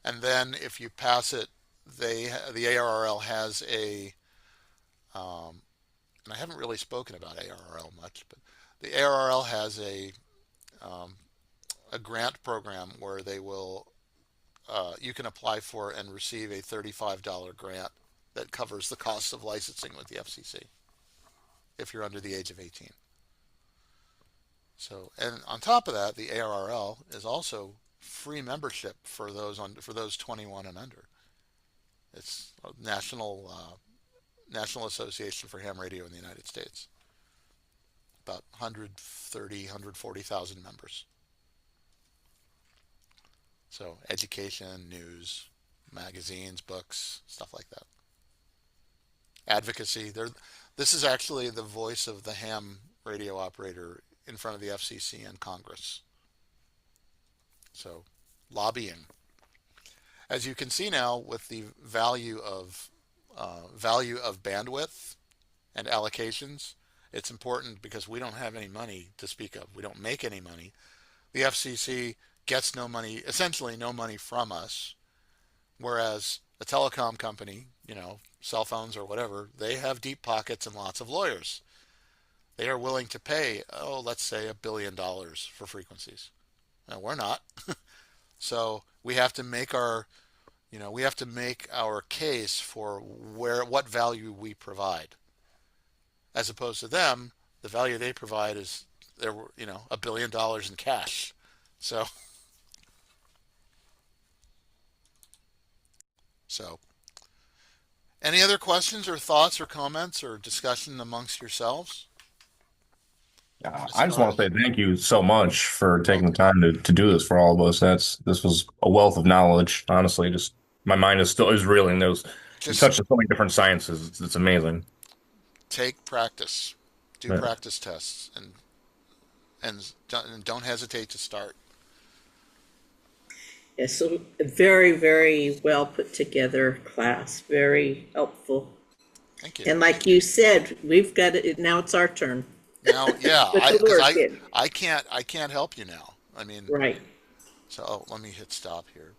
And then if you pass it, the ARRL has and I haven't really spoken about ARRL much, but the ARRL has um, a grant program where you can apply for and receive a $35 grant that covers the cost of licensing with the FCC if you're under the age of 18. So, and on top of that, the ARRL is also free membership for those 21 and under. It's a National Association for Ham Radio in the United States. About 130, 140,000 members. So education, news, magazines, books, stuff like that. Advocacy. This is actually the voice of the ham radio operator in front of the FCC and Congress. So, lobbying. As you can see now, with the value of bandwidth and allocations, it's important because we don't have any money to speak of. We don't make any money. The FCC gets no money, essentially no money from us, whereas a telecom company, cell phones or whatever, they have deep pockets and lots of lawyers. They are willing to pay, let's say $1 billion for frequencies. Now, we're not. So we have to make our case for what value we provide. As opposed to them, the value they provide is $1 billion in cash. So any other questions or thoughts or comments or discussion amongst yourselves? I just want to say thank you so much for taking the time to do this for all of us. This was a wealth of knowledge. Honestly, just my mind is reeling. You touched on so many different sciences. It's amazing. Take practice, do practice tests, and don't hesitate to start. Yeah, so a very, very well put together class, very helpful. Thank you. And like you said, we've got it now. It's our turn. Now, yeah, I can't help you now. I mean, right. So let me hit stop here.